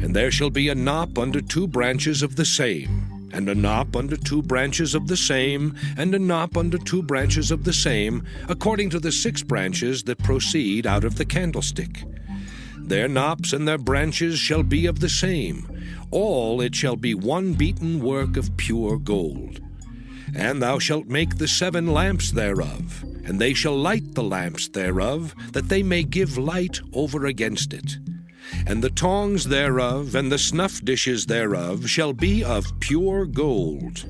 And there shall be a knop under 2 branches of the same, and a knop under 2 branches of the same, and a knop under 2 branches of the same, according to the 6 branches that proceed out of the candlestick. Their knops and their branches shall be of the same. All it shall be one beaten work of pure gold. And thou shalt make the 7 lamps thereof, and they shall light the lamps thereof, that they may give light over against it. And the tongs thereof and the snuff dishes thereof shall be of pure gold.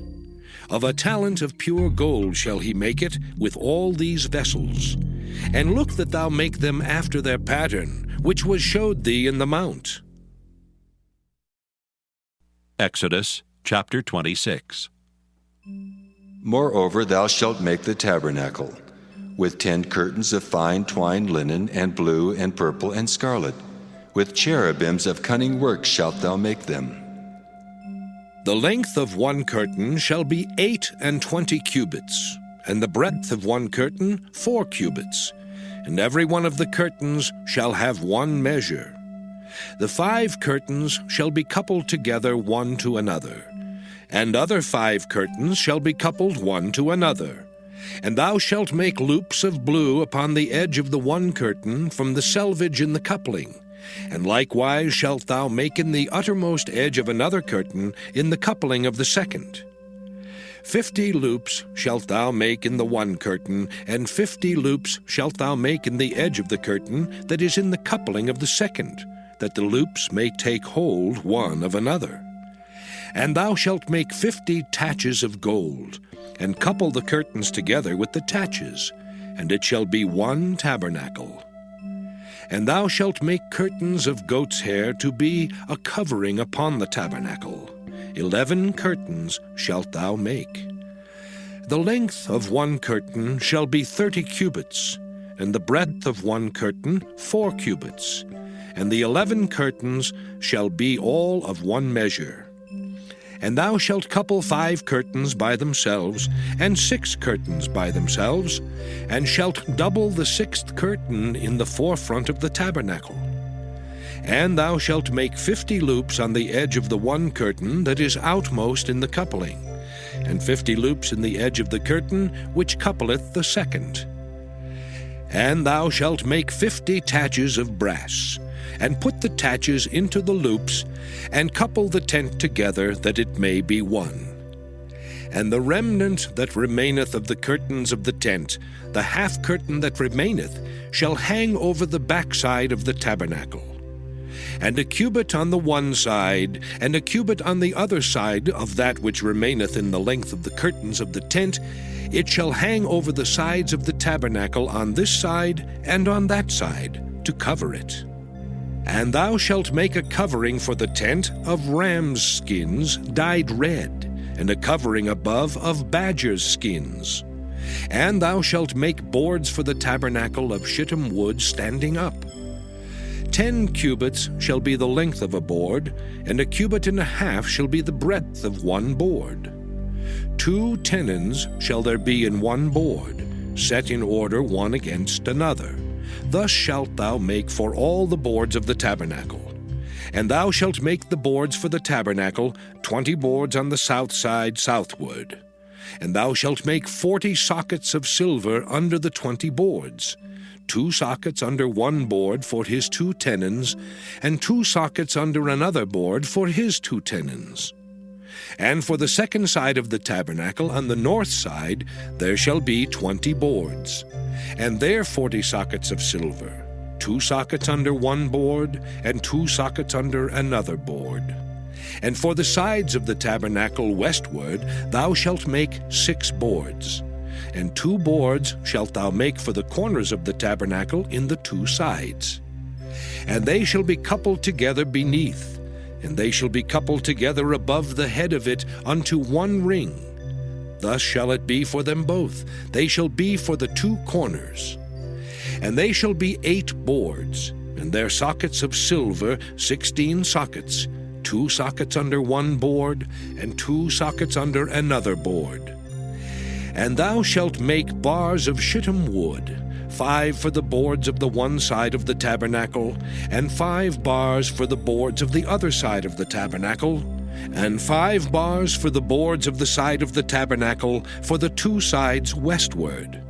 Of a talent of pure gold shall he make it with all these vessels. And look that thou make them after their pattern, which was showed thee in the mount. Exodus chapter 26. Moreover, thou shalt make the tabernacle, with 10 curtains of fine twined linen, and blue, and purple, and scarlet. With cherubims of cunning work shalt thou make them. The length of 1 curtain shall be 28 cubits, and the breadth of 1 curtain 4 cubits, and every one of the curtains shall have 1 measure. The 5 curtains shall be coupled together one to another, and other 5 curtains shall be coupled one to another. And thou shalt make loops of blue upon the edge of the 1 curtain from the selvage in the coupling, and likewise shalt thou make in the uttermost edge of another curtain in the coupling of the 2nd. 50 loops shalt thou make in the 1 curtain, and 50 loops shalt thou make in the edge of the curtain that is in the coupling of the 2nd, that the loops may take hold one of another. And thou shalt make 50 taches of gold, and couple the curtains together with the taches, and it shall be 1 tabernacle. And thou shalt make curtains of goat's hair to be a covering upon the tabernacle. 11 curtains shalt thou make. The length of 1 curtain shall be 30 cubits, and the breadth of 1 curtain 4 cubits, and the 11 curtains shall be all of 1 measure. And thou shalt couple 5 curtains by themselves, and 6 curtains by themselves, and shalt double the 6th curtain in the forefront of the tabernacle. And thou shalt make 50 loops on the edge of the 1 curtain that is outmost in the coupling, and 50 loops in the edge of the curtain which coupleth the 2nd. And thou shalt make 50 taches of brass, and put the taches into the loops, and couple the tent together, that it may be one. And the remnant that remaineth of the curtains of the tent, the half curtain that remaineth, shall hang over the backside of the tabernacle. And a cubit on the one side, and a cubit on the other side of that which remaineth in the length of the curtains of the tent, it shall hang over the sides of the tabernacle on this side and on that side, to cover it. And thou shalt make a covering for the tent of rams' skins dyed red, and a covering above of badgers' skins. And thou shalt make boards for the tabernacle of shittim wood standing up. 10 cubits shall be the length of a board, and a cubit and a half shall be the breadth of 1 board. 2 tenons shall there be in 1 board, set in order one against another. Thus shalt thou make for all the boards of the tabernacle. And thou shalt make the boards for the tabernacle, 20 boards on the south side southward. And thou shalt make 40 sockets of silver under the 20 boards, 2 sockets under 1 board for his 2 tenons, and 2 sockets under another board for his 2 tenons. And for the 2nd side of the tabernacle, on the north side, there shall be 20 boards, and there 40 sockets of silver, 2 sockets under 1 board, and 2 sockets under another board. And for the sides of the tabernacle westward thou shalt make 6 boards, and 2 boards shalt thou make for the corners of the tabernacle in the 2 sides. And they shall be coupled together beneath, and they shall be coupled together above the head of it unto 1 ring. thus shall it be for them both. They shall be for the 2 corners. And they shall be 8 boards, and their sockets of silver 16 sockets, 2 sockets under one board, and 2 sockets under another board. And thou shalt make bars of shittim wood, 5 for the boards of the one side of the tabernacle, and 5 bars for the boards of the other side of the tabernacle, and 5 bars for the boards of the side of the tabernacle for the 2 sides westward.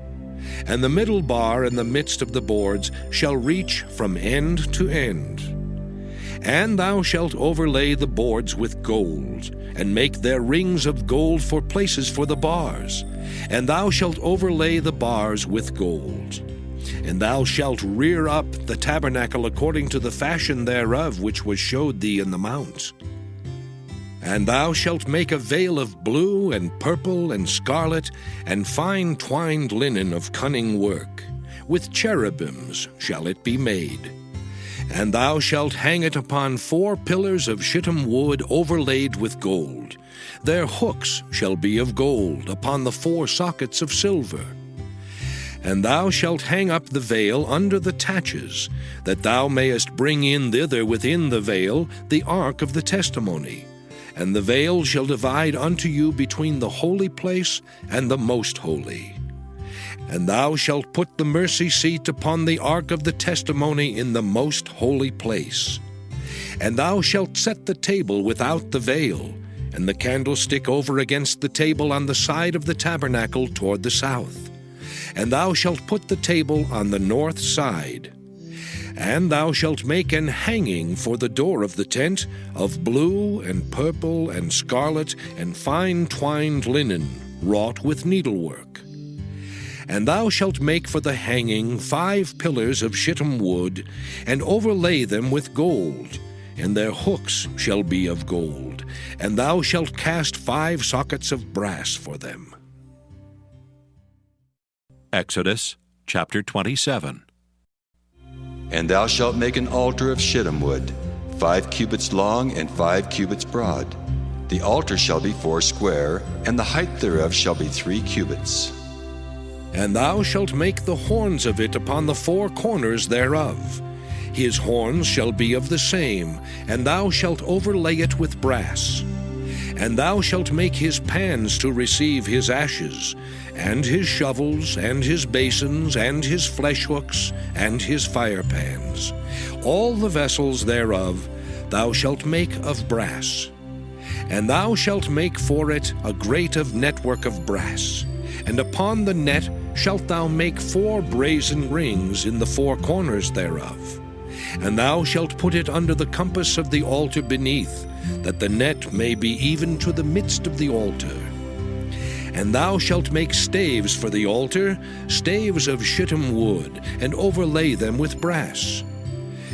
And the middle bar in the midst of the boards shall reach from end to end. And thou shalt overlay the boards with gold, and make their rings of gold for places for the bars. And thou shalt overlay the bars with gold. And thou shalt rear up the tabernacle according to the fashion thereof which was showed thee in the mount. And thou shalt make a veil of blue and purple and scarlet and fine twined linen of cunning work. With cherubims shall it be made. And thou shalt hang it upon 4 pillars of shittim wood overlaid with gold. Their hooks shall be of gold upon the 4 sockets of silver. And thou shalt hang up the veil under the taches, that thou mayest bring in thither within the veil the ark of the testimony. And the veil shall divide unto you between the holy place and the most holy. And thou shalt put the mercy seat upon the ark of the testimony in the most holy place. And thou shalt set the table without the veil, and the candlestick over against the table on the side of the tabernacle toward the south. And thou shalt put the table on the north side. And thou shalt make an hanging for the door of the tent of blue and purple and scarlet and fine twined linen, wrought with needlework. And thou shalt make for the hanging 5 pillars of shittim wood, and overlay them with gold, and their hooks shall be of gold, and thou shalt cast 5 sockets of brass for them. Exodus chapter 27. And thou shalt make an altar of shittim wood, 5 cubits long and 5 cubits broad. The altar shall be 4 square, and the height thereof shall be 3 cubits. And thou shalt make the horns of it upon the 4 corners thereof. His horns shall be of the same, and thou shalt overlay it with brass. And thou shalt make his pans to receive his ashes, and his shovels, and his basins, and his flesh hooks, and his fire pans. All the vessels thereof thou shalt make of brass. And thou shalt make for it a grate of network of brass. And upon the net shalt thou make 4 brazen rings in the 4 corners thereof. And thou shalt put it under the compass of the altar beneath, that the net may be even to the midst of the altar. And thou shalt make staves for the altar, staves of shittim wood, and overlay them with brass.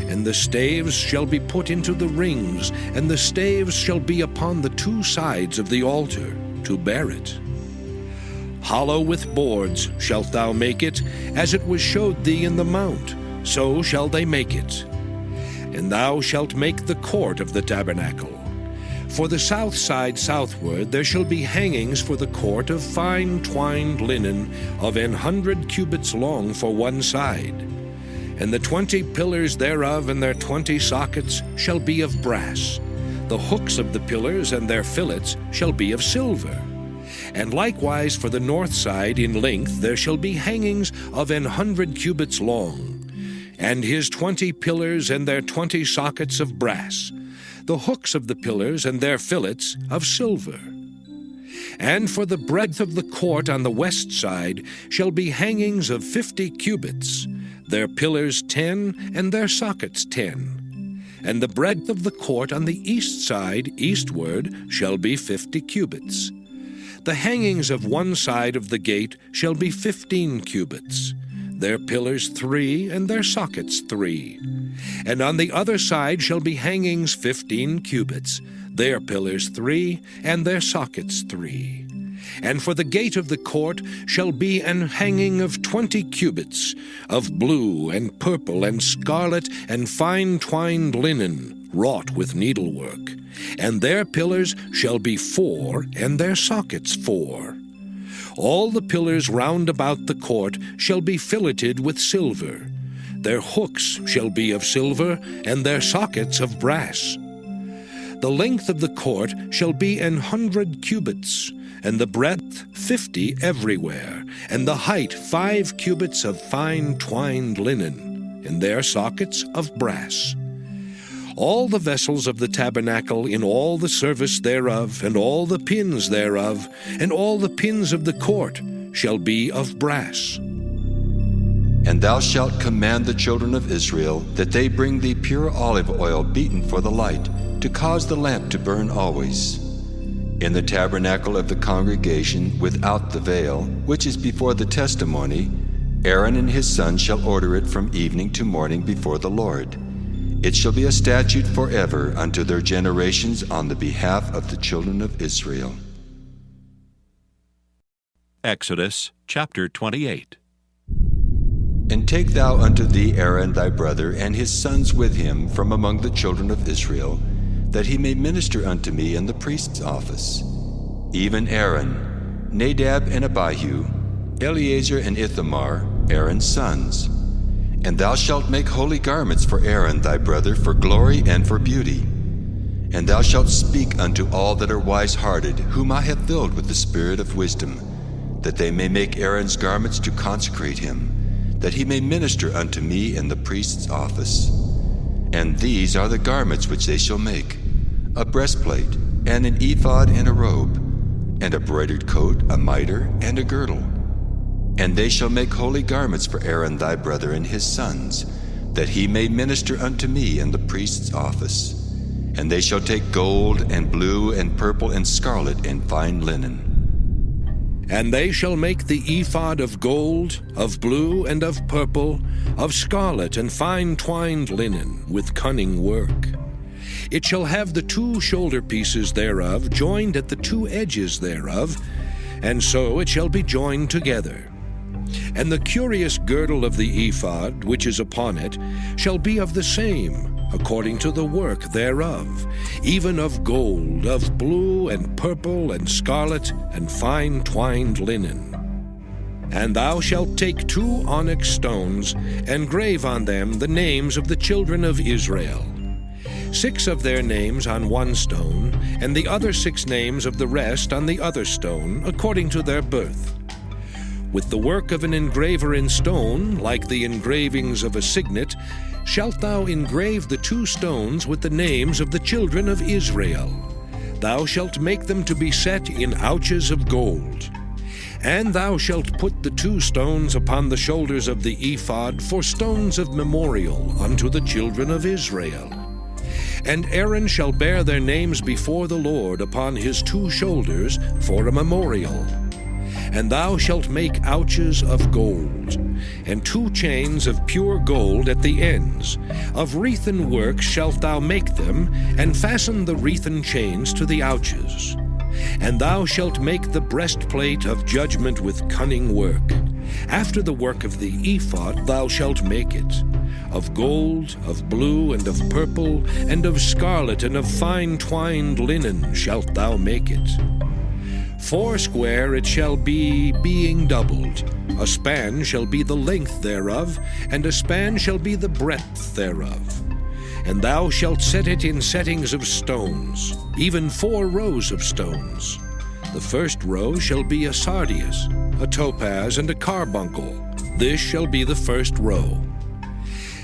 And the staves shall be put into the rings, and the staves shall be upon the 2 sides of the altar, to bear it. Hollow with boards shalt thou make it, as it was showed thee in the mount, so shall they make it. And thou shalt make the court of the tabernacle. For the south side southward there shall be hangings for the court of fine twined linen of 100 cubits long for one side. And the 20 pillars thereof and their 20 sockets shall be of brass. The hooks of the pillars and their fillets shall be of silver. And likewise for the north side in length there shall be hangings of 100 cubits long, and his 20 pillars and their 20 sockets of brass. The hooks of the pillars and their fillets of silver. And for the breadth of the court on the west side shall be hangings of 50 cubits, their pillars 10, and their sockets 10. And the breadth of the court on the east side eastward shall be 50 cubits. The hangings of one side of the gate shall be 15 cubits, their pillars 3, and their sockets 3. And on the other side shall be hangings 15 cubits, their pillars 3, and their sockets 3. And for the gate of the court shall be an hanging of 20 cubits, of blue and purple and scarlet and fine twined linen, wrought with needlework. And their pillars shall be 4, and their sockets 4. All the pillars round about the court shall be filleted with silver. Their hooks shall be of silver, and their sockets of brass. The length of the court shall be 100 cubits, and the breadth 50 everywhere, and the height 5 cubits of fine twined linen, and their sockets of brass. All the vessels of the tabernacle in all the service thereof, and all the pins thereof, and all the pins of the court shall be of brass. And thou shalt command the children of Israel that they bring thee pure olive oil beaten for the light, to cause the lamp to burn always. In the tabernacle of the congregation without the veil, which is before the testimony, Aaron and his sons shall order it from evening to morning before the Lord. It shall be a statute forever unto their generations on the behalf of the children of Israel. Exodus chapter 28. And take thou unto thee Aaron thy brother and his sons with him from among the children of Israel, that he may minister unto me in the priest's office. Even Aaron, Nadab and Abihu, Eleazar and Ithamar, Aaron's sons. And thou shalt make holy garments for Aaron thy brother for glory and for beauty. And thou shalt speak unto all that are wise-hearted, whom I have filled with the spirit of wisdom, that they may make Aaron's garments to consecrate him, that he may minister unto me in the priest's office. And these are the garments which they shall make: a breastplate, and an ephod and a robe, and a broidered coat, a mitre, and a girdle. And they shall make holy garments for Aaron thy brother and his sons, that he may minister unto me in the priest's office. And they shall take gold, and blue, and purple, and scarlet, and fine linen. And they shall make the ephod of gold, of blue, and of purple, of scarlet, and fine twined linen, with cunning work. It shall have the 2 shoulder pieces thereof joined at the 2 edges thereof, and so it shall be joined together. And the curious girdle of the ephod, which is upon it, shall be of the same, according to the work thereof, even of gold, of blue, and purple, and scarlet, and fine twined linen. And thou shalt take 2 onyx stones, and grave on them the names of the children of Israel, 6 of their names on one stone, and the other 6 names of the rest on the other stone, according to their birth. With the work of an engraver in stone, like the engravings of a signet, shalt thou engrave the 2 stones with the names of the children of Israel. Thou shalt make them to be set in ouches of gold. And thou shalt put the 2 stones upon the shoulders of the ephod for stones of memorial unto the children of Israel. And Aaron shall bear their names before the Lord upon his 2 shoulders for a memorial. And thou shalt make ouches of gold, and 2 chains of pure gold at the ends. Of wreathen work shalt thou make them, and fasten the wreathen chains to the ouches. And thou shalt make the breastplate of judgment with cunning work. After the work of the ephod thou shalt make it. Of gold, of blue, and of purple, and of scarlet, and of fine twined linen shalt thou make it. 4 square it shall be, being doubled. A span shall be the length thereof, and a span shall be the breadth thereof. And thou shalt set it in settings of stones, even 4 rows of stones. The first row shall be a sardius, a topaz, and a carbuncle. This shall be the first row.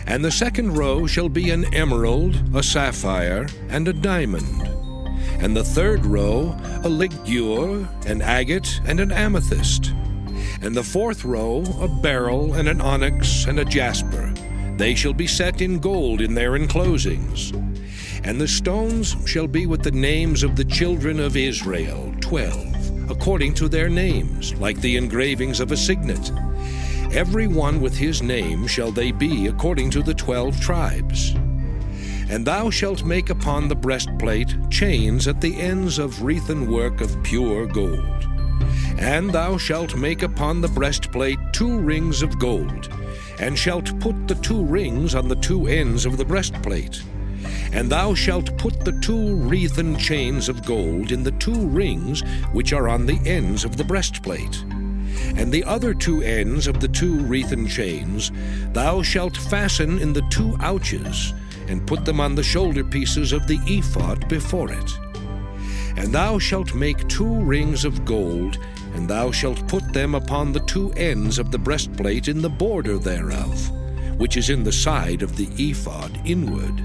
And the second row shall be an emerald, a sapphire, and a diamond. And the third row, a ligure, an agate, and an amethyst. And the fourth row, a beryl, and an onyx, and a jasper. They shall be set in gold in their enclosings. And the stones shall be with the names of the children of Israel, 12, according to their names, like the engravings of a signet. Every one with his name shall they be according to the 12 tribes. And thou shalt make upon the breastplate chains at the ends of wreathen work of pure gold. And thou shalt make upon the breastplate 2 rings of gold, and shalt put the 2 rings on the 2 ends of the breastplate. And thou shalt put the 2 wreathen chains of gold in the 2 rings which are on the ends of the breastplate. And the other 2 ends of the 2 wreathen chains thou shalt fasten in the 2 ouches, and put them on the shoulder pieces of the ephod before it. And thou shalt make 2 rings of gold, and thou shalt put them upon the 2 ends of the breastplate in the border thereof, which is in the side of the ephod inward.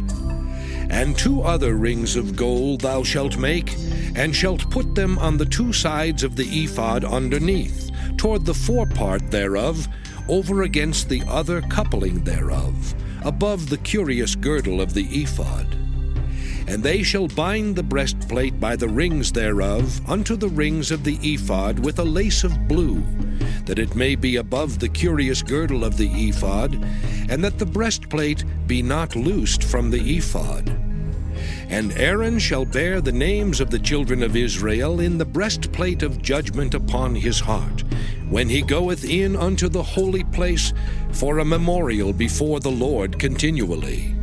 And 2 other rings of gold thou shalt make, and shalt put them on the 2 sides of the ephod underneath, toward the forepart thereof, over against the other coupling thereof, above the curious girdle of the ephod. And they shall bind the breastplate by the rings thereof unto the rings of the ephod with a lace of blue, that it may be above the curious girdle of the ephod, and that the breastplate be not loosed from the ephod. And Aaron shall bear the names of the children of Israel in the breastplate of judgment upon his heart, when he goeth in unto the holy place for a memorial before the Lord continually.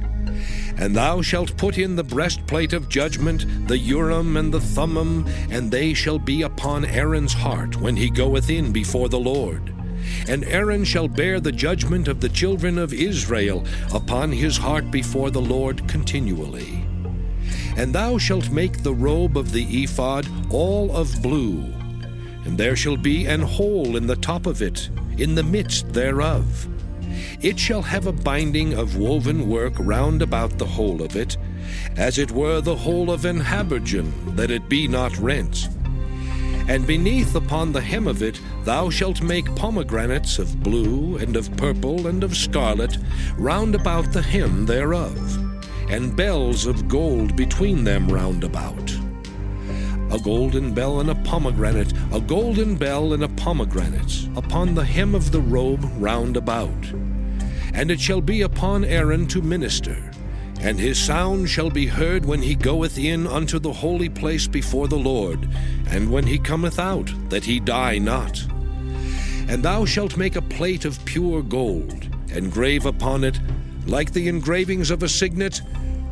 And thou shalt put in the breastplate of judgment the Urim and the Thummim, and they shall be upon Aaron's heart when he goeth in before the Lord. And Aaron shall bear the judgment of the children of Israel upon his heart before the Lord continually. And thou shalt make the robe of the ephod all of blue, and there shall be an hole in the top of it, in the midst thereof. It shall have a binding of woven work round about the whole of it, as it were the whole of an habergeon, that it be not rent. And beneath upon the hem of it thou shalt make pomegranates of blue, and of purple, and of scarlet, round about the hem thereof, and bells of gold between them round about. A golden bell and a pomegranate, a golden bell and a pomegranate, upon the hem of the robe round about. And it shall be upon Aaron to minister, and his sound shall be heard when he goeth in unto the holy place before the Lord, and when he cometh out, that he die not. And thou shalt make a plate of pure gold, and grave upon it, like the engravings of a signet,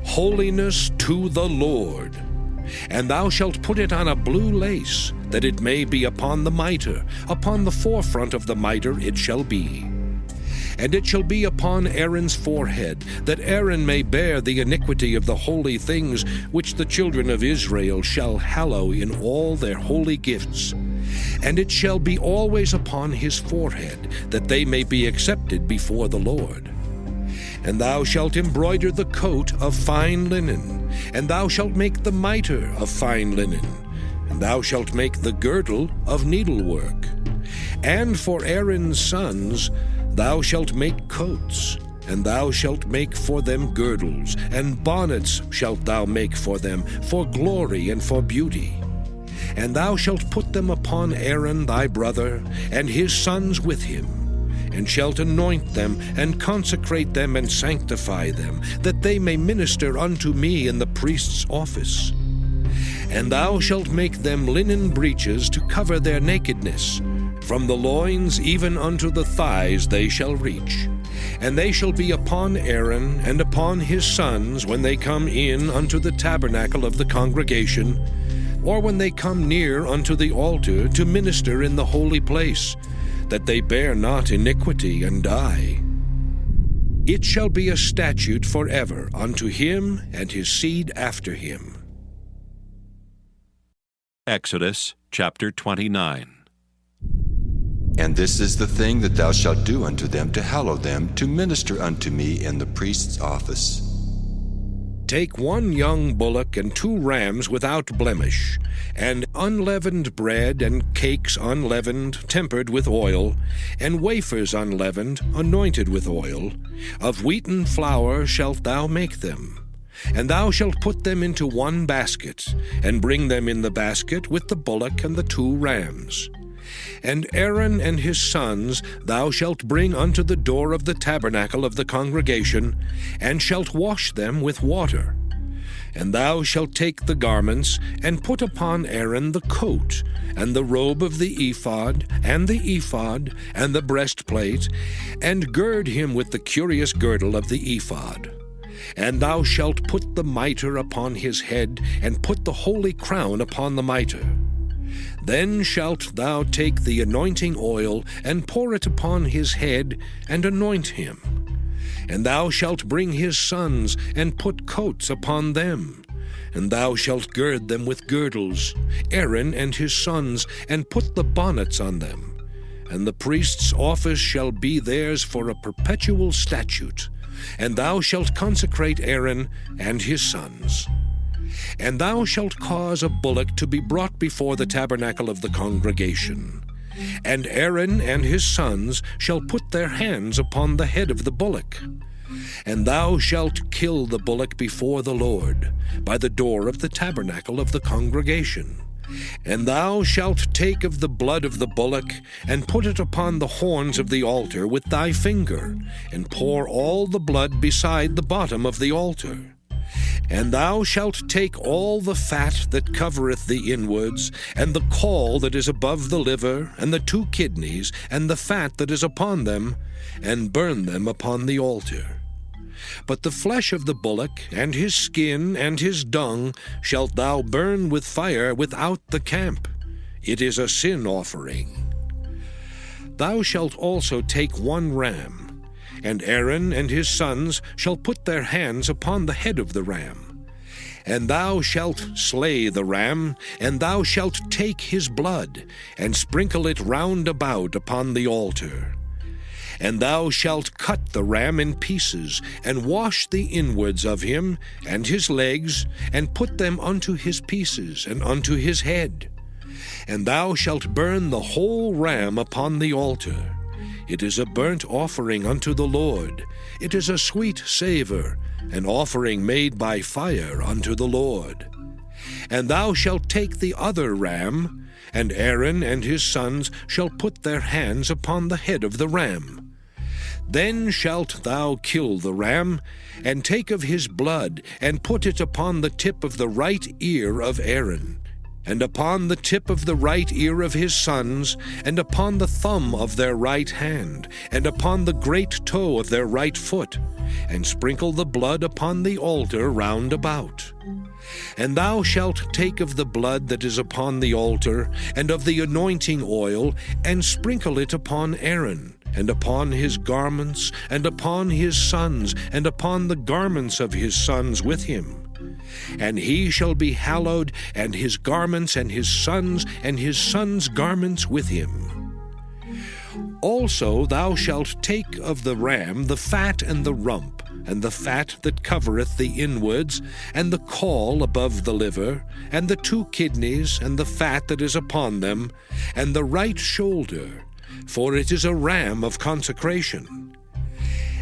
Holiness to the Lord. And thou shalt put it on a blue lace, that it may be upon the mitre, upon the forefront of the mitre it shall be. And it shall be upon Aaron's forehead, that Aaron may bear the iniquity of the holy things which the children of Israel shall hallow in all their holy gifts. And it shall be always upon his forehead, that they may be accepted before the Lord. And thou shalt embroider the coat of fine linen, and thou shalt make the mitre of fine linen, and thou shalt make the girdle of needlework. And for Aaron's sons thou shalt make coats, and thou shalt make for them girdles, and bonnets shalt thou make for them, for glory and for beauty. And thou shalt put them upon Aaron thy brother, and his sons with him, and shalt anoint them, and consecrate them, and sanctify them, that they may minister unto me in the priest's office. And thou shalt make them linen breeches to cover their nakedness. From the loins even unto the thighs they shall reach. And they shall be upon Aaron and upon his sons when they come in unto the tabernacle of the congregation, or when they come near unto the altar to minister in the holy place, that they bear not iniquity and die. It shall be a statute forever unto him and his seed after him. Exodus chapter 29. And this is the thing that thou shalt do unto them to hallow them, to minister unto me in the priest's office. Take 1 young bullock and 2 rams without blemish, and unleavened bread and cakes unleavened, tempered with oil, and wafers unleavened, anointed with oil. Of wheaten flour shalt thou make them. And thou shalt put them into 1 basket, and bring them in the basket with the bullock and the 2 rams. And Aaron and his sons thou shalt bring unto the door of the tabernacle of the congregation, and shalt wash them with water. And thou shalt take the garments, and put upon Aaron the coat, and the robe of the ephod, and the breastplate, and gird him with the curious girdle of the ephod. And thou shalt put the mitre upon his head, and put the holy crown upon the mitre. Then shalt thou take the anointing oil, and pour it upon his head, and anoint him. And thou shalt bring his sons, and put coats upon them. And thou shalt gird them with girdles, Aaron and his sons, and put the bonnets on them. And the priest's office shall be theirs for a perpetual statute. And thou shalt consecrate Aaron and his sons. And thou shalt cause a bullock to be brought before the tabernacle of the congregation. And Aaron and his sons shall put their hands upon the head of the bullock. And thou shalt kill the bullock before the Lord, by the door of the tabernacle of the congregation. And thou shalt take of the blood of the bullock, and put it upon the horns of the altar with thy finger, and pour all the blood beside the bottom of the altar. And thou shalt take all the fat that covereth the inwards, and the caul that is above the liver, and the 2 kidneys, and the fat that is upon them, and burn them upon the altar. But the flesh of the bullock, and his skin, and his dung, shalt thou burn with fire without the camp. It is a sin offering. Thou shalt also take 1 ram, and Aaron and his sons shall put their hands upon the head of the ram. And thou shalt slay the ram, and thou shalt take his blood, and sprinkle it round about upon the altar. And thou shalt cut the ram in pieces, and wash the inwards of him, and his legs, and put them unto his pieces, and unto his head. And thou shalt burn the whole ram upon the altar. It is a burnt offering unto the Lord. It is a sweet savor, an offering made by fire unto the Lord. And thou shalt take the other ram, and Aaron and his sons shall put their hands upon the head of the ram. Then shalt thou kill the ram, and take of his blood, and put it upon the tip of the right ear of Aaron, and upon the tip of the right ear of his sons, and upon the thumb of their right hand, and upon the great toe of their right foot, and sprinkle the blood upon the altar round about. And thou shalt take of the blood that is upon the altar, and of the anointing oil, and sprinkle it upon Aaron, and upon his garments, and upon his sons, and upon the garments of his sons with him. And he shall be hallowed, and his garments, and his sons' garments with him. Also thou shalt take of the ram the fat and the rump, and the fat that covereth the inwards, and the caul above the liver, and the 2 kidneys, and the fat that is upon them, and the right shoulder, for it is a ram of consecration.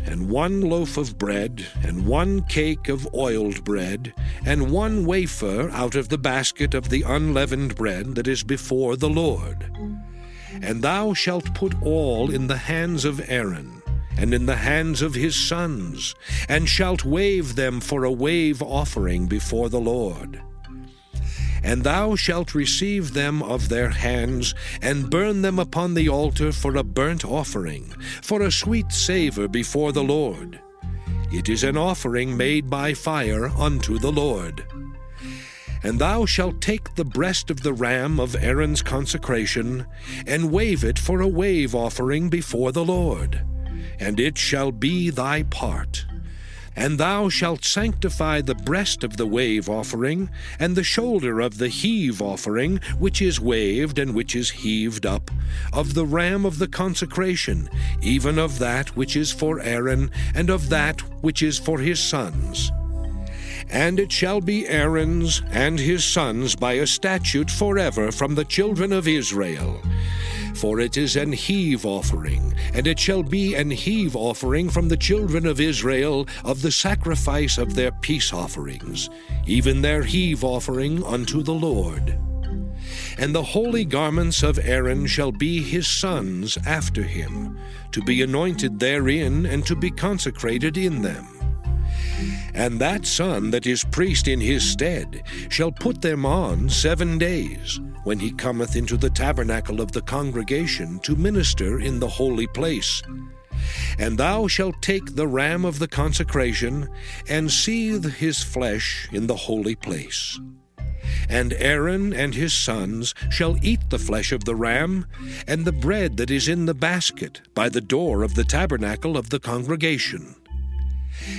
And 1 loaf of bread, and 1 cake of oiled bread, and 1 wafer out of the basket of the unleavened bread that is before the Lord. And thou shalt put all in the hands of Aaron, and in the hands of his sons, and shalt wave them for a wave offering before the Lord. And thou shalt receive them of their hands, and burn them upon the altar for a burnt offering, for a sweet savor before the Lord. It is an offering made by fire unto the Lord. And thou shalt take the breast of the ram of Aaron's consecration, and wave it for a wave offering before the Lord, and it shall be thy part. And thou shalt sanctify the breast of the wave offering, and the shoulder of the heave offering, which is waved and which is heaved up, of the ram of the consecration, even of that which is for Aaron, and of that which is for his sons. And it shall be Aaron's and his sons by a statute forever from the children of Israel. For it is an heave offering, and it shall be an heave offering from the children of Israel of the sacrifice of their peace offerings, even their heave offering unto the Lord. And the holy garments of Aaron shall be his sons after him, to be anointed therein and to be consecrated in them. And that son that is priest in his stead shall put them on 7 days, when he cometh into the tabernacle of the congregation to minister in the holy place. And thou shalt take the ram of the consecration, and seethe his flesh in the holy place. And Aaron and his sons shall eat the flesh of the ram, and the bread that is in the basket by the door of the tabernacle of the congregation.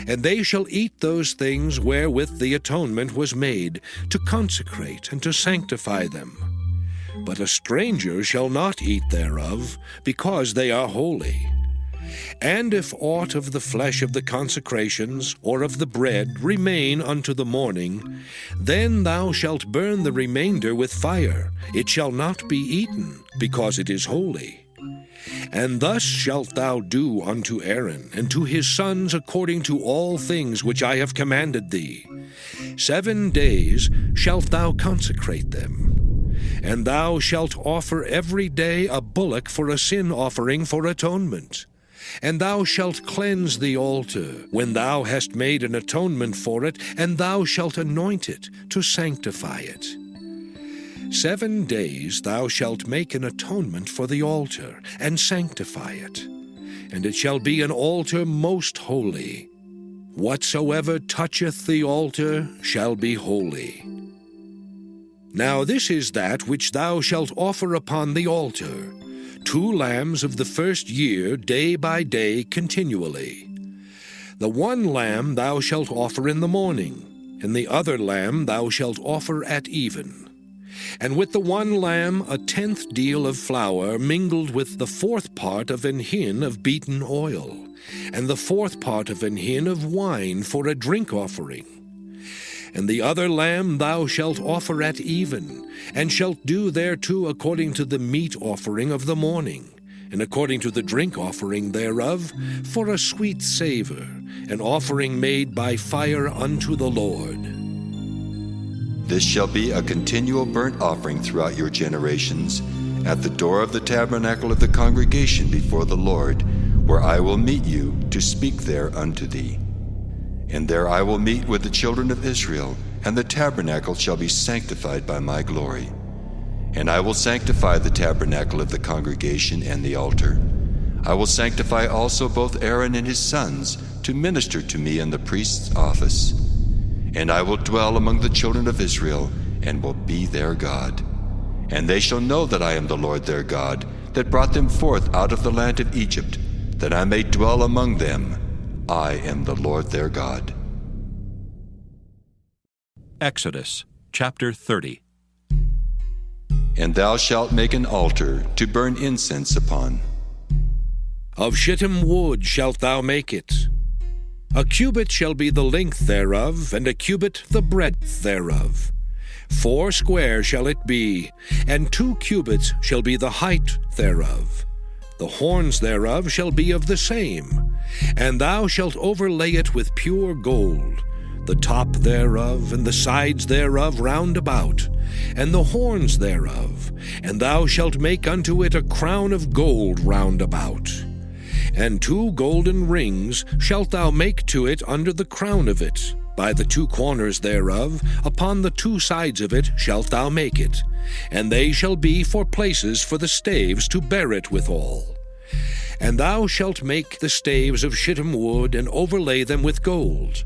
And they shall eat those things wherewith the atonement was made, to consecrate and to sanctify them. But a stranger shall not eat thereof, because they are holy. And if aught of the flesh of the consecrations, or of the bread, remain unto the morning, then thou shalt burn the remainder with fire. It shall not be eaten, because it is holy. And thus shalt thou do unto Aaron and to his sons according to all things which I have commanded thee. 7 days shalt thou consecrate them. And thou shalt offer every day a bullock for a sin offering for atonement. And thou shalt cleanse the altar when thou hast made an atonement for it, and thou shalt anoint it to sanctify it. 7 days thou shalt make an atonement for the altar, and sanctify it. And it shall be an altar most holy. Whatsoever toucheth the altar shall be holy. Now this is that which thou shalt offer upon the altar: 2 lambs of the first year, day by day, continually. The 1 lamb thou shalt offer in the morning, and the other lamb thou shalt offer at even. And with the 1 lamb 1/10 deal of flour mingled with the 4th part of an hin of beaten oil, and the 4th part of an hin of wine for a drink offering. And the other lamb thou shalt offer at even, and shalt do thereto according to the meat offering of the morning, and according to the drink offering thereof, for a sweet savour, an offering made by fire unto the Lord. This shall be a continual burnt offering throughout your generations, at the door of the tabernacle of the congregation before the Lord, where I will meet you to speak there unto thee. And there I will meet with the children of Israel, and the tabernacle shall be sanctified by my glory. And I will sanctify the tabernacle of the congregation and the altar. I will sanctify also both Aaron and his sons to minister to me in the priest's office. And I will dwell among the children of Israel, and will be their God. And they shall know that I am the Lord their God, that brought them forth out of the land of Egypt, that I may dwell among them. I am the Lord their God. Exodus chapter 30. And thou shalt make an altar to burn incense upon. Of shittim wood shalt thou make it. A cubit shall be the length thereof, and a cubit the breadth thereof. 4 square shall it be, and 2 cubits shall be the height thereof. The horns thereof shall be of the same. And thou shalt overlay it with pure gold, the top thereof, and the sides thereof round about, and the horns thereof. And thou shalt make unto it a crown of gold round about. And 2 golden rings shalt thou make to it under the crown of it. By the 2 corners thereof, upon the 2 sides of it shalt thou make it. And they shall be for places for the staves to bear it withal. And thou shalt make the staves of shittim wood, and overlay them with gold.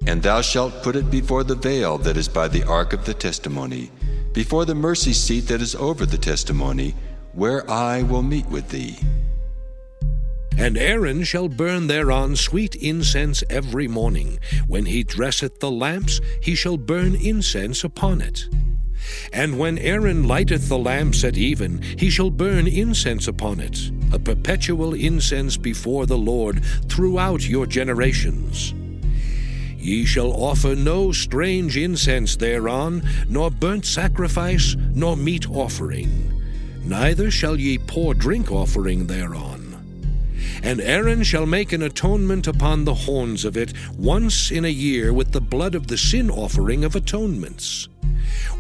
And thou shalt put it before the veil that is by the ark of the testimony, before the mercy seat that is over the testimony, where I will meet with thee. And Aaron shall burn thereon sweet incense every morning. When he dresseth the lamps, he shall burn incense upon it. And when Aaron lighteth the lamps at even, he shall burn incense upon it, a perpetual incense before the Lord throughout your generations. Ye shall offer no strange incense thereon, nor burnt sacrifice, nor meat offering. Neither shall ye pour drink offering thereon. And Aaron shall make an atonement upon the horns of it once in a year with the blood of the sin offering of atonements.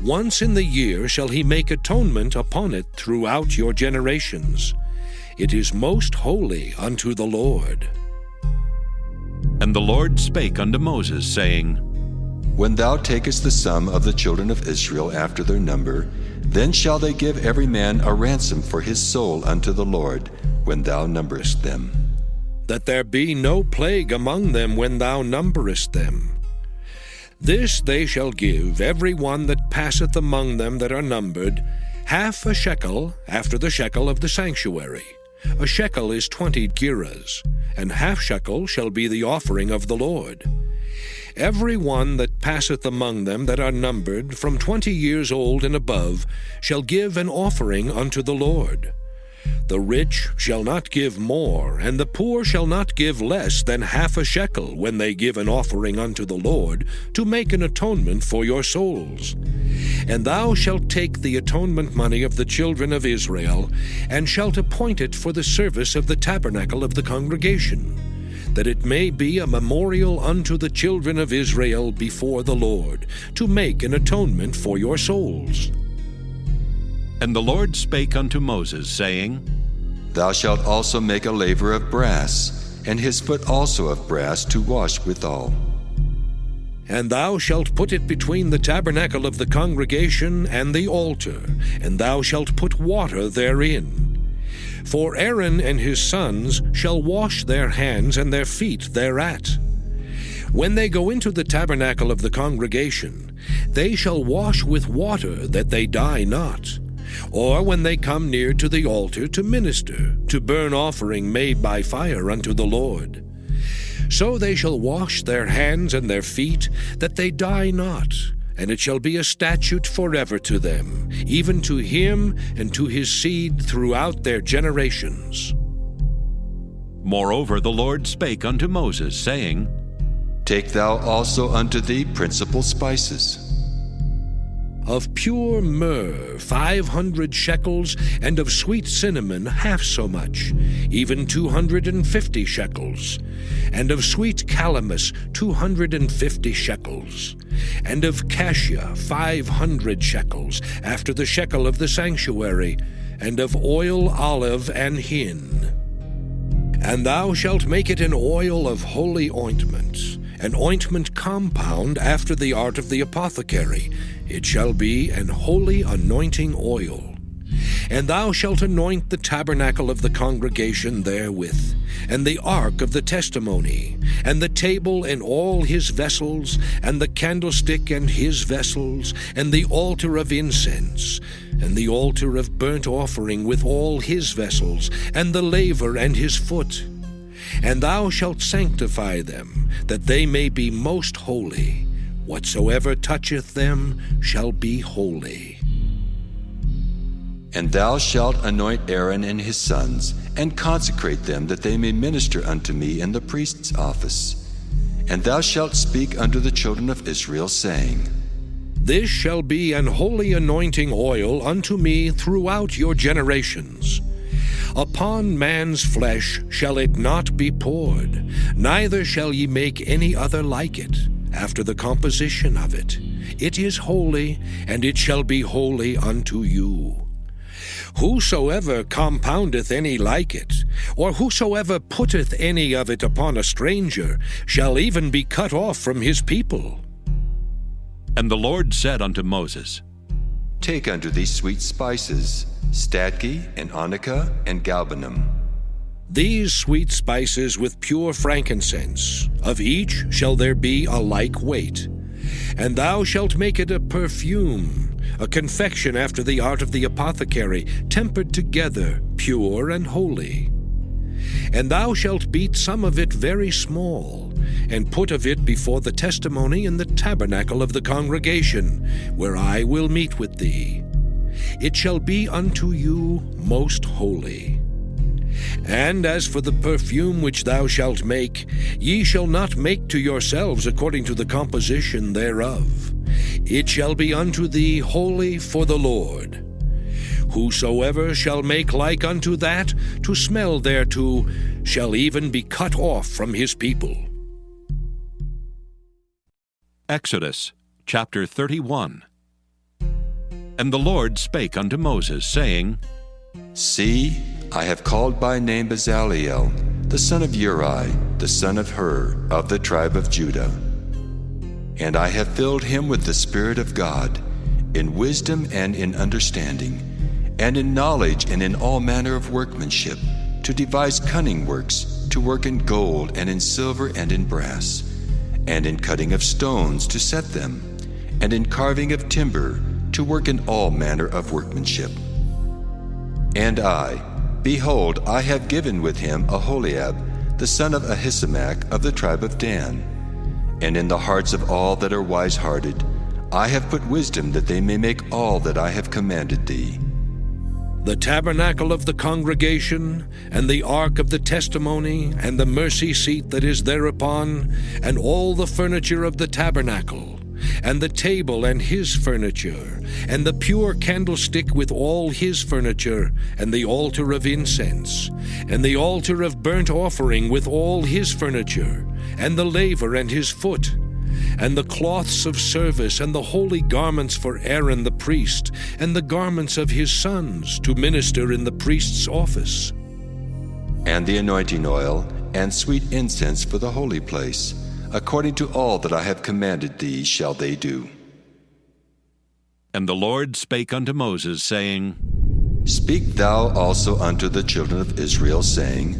Once in the year shall he make atonement upon it throughout your generations. It is most holy unto the Lord. And the Lord spake unto Moses, saying, When thou takest the sum of the children of Israel after their number, then shall they give every man a ransom for his soul unto the Lord, when thou numberest them. That there be no plague among them when thou numberest them. This they shall give every one that passeth among them that are numbered, half a shekel after the shekel of the sanctuary. A shekel is 20 gerahs, and half shekel shall be the offering of the Lord. Every one that passeth among them that are numbered, from 20 years old and above, shall give an offering unto the Lord. The rich shall not give more, and the poor shall not give less than half a shekel when they give an offering unto the Lord, to make an atonement for your souls. And thou shalt take the atonement money of the children of Israel, and shalt appoint it for the service of the tabernacle of the congregation, that it may be a memorial unto the children of Israel before the Lord, to make an atonement for your souls. And the Lord spake unto Moses, saying, Thou shalt also make a laver of brass, and his foot also of brass to wash withal. And thou shalt put it between the tabernacle of the congregation and the altar, and thou shalt put water therein. For Aaron and his sons shall wash their hands and their feet thereat. When they go into the tabernacle of the congregation, they shall wash with water, that they die not. Or when they come near to the altar to minister, to burn offering made by fire unto the Lord. So they shall wash their hands and their feet, that they die not, and it shall be a statute forever to them, even to him and to his seed throughout their generations. Moreover the Lord spake unto Moses, saying, Take thou also unto thee principal spices. Of pure myrrh 500 shekels, and of sweet cinnamon half so much, even 250 shekels, and of sweet calamus 250 shekels, and of cassia 500 shekels, after the shekel of the sanctuary, and of oil olive and hin. And thou shalt make it an oil of holy ointment, an ointment compound after the art of the apothecary. It shall be an holy anointing oil. And thou shalt anoint the tabernacle of the congregation therewith, and the ark of the testimony, and the table and all his vessels, and the candlestick and his vessels, and the altar of incense, and the altar of burnt offering with all his vessels, and the laver and his foot. And thou shalt sanctify them, that they may be most holy. Whatsoever toucheth them shall be holy. And thou shalt anoint Aaron and his sons, and consecrate them, that they may minister unto me in the priest's office. And thou shalt speak unto the children of Israel, saying, This shall be an holy anointing oil unto me throughout your generations. Upon man's flesh shall it not be poured, neither shall ye make any other like it, after the composition of it. It is holy, and it shall be holy unto you. Whosoever compoundeth any like it, or whosoever putteth any of it upon a stranger, shall even be cut off from his people. And the Lord said unto Moses, Take unto thee sweet spices, stadge, and onycha, and galbanum. These sweet spices with pure frankincense, of each shall there be a like weight. And thou shalt make it a perfume, a confection after the art of the apothecary, tempered together, pure and holy. And thou shalt beat some of it very small, and put of it before the testimony in the tabernacle of the congregation, where I will meet with thee. It shall be unto you most holy. And as for the perfume which thou shalt make, ye shall not make to yourselves according to the composition thereof. It shall be unto thee holy for the Lord. Whosoever shall make like unto that, to smell thereto, shall even be cut off from his people. Exodus chapter 31. And the Lord spake unto Moses, saying, See, I have called by name Bezaleel, the son of Uri, the son of Hur, of the tribe of Judah. And I have filled him with the Spirit of God, in wisdom and in understanding, and in knowledge and in all manner of workmanship, to devise cunning works, to work in gold and in silver and in brass, and in cutting of stones to set them, and in carving of timber, to work in all manner of workmanship. And I, behold, I have given with him Aholiab, the son of Ahisamach of the tribe of Dan. And in the hearts of all that are wise-hearted, I have put wisdom that they may make all that I have commanded thee. The tabernacle of the congregation, and the ark of the testimony, and the mercy seat that is thereupon, and all the furniture of the tabernacle, and the table and his furniture, and the pure candlestick with all his furniture, and the altar of incense, and the altar of burnt offering with all his furniture, and the laver and his foot, and the cloths of service, and the holy garments for Aaron the priest, and the garments of his sons to minister in the priest's office. And the anointing oil, and sweet incense for the holy place, according to all that I have commanded thee shall they do. And the Lord spake unto Moses, saying, Speak thou also unto the children of Israel, saying,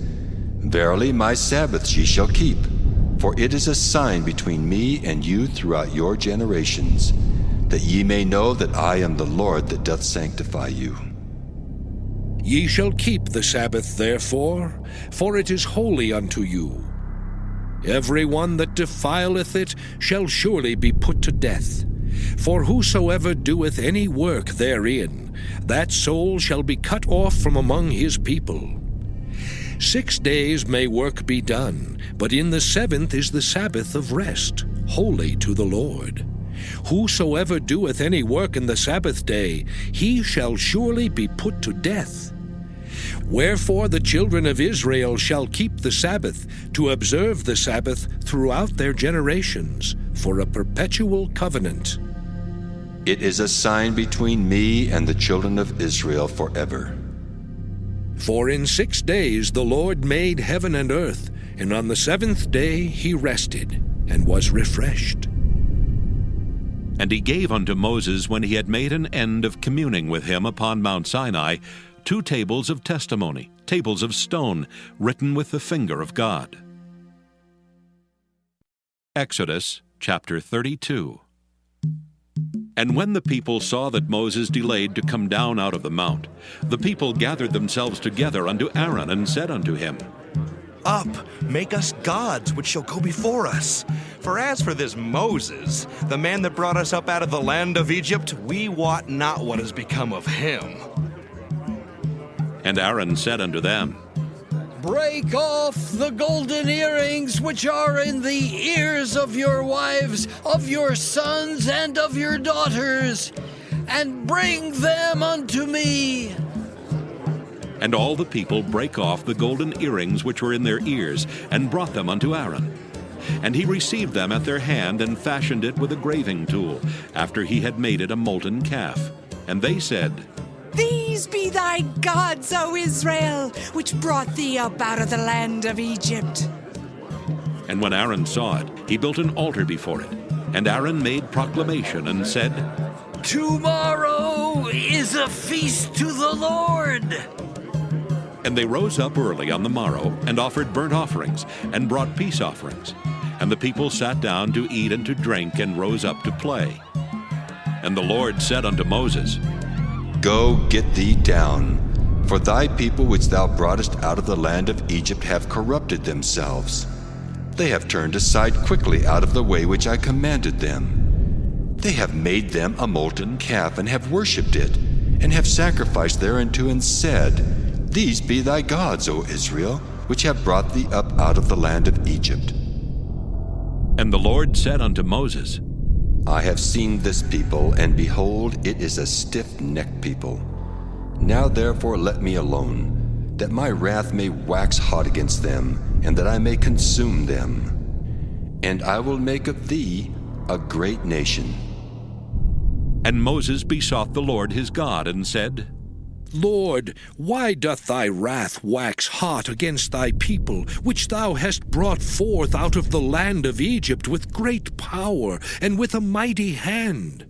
Verily my Sabbaths ye shall keep, for it is a sign between me and you throughout your generations, that ye may know that I am the Lord that doth sanctify you. Ye shall keep the Sabbath therefore, for it is holy unto you. Every one that defileth it shall surely be put to death. For whosoever doeth any work therein, that soul shall be cut off from among his people. 6 days may work be done, but in the 7th is the Sabbath of rest, holy to the Lord. Whosoever doeth any work in the Sabbath day, he shall surely be put to death. Wherefore the children of Israel shall keep the Sabbath, to observe the Sabbath throughout their generations, for a perpetual covenant. It is a sign between me and the children of Israel forever. For in 6 days the Lord made heaven and earth, and on the 7th day he rested, and was refreshed. And he gave unto Moses, when he had made an end of communing with him upon Mount Sinai, 2 tables of testimony, tables of stone, written with the finger of God. Exodus chapter 32. And when the people saw that Moses delayed to come down out of the mount, the people gathered themselves together unto Aaron, and said unto him, Up, make us gods which shall go before us. For as for this Moses, the man that brought us up out of the land of Egypt, we wot not what has become of him. And Aaron said unto them, Break off the golden earrings which are in the ears of your wives, of your sons, and of your daughters, and bring them unto me. And all the people brake off the golden earrings which were in their ears, and brought them unto Aaron. And he received them at their hand, and fashioned it with a graving tool, after he had made it a molten calf. And they said, These be thy gods, O Israel, which brought thee up out of the land of Egypt. And when Aaron saw it, he built an altar before it. And Aaron made proclamation, and said, Tomorrow is a feast to the Lord. And they rose up early on the morrow, and offered burnt offerings, and brought peace offerings. And the people sat down to eat and to drink, and rose up to play. And the Lord said unto Moses, Go get thee down, for thy people which thou broughtest out of the land of Egypt have corrupted themselves. They have turned aside quickly out of the way which I commanded them. They have made them a molten calf, and have worshipped it, and have sacrificed thereunto, and said, These be thy gods, O Israel, which have brought thee up out of the land of Egypt. And the Lord said unto Moses, I have seen this people, and behold, it is a stiff-necked people. Now therefore let me alone, that my wrath may wax hot against them, and that I may consume them. And I will make of thee a great nation. And Moses besought the Lord his God, and said, Lord, why doth thy wrath wax hot against thy people, which thou hast brought forth out of the land of Egypt with great power and with a mighty hand?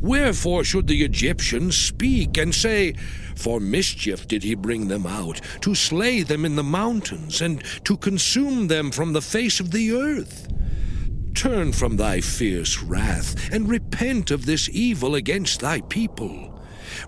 Wherefore should the Egyptians speak and say, For mischief did he bring them out, to slay them in the mountains, and to consume them from the face of the earth? turn from thy fierce wrath, and repent of this evil against thy people.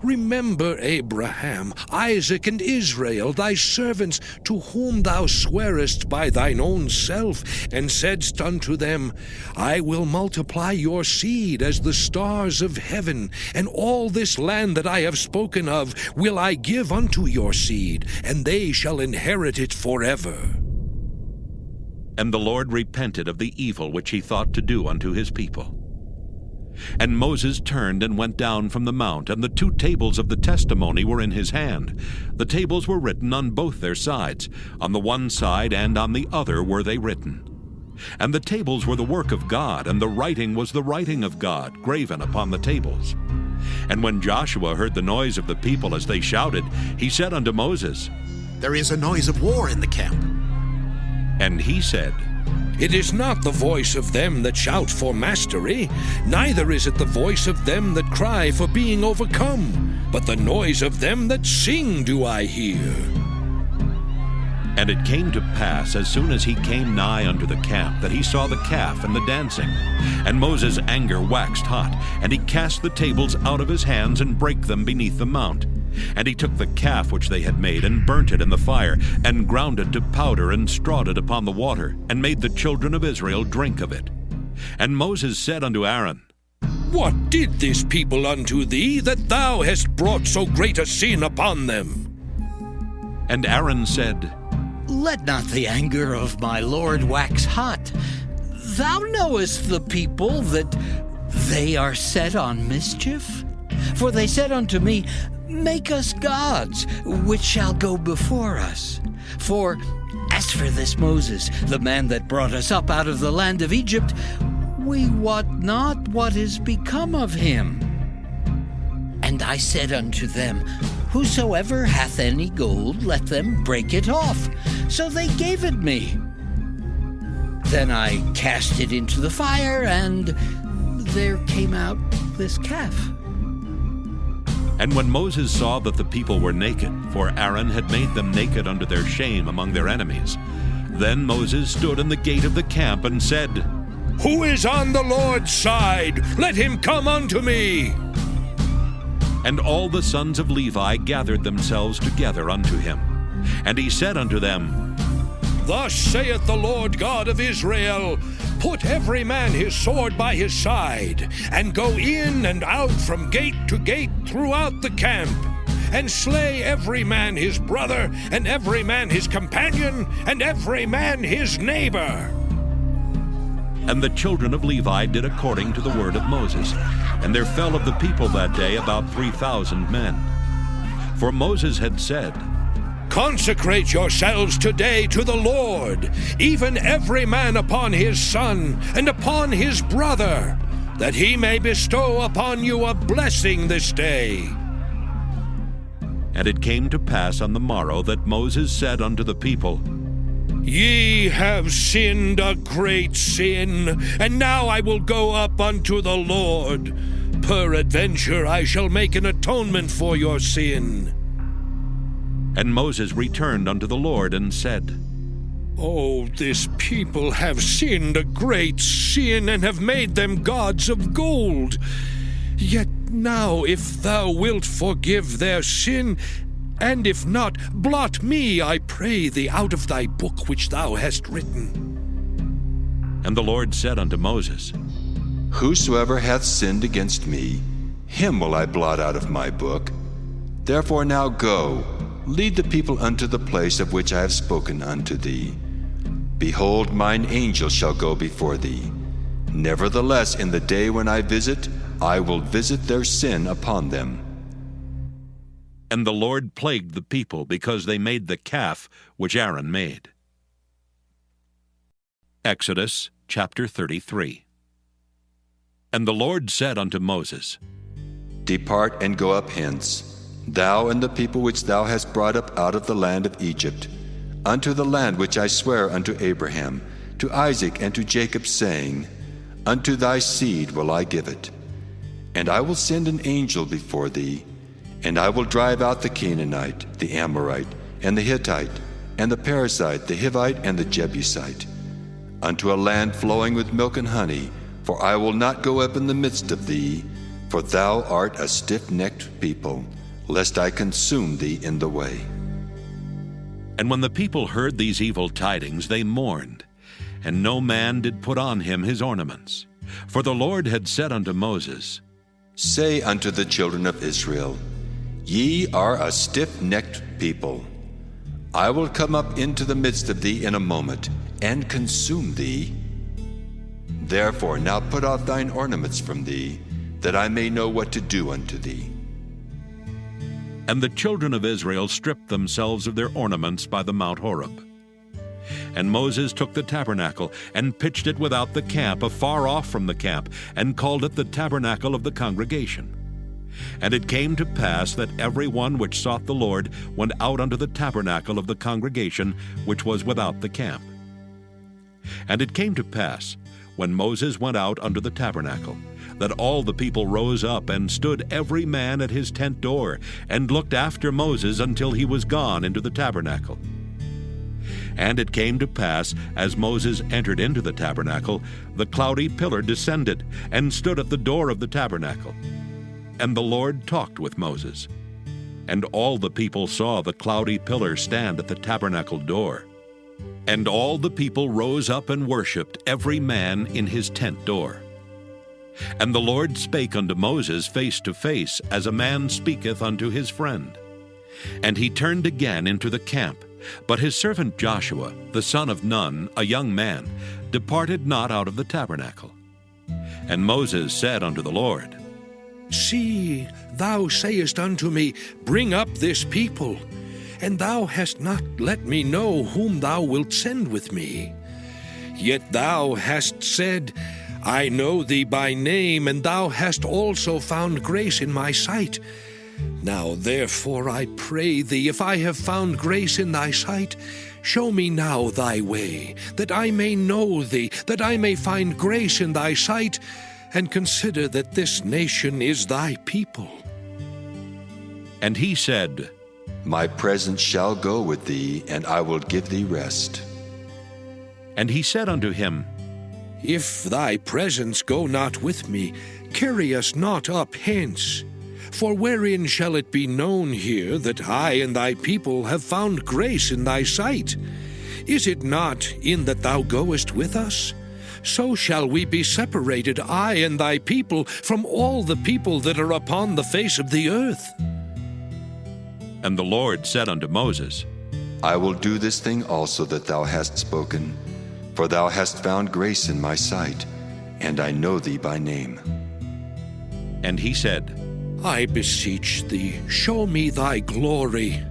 Remember Abraham, Isaac, and Israel, thy servants, to whom thou swarest by thine own self, and saidst unto them, I will multiply your seed as the stars of heaven, and all this land that I have spoken of will I give unto your seed, and they shall inherit it forever. And the Lord repented of the evil which he thought to do unto his people. And Moses turned and went down from the mount, and the 2 tables of the testimony were in his hand. The tables were written on both their sides. On the one side and on the other were they written. And the tables were the work of God, and the writing was the writing of God, graven upon the tables. And when Joshua heard the noise of the people as they shouted, he said unto Moses, There is a noise of war in the camp. And he said, It is not the voice of them that shout for mastery, neither is it the voice of them that cry for being overcome, but the noise of them that sing do I hear. And it came to pass, as soon as he came nigh unto the camp, that he saw the calf and the dancing. And Moses' anger waxed hot, and he cast the tables out of his hands, and brake them beneath the mount. And he took the calf which they had made, and burnt it in the fire, and ground it to powder, and strawed it upon the water, and made the children of Israel drink of it. And Moses said unto Aaron, What did this people unto thee, that thou hast brought so great a sin upon them? And Aaron said, Let not the anger of my Lord wax hot. Thou knowest the people that they are set on mischief. For they said unto me, Make us gods, which shall go before us. For as for this Moses, the man that brought us up out of the land of Egypt, we wot not what is become of him. And I said unto them, Whosoever hath any gold, let them break it off. So they gave it me. Then I cast it into the fire, and there came out this calf. And when Moses saw that the people were naked, for Aaron had made them naked unto their shame among their enemies, then Moses stood in the gate of the camp and said, Who is on the Lord's side? Let him come unto me. And all the sons of Levi gathered themselves together unto him. And he said unto them, Thus saith the Lord God of Israel, Put every man his sword by his side, and go in and out from gate to gate throughout the camp, and slay every man his brother, and every man his companion, and every man his neighbor. And the children of Levi did according to the word of Moses. And there fell of the people that day about 3,000 men. For Moses had said, Consecrate yourselves today to the Lord, even every man upon his son, and upon his brother, that he may bestow upon you a blessing this day. And it came to pass on the morrow that Moses said unto the people, Ye have sinned a great sin, and now I will go up unto the Lord. Peradventure I shall make an atonement for your sin. And Moses returned unto the Lord and said, Oh, this people have sinned a great sin, and have made them gods of gold. Yet now, if thou wilt forgive their sin, and if not, blot me, I pray thee, out of thy book which thou hast written. And the Lord said unto Moses, Whosoever hath sinned against me, him will I blot out of my book. Therefore now go, lead the people unto the place of which I have spoken unto thee. Behold, mine angel shall go before thee. Nevertheless, in the day when I visit, I will visit their sin upon them. And the Lord plagued the people because they made the calf which Aaron made. Exodus chapter 33. And the Lord said unto Moses, Depart and go up hence, thou and the people which thou hast brought up out of the land of Egypt, unto the land which I swear unto Abraham, to Isaac, and to Jacob, saying, Unto thy seed will I give it. And I will send an angel before thee, and I will drive out the Canaanite, the Amorite, and the Hittite, and the Perizzite, the Hivite, and the Jebusite. unto a land flowing with milk and honey, for I will not go up in the midst of thee, for thou art a stiff-necked people, lest I consume thee in the way. And when the people heard these evil tidings, they mourned, and no man did put on him his ornaments. For the Lord had said unto Moses, Say unto the children of Israel, Ye are a stiff-necked people. I will come up into the midst of thee in a moment, and consume thee. Therefore now put off thine ornaments from thee, that I may know what to do unto thee. And the children of Israel stripped themselves of their ornaments by the Mount Horeb. And Moses took the tabernacle, and pitched it without the camp, afar off from the camp, and called it the tabernacle of the congregation. And it came to pass that every one which sought the Lord went out unto the tabernacle of the congregation, which was without the camp. And it came to pass, when Moses went out unto the tabernacle, that all the people rose up and stood every man at his tent door, and looked after Moses until he was gone into the tabernacle. And it came to pass, as Moses entered into the tabernacle, the cloudy pillar descended, and stood at the door of the tabernacle. And the Lord talked with Moses. And all the people saw the cloudy pillar stand at the tabernacle door. And all the people rose up and worshipped, every man in his tent door. And the Lord spake unto Moses face to face, as a man speaketh unto his friend. And he turned again into the camp. But his servant Joshua, the son of Nun, a young man, departed not out of the tabernacle. And Moses said unto the Lord, See, thou sayest unto me, Bring up this people, and thou hast not let me know whom thou wilt send with me. Yet thou hast said, I know thee by name, and thou hast also found grace in my sight. Now therefore I pray thee, if I have found grace in thy sight, show me now thy way, that I may know thee, that I may find grace in thy sight, and consider that this nation is thy people. And he said, My presence shall go with thee, and I will give thee rest. And he said unto him, If thy presence go not with me, carry us not up hence. For wherein shall it be known here that I and thy people have found grace in thy sight? Is it not in that thou goest with us? So shall we be separated, I and thy people, from all the people that are upon the face of the earth. And the Lord said unto Moses, I will do this thing also that thou hast spoken, for thou hast found grace in my sight, and I know thee by name. And he said, I beseech thee, show me thy glory.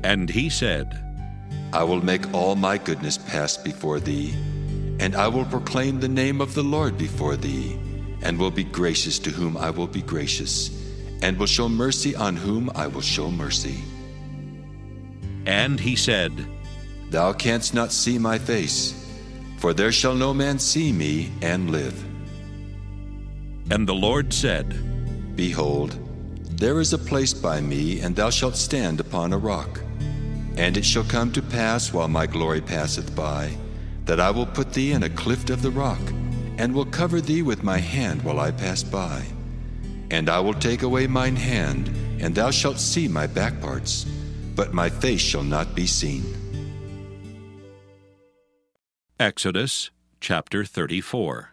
And he said, I will make all my goodness pass before thee, and I will proclaim the name of the Lord before thee, and will be gracious to whom I will be gracious, and will show mercy on whom I will show mercy. And he said, Thou canst not see my face, for there shall no man see me and live. And the Lord said, Behold, there is a place by me, and thou shalt stand upon a rock. And it shall come to pass, while my glory passeth by, that I will put thee in a cleft of the rock, and will cover thee with my hand while I pass by. And I will take away mine hand, and thou shalt see my back parts, but my face shall not be seen. Exodus chapter 34.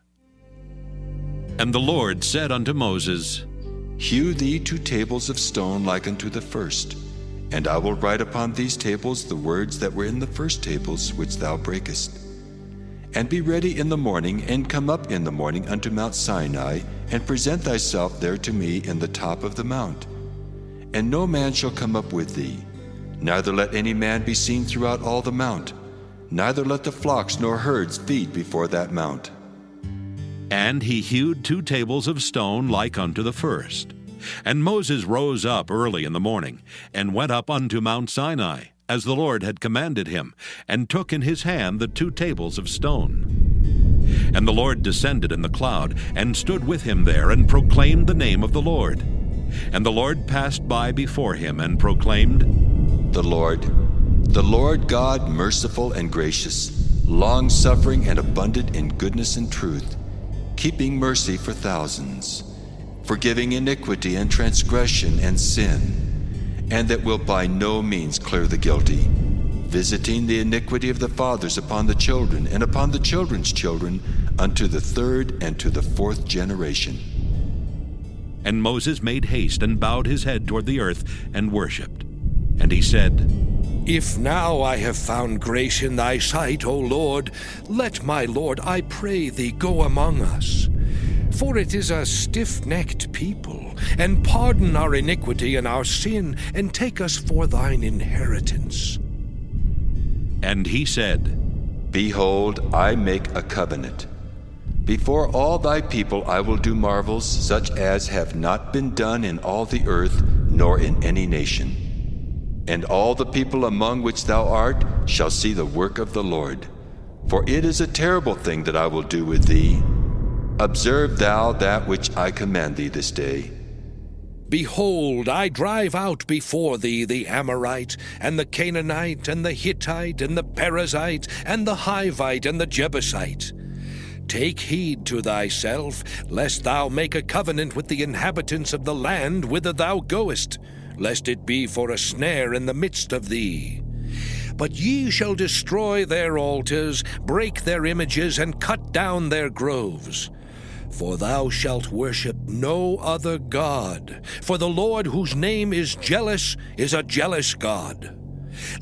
And the Lord said unto Moses, Hew thee 2 tables of stone like unto the first, and I will write upon these tables the words that were in the first tables which thou breakest. And be ready in the morning, and come up in the morning unto Mount Sinai, and present thyself there to me in the top of the mount. And no man shall come up with thee, neither let any man be seen throughout all the mount, neither let the flocks nor herds feed before that mount. And he hewed 2 tables of stone like unto the first. And Moses rose up early in the morning, and went up unto Mount Sinai, as the Lord had commanded him, and took in his hand the 2 tables of stone. And the Lord descended in the cloud, and stood with him there, and proclaimed the name of the Lord. And the Lord passed by before him, and proclaimed, The Lord God, merciful and gracious, long-suffering and abundant in goodness and truth, keeping mercy for thousands, forgiving iniquity and transgression and sin, and that will by no means clear the guilty, visiting the iniquity of the fathers upon the children and upon the children's children unto the third and to the fourth generation. And Moses made haste and bowed his head toward the earth and worshipped. And he said, If now I have found grace in thy sight, O Lord, let my Lord, I pray thee, go among us. For it is a stiff-necked people, and pardon our iniquity and our sin, and take us for thine inheritance. And he said, Behold, I make a covenant. Before all thy people I will do marvels such as have not been done in all the earth, nor in any nation. And all the people among which thou art shall see the work of the Lord. For it is a terrible thing that I will do with thee. Observe thou that which I command thee this day. Behold, I drive out before thee the Amorite, and the Canaanite, and the Hittite, and the Perizzite, and the Hivite, and the Jebusite. Take heed to thyself, lest thou make a covenant with the inhabitants of the land whither thou goest, lest it be for a snare in the midst of thee. But ye shall destroy their altars, break their images, and cut down their groves. For thou shalt worship no other God, for the Lord whose name is jealous is a jealous God.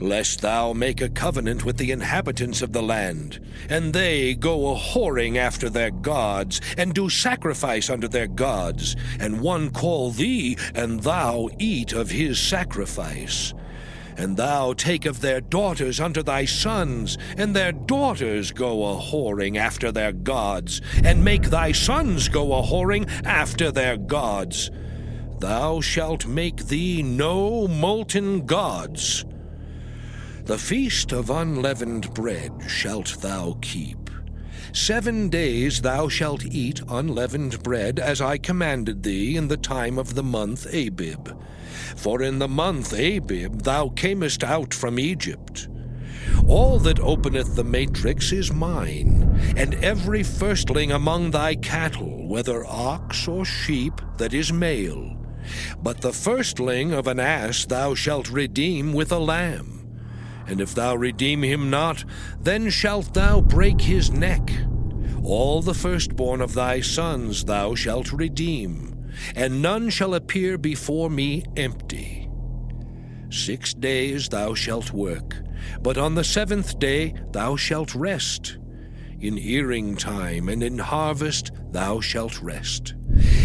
Lest thou make a covenant with the inhabitants of the land, and they go a-whoring after their gods, and do sacrifice unto their gods, and one call thee, and thou eat of his sacrifice. And thou take of their daughters unto thy sons, and their daughters go a-whoring after their gods, and make thy sons go a-whoring after their gods. Thou shalt make thee no molten gods. The feast of unleavened bread shalt thou keep. 7 days thou shalt eat unleavened bread, as I commanded thee in the time of the month Abib. For in the month Abib thou camest out from Egypt. All that openeth the matrix is mine, and every firstling among thy cattle, whether ox or sheep, that is male. But the firstling of an ass thou shalt redeem with a lamb. And if thou redeem him not, then shalt thou break his neck. All the firstborn of thy sons thou shalt redeem, and none shall appear before me empty. 6 days thou shalt work, but on the 7th day thou shalt rest. In earing time and in harvest thou shalt rest.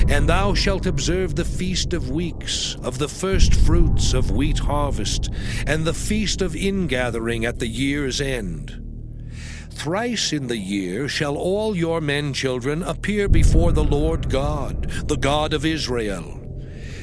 And thou shalt observe the feast of weeks, of the first fruits of wheat harvest, and the feast of ingathering at the year's end. Thrice in the year shall all your men children appear before the Lord God, the God of Israel.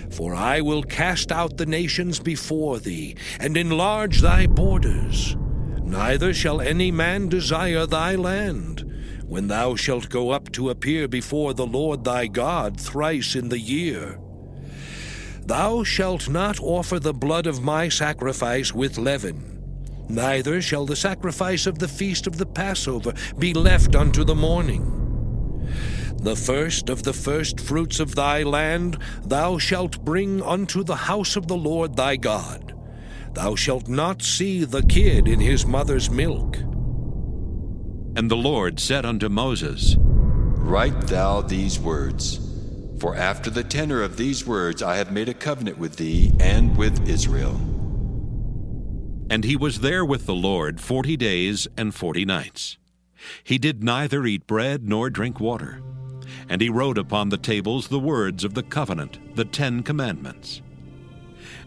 For I will cast out the nations before thee, and enlarge thy borders. Neither shall any man desire thy land, when thou shalt go up to appear before the Lord thy God thrice in the year. Thou shalt not offer the blood of my sacrifice with leaven, neither shall the sacrifice of the feast of the Passover be left unto the morning. The first of the first fruits of thy land thou shalt bring unto the house of the Lord thy God. Thou shalt not see the kid in his mother's milk. And the Lord said unto Moses, Write thou these words, for after the tenor of these words I have made a covenant with thee and with Israel. And he was there with the Lord 40 days and 40 nights. He did neither eat bread nor drink water. And he wrote upon the tables the words of the covenant, the 10 commandments.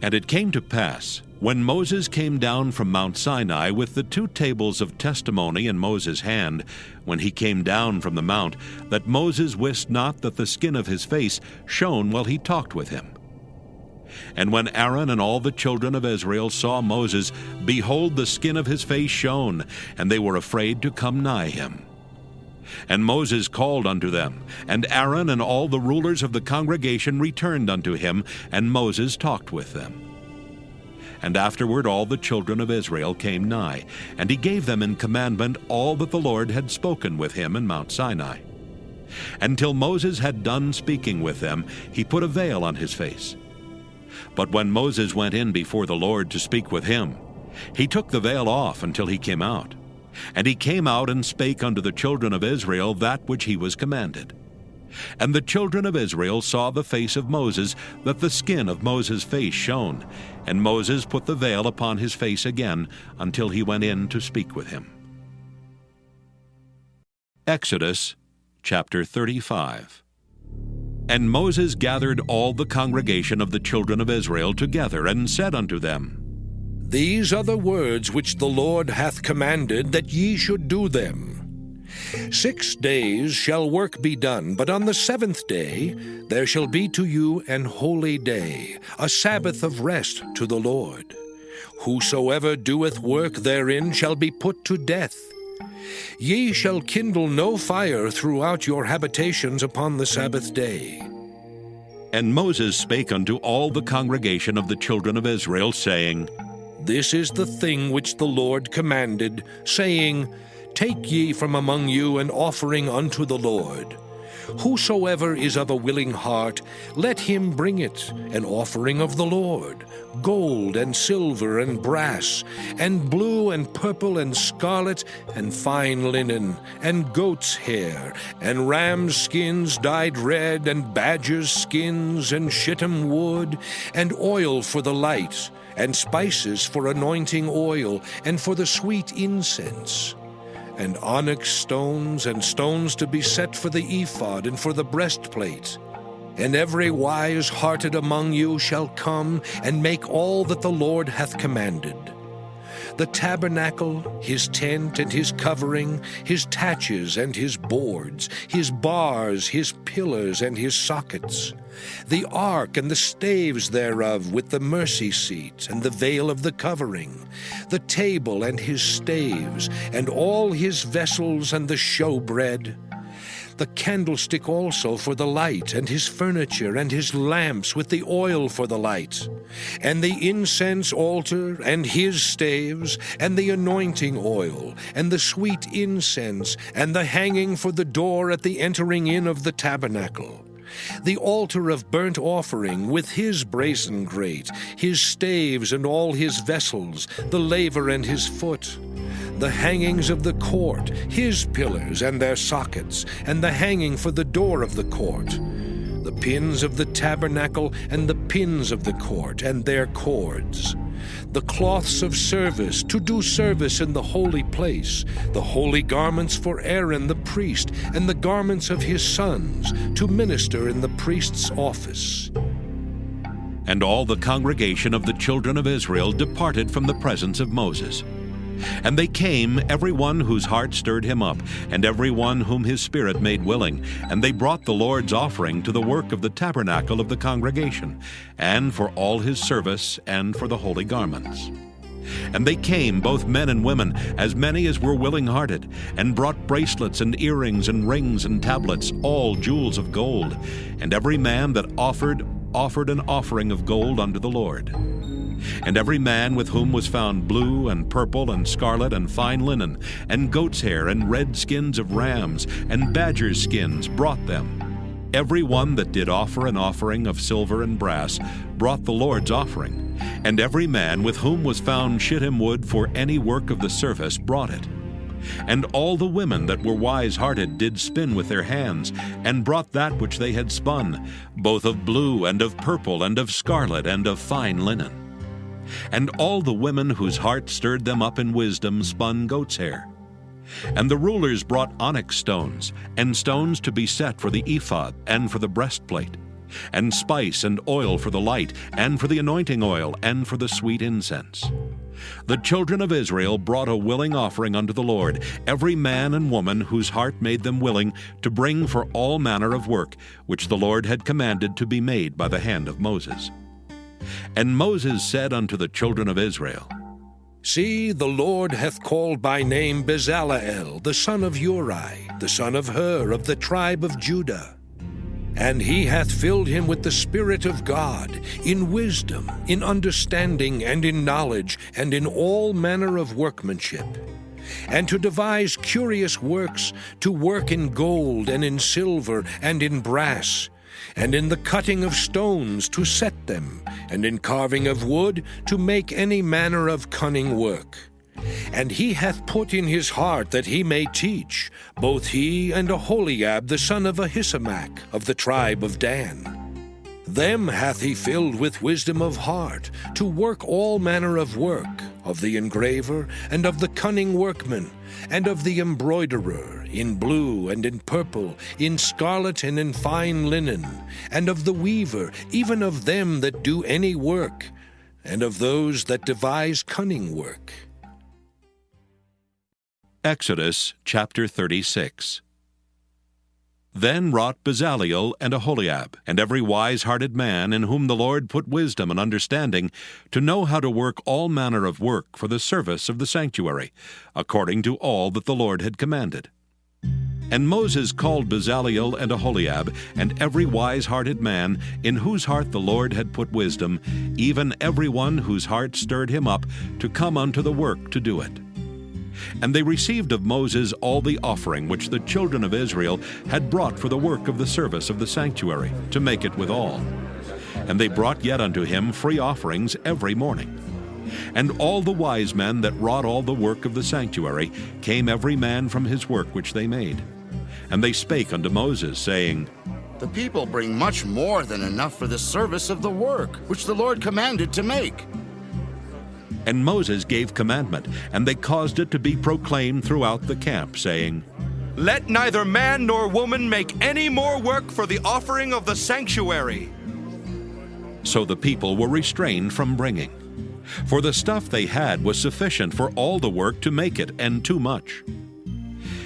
And it came to pass, when Moses came down from Mount Sinai with the 2 tables of testimony in Moses' hand, when he came down from the mount, that Moses wist not that the skin of his face shone while he talked with him. And when Aaron and all the children of Israel saw Moses, behold, the skin of his face shone, and they were afraid to come nigh him. And Moses called unto them, and Aaron and all the rulers of the congregation returned unto him, and Moses talked with them. And afterward all the children of Israel came nigh, and he gave them in commandment all that the Lord had spoken with him in Mount Sinai. Until Moses had done speaking with them, he put a veil on his face. But when Moses went in before the Lord to speak with him, he took the veil off until he came out. And he came out and spake unto the children of Israel that which he was commanded. And the children of Israel saw the face of Moses, that the skin of Moses' face shone. And Moses put the veil upon his face again until he went in to speak with him. Exodus chapter 35. And Moses gathered all the congregation of the children of Israel together, and said unto them, These are the words which the Lord hath commanded, that ye should do them. 6 days shall work be done, but on the 7th day there shall be to you an holy day, a Sabbath of rest to the Lord. Whosoever doeth work therein shall be put to death. Ye shall kindle no fire throughout your habitations upon the Sabbath day. And Moses spake unto all the congregation of the children of Israel, saying, This is the thing which the Lord commanded, saying, Take ye from among you an offering unto the Lord. Whosoever is of a willing heart, let him bring it, an offering of the Lord, gold and silver and brass, and blue and purple and scarlet, and fine linen, and goat's hair, and ram's skins dyed red, and badger's skins, and shittim wood, and oil for the light, and spices for anointing oil, and for the sweet incense, and onyx stones, and stones to be set for the ephod and for the breastplate. And every wise-hearted among you shall come and make all that the Lord hath commanded. The tabernacle, his tent and his covering, his taches and his boards, his bars, his pillars and his sockets, the ark and the staves thereof with the mercy seat and the veil of the covering, the table and his staves, and all his vessels and the showbread, the candlestick also for the light, and his furniture, and his lamps with the oil for the light, and the incense altar, and his staves, and the anointing oil, and the sweet incense, and the hanging for the door at the entering in of the tabernacle, the altar of burnt offering with his brazen grate, his staves and all his vessels, the laver and his foot, the hangings of the court, his pillars and their sockets, and the hanging for the door of the court, the pins of the tabernacle and the pins of the court and their cords, the cloths of service to do service in the holy place, the holy garments for Aaron the priest, and the garments of his sons to minister in the priest's office. And all the congregation of the children of Israel departed from the presence of Moses. And they came, every one whose heart stirred him up, and every one whom his spirit made willing, and they brought the Lord's offering to the work of the tabernacle of the congregation, and for all his service, and for the holy garments. And they came, both men and women, as many as were willing-hearted, and brought bracelets and earrings and rings and tablets, all jewels of gold. And every man that offered an offering of gold unto the Lord. And every man with whom was found blue and purple and scarlet and fine linen, and goat's hair and red skins of rams and badgers' skins brought them. Every one that did offer an offering of silver and brass brought the Lord's offering. And every man with whom was found shittim wood for any work of the service brought it. And all the women that were wise-hearted did spin with their hands, and brought that which they had spun, both of blue and of purple and of scarlet and of fine linen. And all the women whose heart stirred them up in wisdom spun goat's hair. And the rulers brought onyx stones, and stones to be set for the ephod and for the breastplate, and spice and oil for the light, and for the anointing oil, and for the sweet incense. The children of Israel brought a willing offering unto the Lord, every man and woman whose heart made them willing to bring for all manner of work, which the Lord had commanded to be made by the hand of Moses. And Moses said unto the children of Israel, See, the Lord hath called by name Bezaleel, the son of Uri, the son of Hur, of the tribe of Judah. And he hath filled him with the Spirit of God, in wisdom, in understanding, and in knowledge, and in all manner of workmanship, and to devise curious works, to work in gold, and in silver, and in brass, and in the cutting of stones, to set them, and in carving of wood, to make any manner of cunning work. And he hath put in his heart that he may teach, both he and Aholiab the son of Ahisamach of the tribe of Dan. Them hath he filled with wisdom of heart, to work all manner of work, of the engraver, and of the cunning workman, and of the embroiderer, in blue and in purple, in scarlet and in fine linen, and of the weaver, even of them that do any work, and of those that devise cunning work. Exodus chapter 36. Then wrought Bezaleel and Aholiab, and every wise-hearted man in whom the Lord put wisdom and understanding, to know how to work all manner of work for the service of the sanctuary, according to all that the Lord had commanded. And Moses called Bezaleel and Aholiab, and every wise-hearted man, in whose heart the Lord had put wisdom, even every one whose heart stirred him up, to come unto the work to do it. And they received of Moses all the offering which the children of Israel had brought for the work of the service of the sanctuary, to make it withal. And they brought yet unto him free offerings every morning. And all the wise men that wrought all the work of the sanctuary came every man from his work which they made. And they spake unto Moses, saying, The people bring much more than enough for the service of the work which the Lord commanded to make. And Moses gave commandment, and they caused it to be proclaimed throughout the camp, saying, Let neither man nor woman make any more work for the offering of the sanctuary. So the people were restrained from bringing. For the stuff they had was sufficient for all the work to make it, and too much.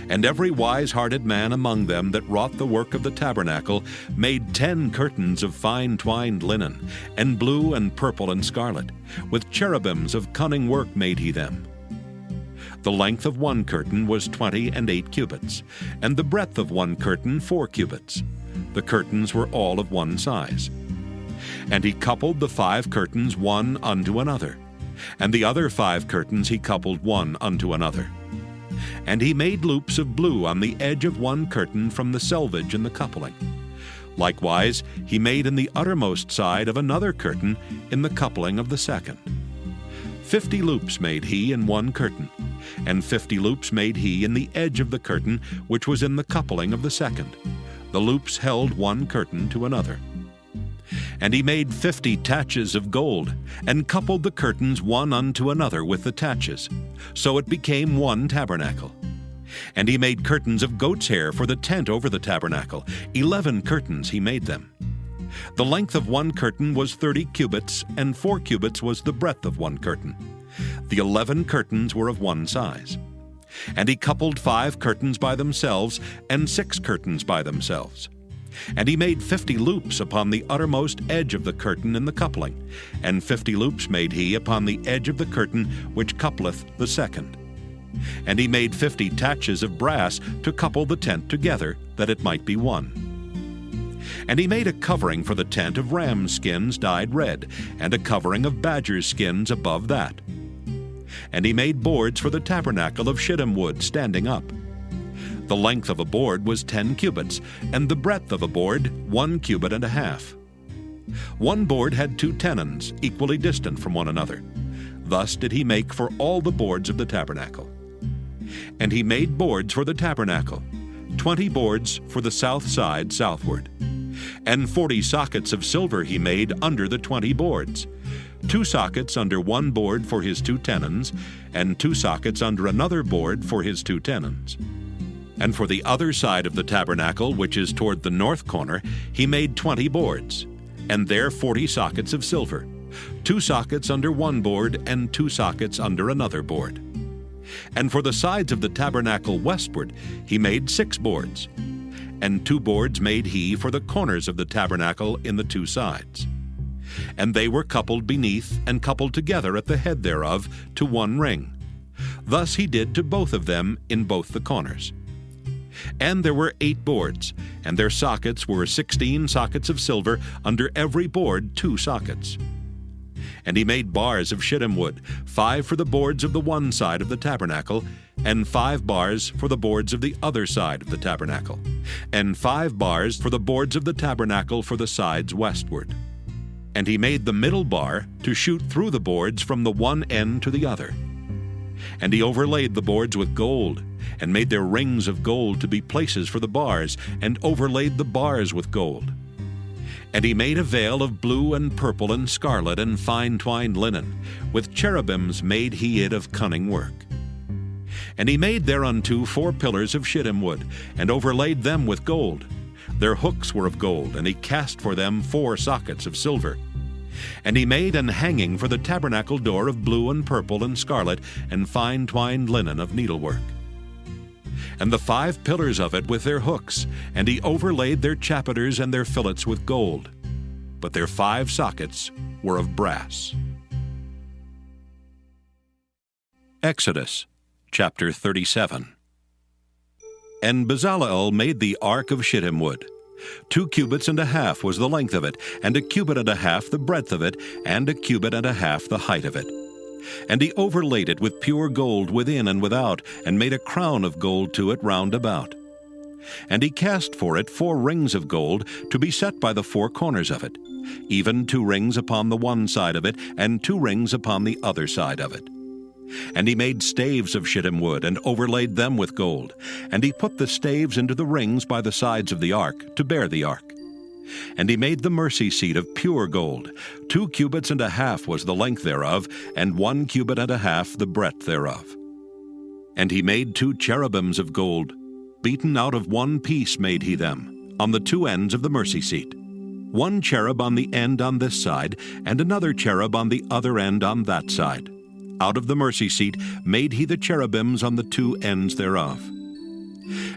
And every wise-hearted man among them that wrought the work of the tabernacle made 10 curtains of fine twined linen, and blue and purple and scarlet. With cherubims of cunning work made he them. The length of one curtain was 28 cubits, and the breadth of one curtain 4 cubits. The curtains were all of one size. And he coupled the 5 curtains one unto another, and the other 5 curtains he coupled one unto another. And he made loops of blue on the edge of one curtain from the selvage in the coupling. Likewise he made in the uttermost side of another curtain in the coupling of the second. 50 loops made he in one curtain, and 50 loops made he in the edge of the curtain which was in the coupling of the second. The loops held one curtain to another. And he made 50 taches of gold, and coupled the curtains one unto another with the taches. So it became one tabernacle. And he made curtains of goat's hair for the tent over the tabernacle. 11 curtains he made them. The length of one curtain was 30 cubits, and 4 cubits was the breadth of one curtain. The 11 curtains were of one size. And he coupled 5 curtains by themselves, and 6 curtains by themselves. And he made 50 loops upon the uttermost edge of the curtain in the coupling, and 50 loops made he upon the edge of the curtain which coupleth the second. And he made 50 taches of brass to couple the tent together, that it might be one. And he made a covering for the tent of rams' skins dyed red, and a covering of badgers' skins above that. And he made boards for the tabernacle of shittim wood standing up. The length of a board was 10 cubits, and the breadth of a board 1 cubit and a half. One board had 2 tenons, equally distant from one another. Thus did he make for all the boards of the tabernacle. And he made boards for the tabernacle, 20 boards for the south side southward. And 40 sockets of silver he made under the 20 boards, 2 sockets under one board for his 2 tenons, and 2 sockets under another board for his 2 tenons. And for the other side of the tabernacle, which is toward the north corner, he made 20 boards, and there 40 sockets of silver, 2 sockets under one board, and 2 sockets under another board. And for the sides of the tabernacle westward he made 6 boards, and 2 boards made he for the corners of the tabernacle in the 2 sides. And they were coupled beneath and coupled together at the head thereof to one ring. Thus he did to both of them in both the corners. And there were 8 boards, and their sockets were 16 sockets of silver, under every board 2 sockets. And he made bars of shittim wood, 5 for the boards of the one side of the tabernacle, and 5 bars for the boards of the other side of the tabernacle, and 5 bars for the boards of the tabernacle for the sides westward. And he made the middle bar to shoot through the boards from the one end to the other. And he overlaid the boards with gold, and made their rings of gold to be places for the bars, and overlaid the bars with gold. And he made a veil of blue and purple and scarlet and fine twined linen. With cherubims made he it of cunning work. And he made thereunto 4 pillars of shittim wood, and overlaid them with gold. Their hooks were of gold, and he cast for them 4 sockets of silver. And he made an hanging for the tabernacle door of blue and purple and scarlet and fine twined linen of needlework. And the 5 pillars of it with their hooks, and he overlaid their chapiters and their fillets with gold. But their 5 sockets were of brass. Exodus chapter 37. And Bezaleel made the ark of shittim wood. 2 cubits and a half was the length of it, and 1 cubit and a half the breadth of it, and 1 cubit and a half the height of it. And he overlaid it with pure gold within and without, and made a crown of gold to it round about. And he cast for it 4 rings of gold to be set by the 4 corners of it, even 2 rings upon the one side of it, and 2 rings upon the other side of it. And he made staves of shittim wood, and overlaid them with gold. And he put the staves into the rings by the sides of the ark, to bear the ark. And he made the mercy seat of pure gold. 2 cubits and a half was the length thereof, and 1 cubit and a half the breadth thereof. And he made 2 cherubims of gold. Beaten out of 1 piece made he them, on the 2 ends of the mercy seat. 1 cherub on the end on this side, and another cherub on the other end on that side. Out of the mercy seat made he the cherubims on the 2 ends thereof.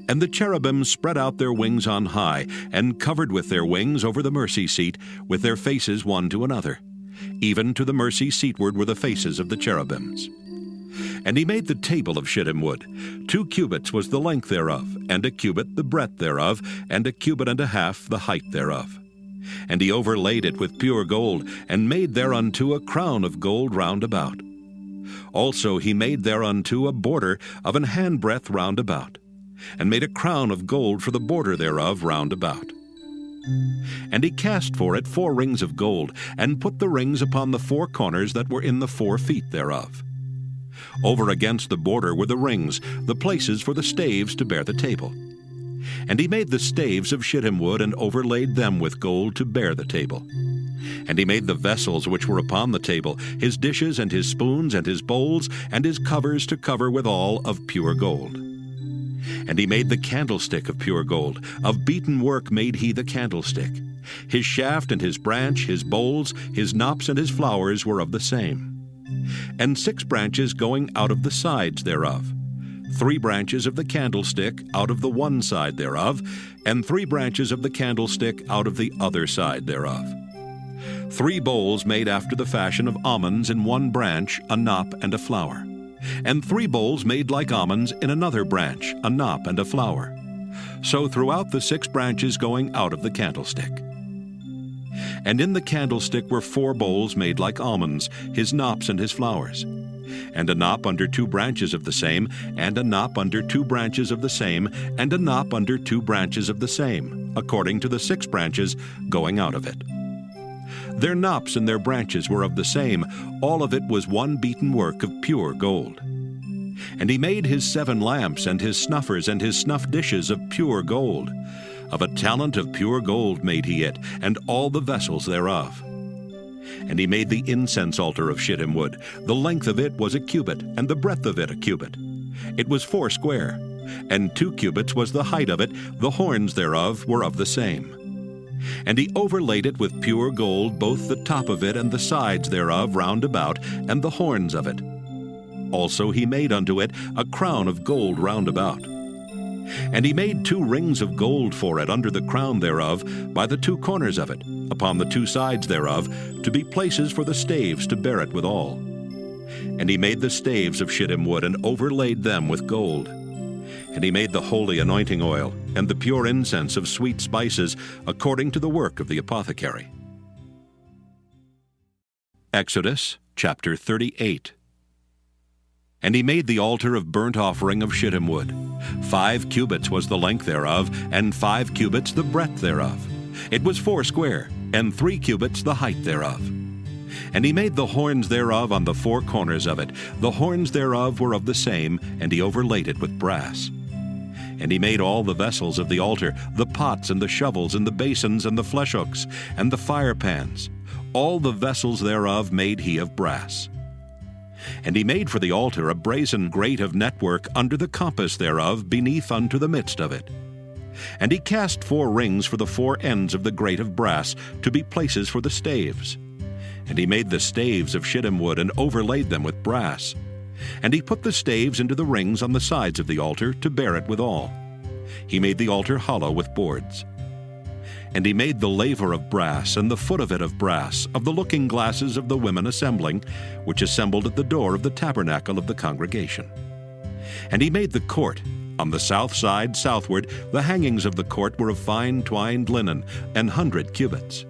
And the cherubims spread out their wings on high, and covered with their wings over the mercy seat, with their faces one to another. Even to the mercy seatward were the faces of the cherubims. And he made the table of shittim wood. 2 cubits was the length thereof, and 1 cubit the breadth thereof, and 1 cubit and a half the height thereof. And he overlaid it with pure gold, and made thereunto a crown of gold round about. Also he made thereunto a border of an handbreadth round about, and made a crown of gold for the border thereof round about. And he cast for it 4 rings of gold, and put the rings upon the 4 corners that were in the 4 feet thereof. Over against the border were the rings, the places for the staves to bear the table. And he made the staves of shittim wood, and overlaid them with gold to bear the table. And he made the vessels which were upon the table, his dishes and his spoons and his bowls, and his covers to cover withal of pure gold. And he made the candlestick of pure gold. Of beaten work made he the candlestick. His shaft and his branch, his bowls, his knops and his flowers were of the same. And 6 branches going out of the sides thereof. 3 branches of the candlestick out of the one side thereof, and 3 branches of the candlestick out of the other side thereof. 3 bowls made after the fashion of almonds in one branch, a knop and a flower. And 3 bowls made like almonds in another branch, a knop and a flower. So throughout the 6 branches going out of the candlestick. And in the candlestick were 4 bowls made like almonds, his knops and his flowers. And a knop under 2 branches of the same, and a knop under 2 branches of the same, and a knop under 2 branches of the same, according to the 6 branches going out of it. Their knops and their branches were of the same, all of it was one beaten work of pure gold. And he made his 7 lamps, and his snuffers, and his snuff dishes of pure gold. Of a talent of pure gold made he it, and all the vessels thereof. And he made the incense altar of shittim wood. The length of it was 1 cubit, and the breadth of it 1 cubit. It was 4 square, and 2 cubits was the height of it. The horns thereof were of the same. And he overlaid it with pure gold, both the top of it and the sides thereof round about, and the horns of it. Also he made unto it a crown of gold round about. And he made 2 rings of gold for it under the crown thereof, by the 2 corners of it, upon the 2 sides thereof, to be places for the staves to bear it withal. And he made the staves of shittim wood, and overlaid them with gold. And he made the holy anointing oil and the pure incense of sweet spices according to the work of the apothecary. Exodus chapter 38. And he made the altar of burnt offering of shittim wood. 5 cubits was the length thereof, and 5 cubits the breadth thereof. It was 4 square, and 3 cubits the height thereof. And he made the horns thereof on the 4 corners of it. The horns thereof were of the same, and he overlaid it with brass. And he made all the vessels of the altar, the pots and the shovels and the basins and the flesh hooks and the fire pans. All the vessels thereof made he of brass. And he made for the altar a brazen grate of network under the compass thereof beneath unto the midst of it. And he cast 4 rings for the 4 ends of the grate of brass to be places for the staves. And he made the staves of shittim wood and overlaid them with brass. And he put the staves into the rings on the sides of the altar to bear it withal. He made the altar hollow with boards. And he made the laver of brass, and the foot of it of brass, of the looking glasses of the women assembling, which assembled at the door of the tabernacle of the congregation. And he made the court. On the south side southward, the hangings of the court were of fine twined linen, 100 cubits.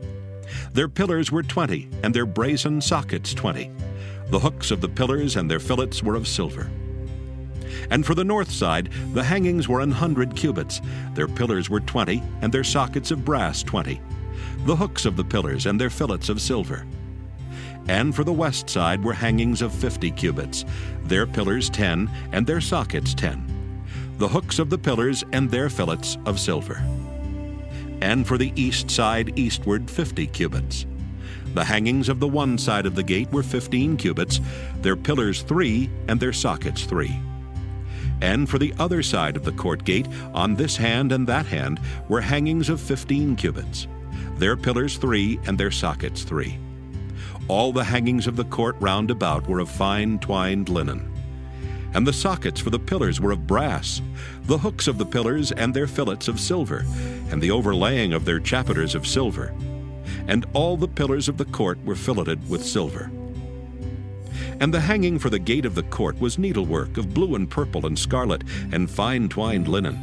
Their pillars were 20, and their brazen sockets 20. The hooks of the pillars and their fillets were of silver. And for the north side, the hangings were 100 cubits. Their pillars were 20, and their sockets of brass 20. The hooks of the pillars and their fillets of silver. And for the west side were hangings of 50 cubits. Their pillars 10, and their sockets 10. The hooks of the pillars and their fillets of silver. And for the east side eastward 50 cubits. The hangings of the one side of the gate were 15 cubits, their pillars 3, and their sockets 3. And for the other side of the court gate, on this hand and that hand, were hangings of 15 cubits, their pillars 3, and their sockets 3. All the hangings of the court round about were of fine twined linen. And the sockets for the pillars were of brass, the hooks of the pillars and their fillets of silver, and the overlaying of their chapiters of silver. And all the pillars of the court were filleted with silver. And the hanging for the gate of the court was needlework of blue and purple and scarlet, and fine twined linen.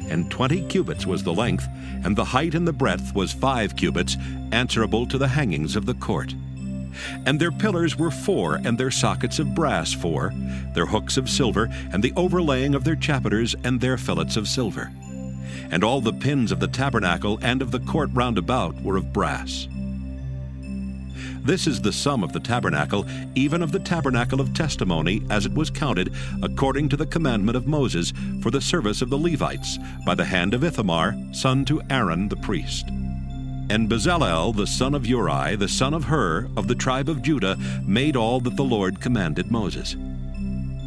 And 20 cubits was the length, and the height and the breadth was 5 cubits, answerable to the hangings of the court. And their pillars were 4, and their sockets of brass 4, their hooks of silver, and the overlaying of their chapiters and their fillets of silver. And all the pins of the tabernacle and of the court round about were of brass. This is the sum of the tabernacle, even of the tabernacle of testimony, as it was counted, according to the commandment of Moses, for the service of the Levites, by the hand of Ithamar, son to Aaron the priest. And Bezalel, the son of Uri, the son of Hur, of the tribe of Judah, made all that the Lord commanded Moses.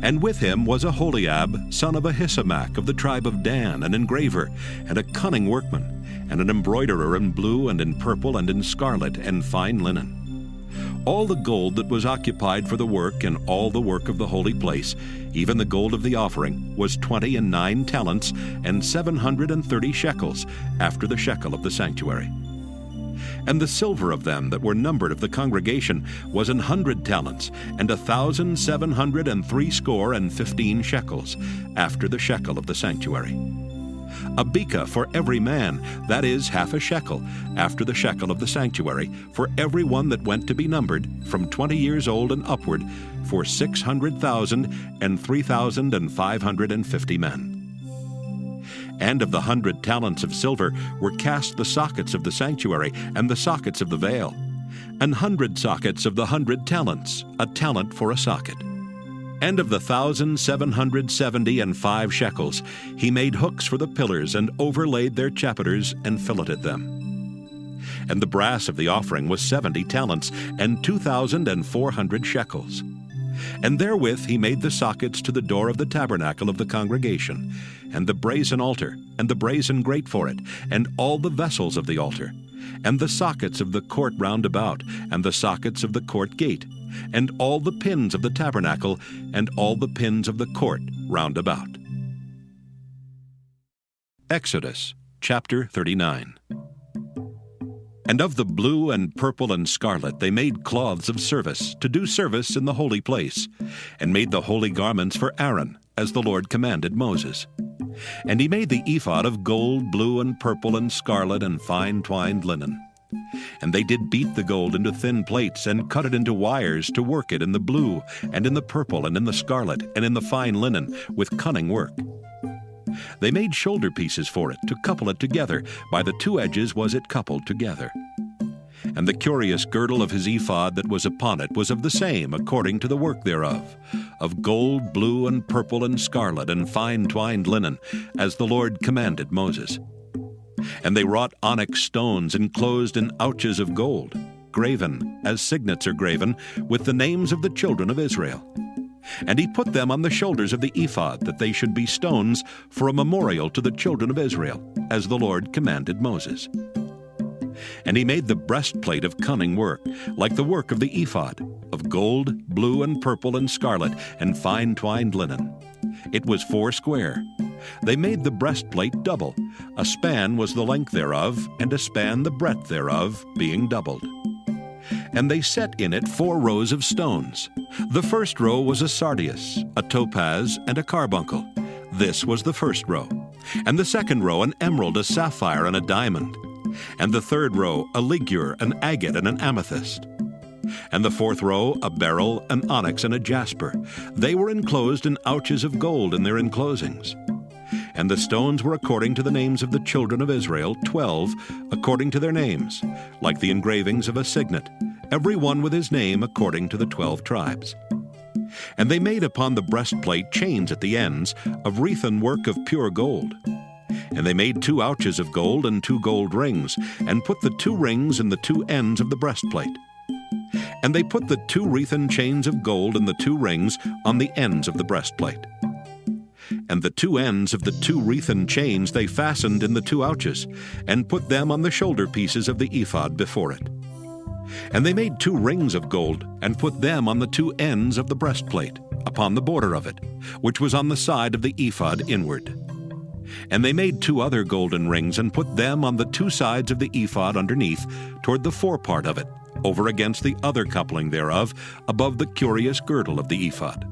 And with him was Aholiab, son of Ahisamach, of the tribe of Dan, an engraver, and a cunning workman, and an embroiderer in blue and in purple and in scarlet and fine linen. All the gold that was occupied for the work and all the work of the holy place, even the gold of the offering, was 29 talents and 730 shekels, after the shekel of the sanctuary. And the silver of them that were numbered of the congregation was 100 talents, and 1,763 shekels, after the shekel of the sanctuary. A beka for every man, that is, half a shekel, after the shekel of the sanctuary, for every one that went to be numbered, from 20 years old and upward, for 600,000 and 3,550 men. And of the 100 talents of silver were cast the sockets of the sanctuary and the sockets of the veil, 100 sockets of the 100 talents, a talent for a socket. And of the 1,775 shekels, he made hooks for the pillars and overlaid their chapiters and filleted them. And the brass of the offering was 70 talents and 2,400 shekels. And therewith he made the sockets to the door of the tabernacle of the congregation, and the brazen altar, and the brazen grate for it, and all the vessels of the altar, and the sockets of the court round about, and the sockets of the court gate, and all the pins of the tabernacle, and all the pins of the court round about. Exodus chapter 39. And of the blue and purple and scarlet they made cloths of service, to do service in the holy place, and made the holy garments for Aaron, as the Lord commanded Moses. And he made the ephod of gold, blue, and purple, and scarlet, and fine twined linen. And they did beat the gold into thin plates, and cut it into wires to work it in the blue, and in the purple, and in the scarlet, and in the fine linen, with cunning work. They made shoulder pieces for it, to couple it together. By the two edges was it coupled together. And the curious girdle of his ephod that was upon it was of the same, according to the work thereof, of gold, blue, and purple, and scarlet, and fine twined linen, as the Lord commanded Moses. And they wrought onyx stones enclosed in ouches of gold, graven, as signets are graven, with the names of the children of Israel. And he put them on the shoulders of the ephod, that they should be stones for a memorial to the children of Israel, as the Lord commanded Moses. And he made the breastplate of cunning work, like the work of the ephod, of gold, blue, and purple, and scarlet, and fine twined linen. It was 4 square. They made the breastplate double. A span was the length thereof, and a span the breadth thereof, being doubled. And they set in it 4 rows of stones. The first row was a sardius, a topaz, and a carbuncle. This was the first row. And the second row an emerald, a sapphire, and a diamond. And the third row a ligure, an agate, and an amethyst. And the fourth row a beryl, an onyx, and a jasper. They were enclosed in ouches of gold in their enclosings. And the stones were according to the names of the children of Israel, 12, according to their names, like the engravings of a signet, every one with his name according to the 12 tribes. And they made upon the breastplate chains at the ends of wreathen work of pure gold. And they made 2 ouches of gold and 2 gold rings, and put the 2 rings in the 2 ends of the breastplate. And they put the 2 wreathen chains of gold and the 2 rings on the ends of the breastplate. And the 2 ends of the 2 wreathen chains they fastened in the 2 ouches, and put them on the shoulder pieces of the ephod before it. And they made 2 rings of gold, and put them on the 2 ends of the breastplate, upon the border of it, which was on the side of the ephod inward. And they made 2 other golden rings, and put them on the 2 sides of the ephod underneath, toward the forepart of it, over against the other coupling thereof, above the curious girdle of the ephod.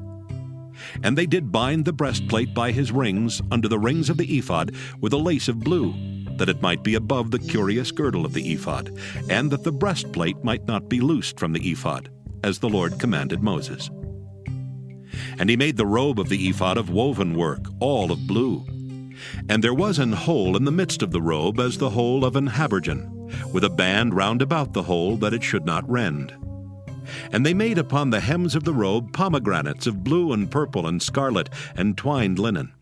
And they did bind the breastplate by his rings under the rings of the ephod with a lace of blue, that it might be above the curious girdle of the ephod, and that the breastplate might not be loosed from the ephod, as the Lord commanded Moses. And he made the robe of the ephod of woven work, all of blue. And there was an hole in the midst of the robe as the hole of an habergeon, with a band round about the hole that it should not rend. And they made upon the hems of the robe pomegranates of blue and purple and scarlet and twined linen.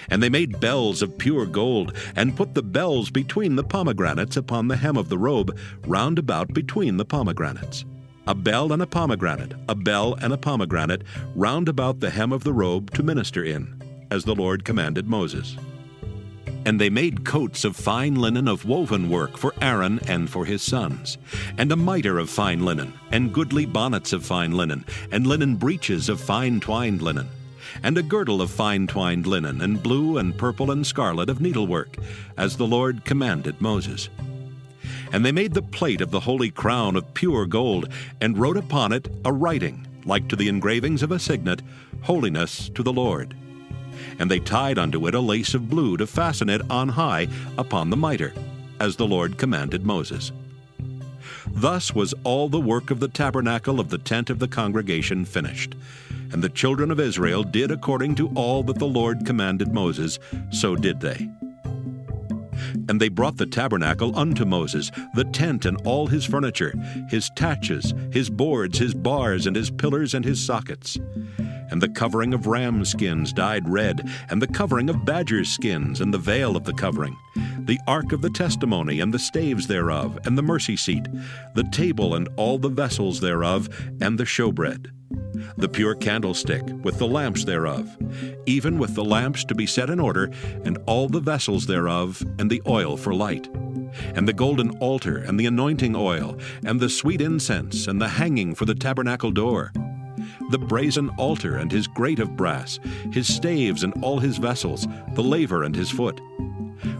And they made bells of pure gold, and put the bells between the pomegranates upon the hem of the robe, round about between the pomegranates. A bell and a pomegranate, a bell and a pomegranate, round about the hem of the robe to minister in, as the Lord commanded Moses. And they made coats of fine linen of woven work for Aaron and for his sons, and a mitre of fine linen, and goodly bonnets of fine linen, and linen breeches of fine twined linen, and a girdle of fine twined linen, and blue and purple and scarlet of needlework, as the Lord commanded Moses. And they made the plate of the holy crown of pure gold, and wrote upon it a writing, like to the engravings of a signet, Holiness to the Lord. And they tied unto it a lace of blue to fasten it on high upon the mitre, as the Lord commanded Moses. Thus was all the work of the tabernacle of the tent of the congregation finished. And the children of Israel did according to all that the Lord commanded Moses, so did they. And they brought the tabernacle unto Moses, the tent and all his furniture, his taches, his boards, his bars, and his pillars and his sockets. And the covering of ram skins dyed red, and the covering of badger skins, and the veil of the covering, the ark of the testimony, and the staves thereof, and the mercy seat, the table and all the vessels thereof, and the showbread, the pure candlestick, with the lamps thereof, even with the lamps to be set in order, and all the vessels thereof, and the oil for light, and the golden altar, and the anointing oil, and the sweet incense, and the hanging for the tabernacle door, the brazen altar and his grate of brass, his staves and all his vessels, the laver and his foot,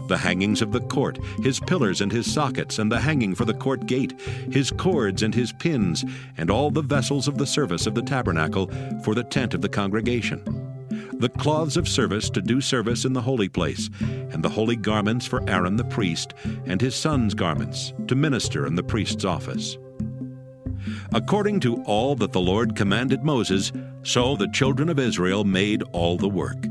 the hangings of the court, his pillars and his sockets, and the hanging for the court gate, his cords and his pins, and all the vessels of the service of the tabernacle for the tent of the congregation, the cloths of service to do service in the holy place, and the holy garments for Aaron the priest, and his sons' garments, to minister in the priest's office. According to all that the Lord commanded Moses, so the children of Israel made all the work.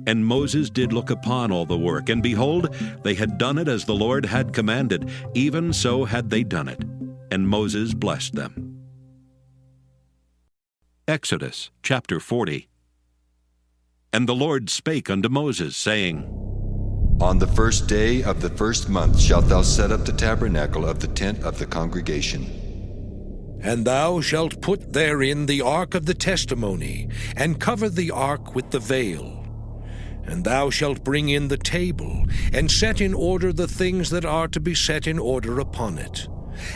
And Moses did look upon all the work, and behold, they had done it as the Lord had commanded, even so had they done it. And Moses blessed them. Exodus chapter 40. And the Lord spake unto Moses, saying, On the first day of the first month shalt thou set up the tabernacle of the tent of the congregation. And thou shalt put therein the ark of the testimony, and cover the ark with the veil. And thou shalt bring in the table, and set in order the things that are to be set in order upon it.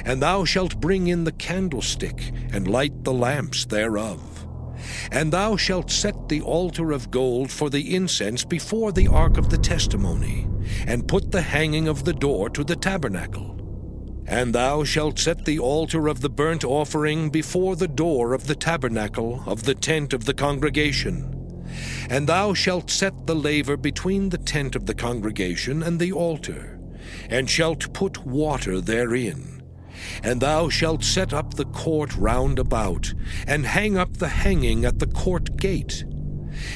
And thou shalt bring in the candlestick, and light the lamps thereof. And thou shalt set the altar of gold for the incense before the ark of the testimony, and put the hanging of the door to the tabernacle. And thou shalt set the altar of the burnt offering before the door of the tabernacle of the tent of the congregation. And thou shalt set the laver between the tent of the congregation and the altar, and shalt put water therein. And thou shalt set up the court round about, and hang up the hanging at the court gate.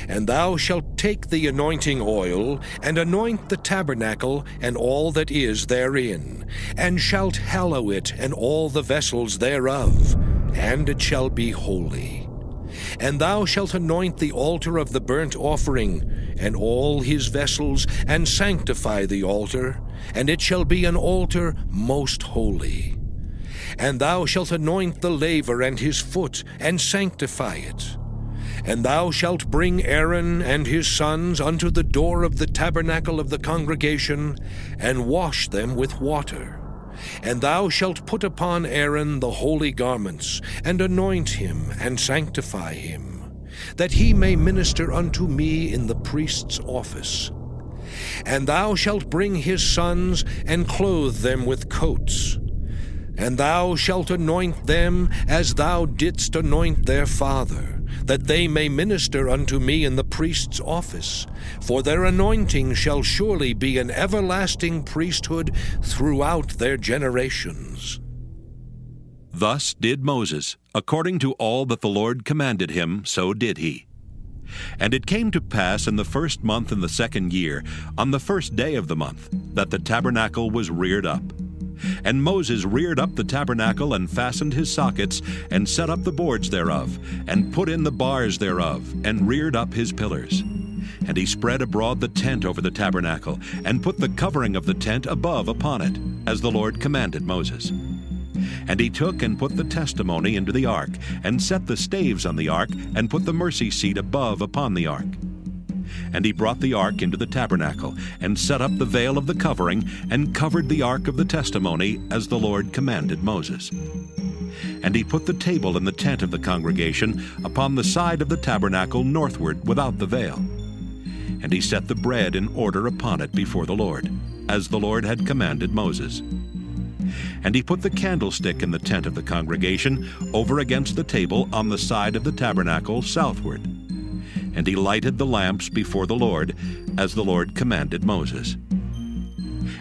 And thou shalt take the anointing oil, and anoint the tabernacle and all that is therein, and shalt hallow it and all the vessels thereof, and it shall be holy. And thou shalt anoint the altar of the burnt offering, and all his vessels, and sanctify the altar, and it shall be an altar most holy. And thou shalt anoint the laver and his foot, and sanctify it. And thou shalt bring Aaron and his sons unto the door of the tabernacle of the congregation, and wash them with water. And thou shalt put upon Aaron the holy garments, and anoint him, and sanctify him, that he may minister unto me in the priest's office. And thou shalt bring his sons, and clothe them with coats. And thou shalt anoint them as thou didst anoint their father, that they may minister unto me in the priest's office. For their anointing shall surely be an everlasting priesthood throughout their generations. Thus did Moses, according to all that the Lord commanded him, so did he. And it came to pass in the first month in the second year, on the first day of the month, that the tabernacle was reared up. And Moses reared up the tabernacle, and fastened his sockets, and set up the boards thereof, and put in the bars thereof, and reared up his pillars. And he spread abroad the tent over the tabernacle, and put the covering of the tent above upon it, as the Lord commanded Moses. And he took and put the testimony into the ark, and set the staves on the ark, and put the mercy seat above upon the ark. And he brought the ark into the tabernacle, and set up the veil of the covering, and covered the ark of the testimony, as the Lord commanded Moses. And he put the table in the tent of the congregation upon the side of the tabernacle northward without the veil. And he set the bread in order upon it before the Lord, as the Lord had commanded Moses. And he put the candlestick in the tent of the congregation over against the table on the side of the tabernacle southward. And he lighted the lamps before the Lord, as the Lord commanded Moses.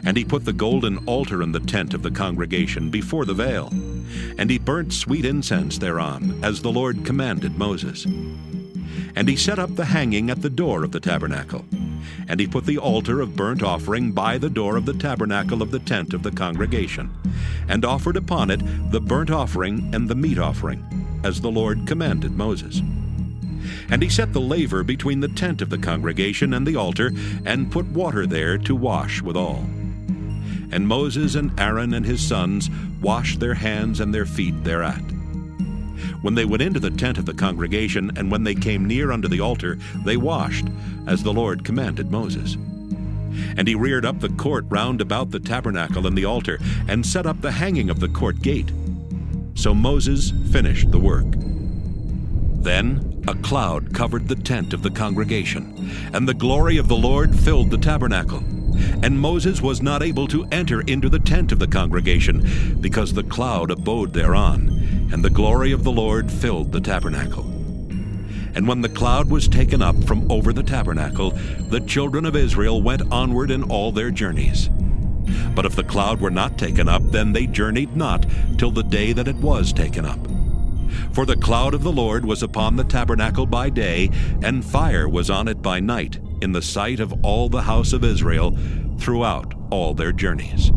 And he put the golden altar in the tent of the congregation before the veil. And he burnt sweet incense thereon, as the Lord commanded Moses. And he set up the hanging at the door of the tabernacle. And he put the altar of burnt offering by the door of the tabernacle of the tent of the congregation, and offered upon it the burnt offering and the meat offering, as the Lord commanded Moses. And he set the laver between the tent of the congregation and the altar, and put water there to wash withal. And Moses and Aaron and his sons washed their hands and their feet thereat. When they went into the tent of the congregation, and when they came near unto the altar, they washed, as the Lord commanded Moses. And he reared up the court round about the tabernacle and the altar, and set up the hanging of the court gate. So Moses finished the work. Then a cloud covered the tent of the congregation, and the glory of the Lord filled the tabernacle. And Moses was not able to enter into the tent of the congregation, because the cloud abode thereon, and the glory of the Lord filled the tabernacle. And when the cloud was taken up from over the tabernacle, the children of Israel went onward in all their journeys. But if the cloud were not taken up, then they journeyed not till the day that it was taken up. For the cloud of the Lord was upon the tabernacle by day, and fire was on it by night, in the sight of all the house of Israel throughout all their journeys.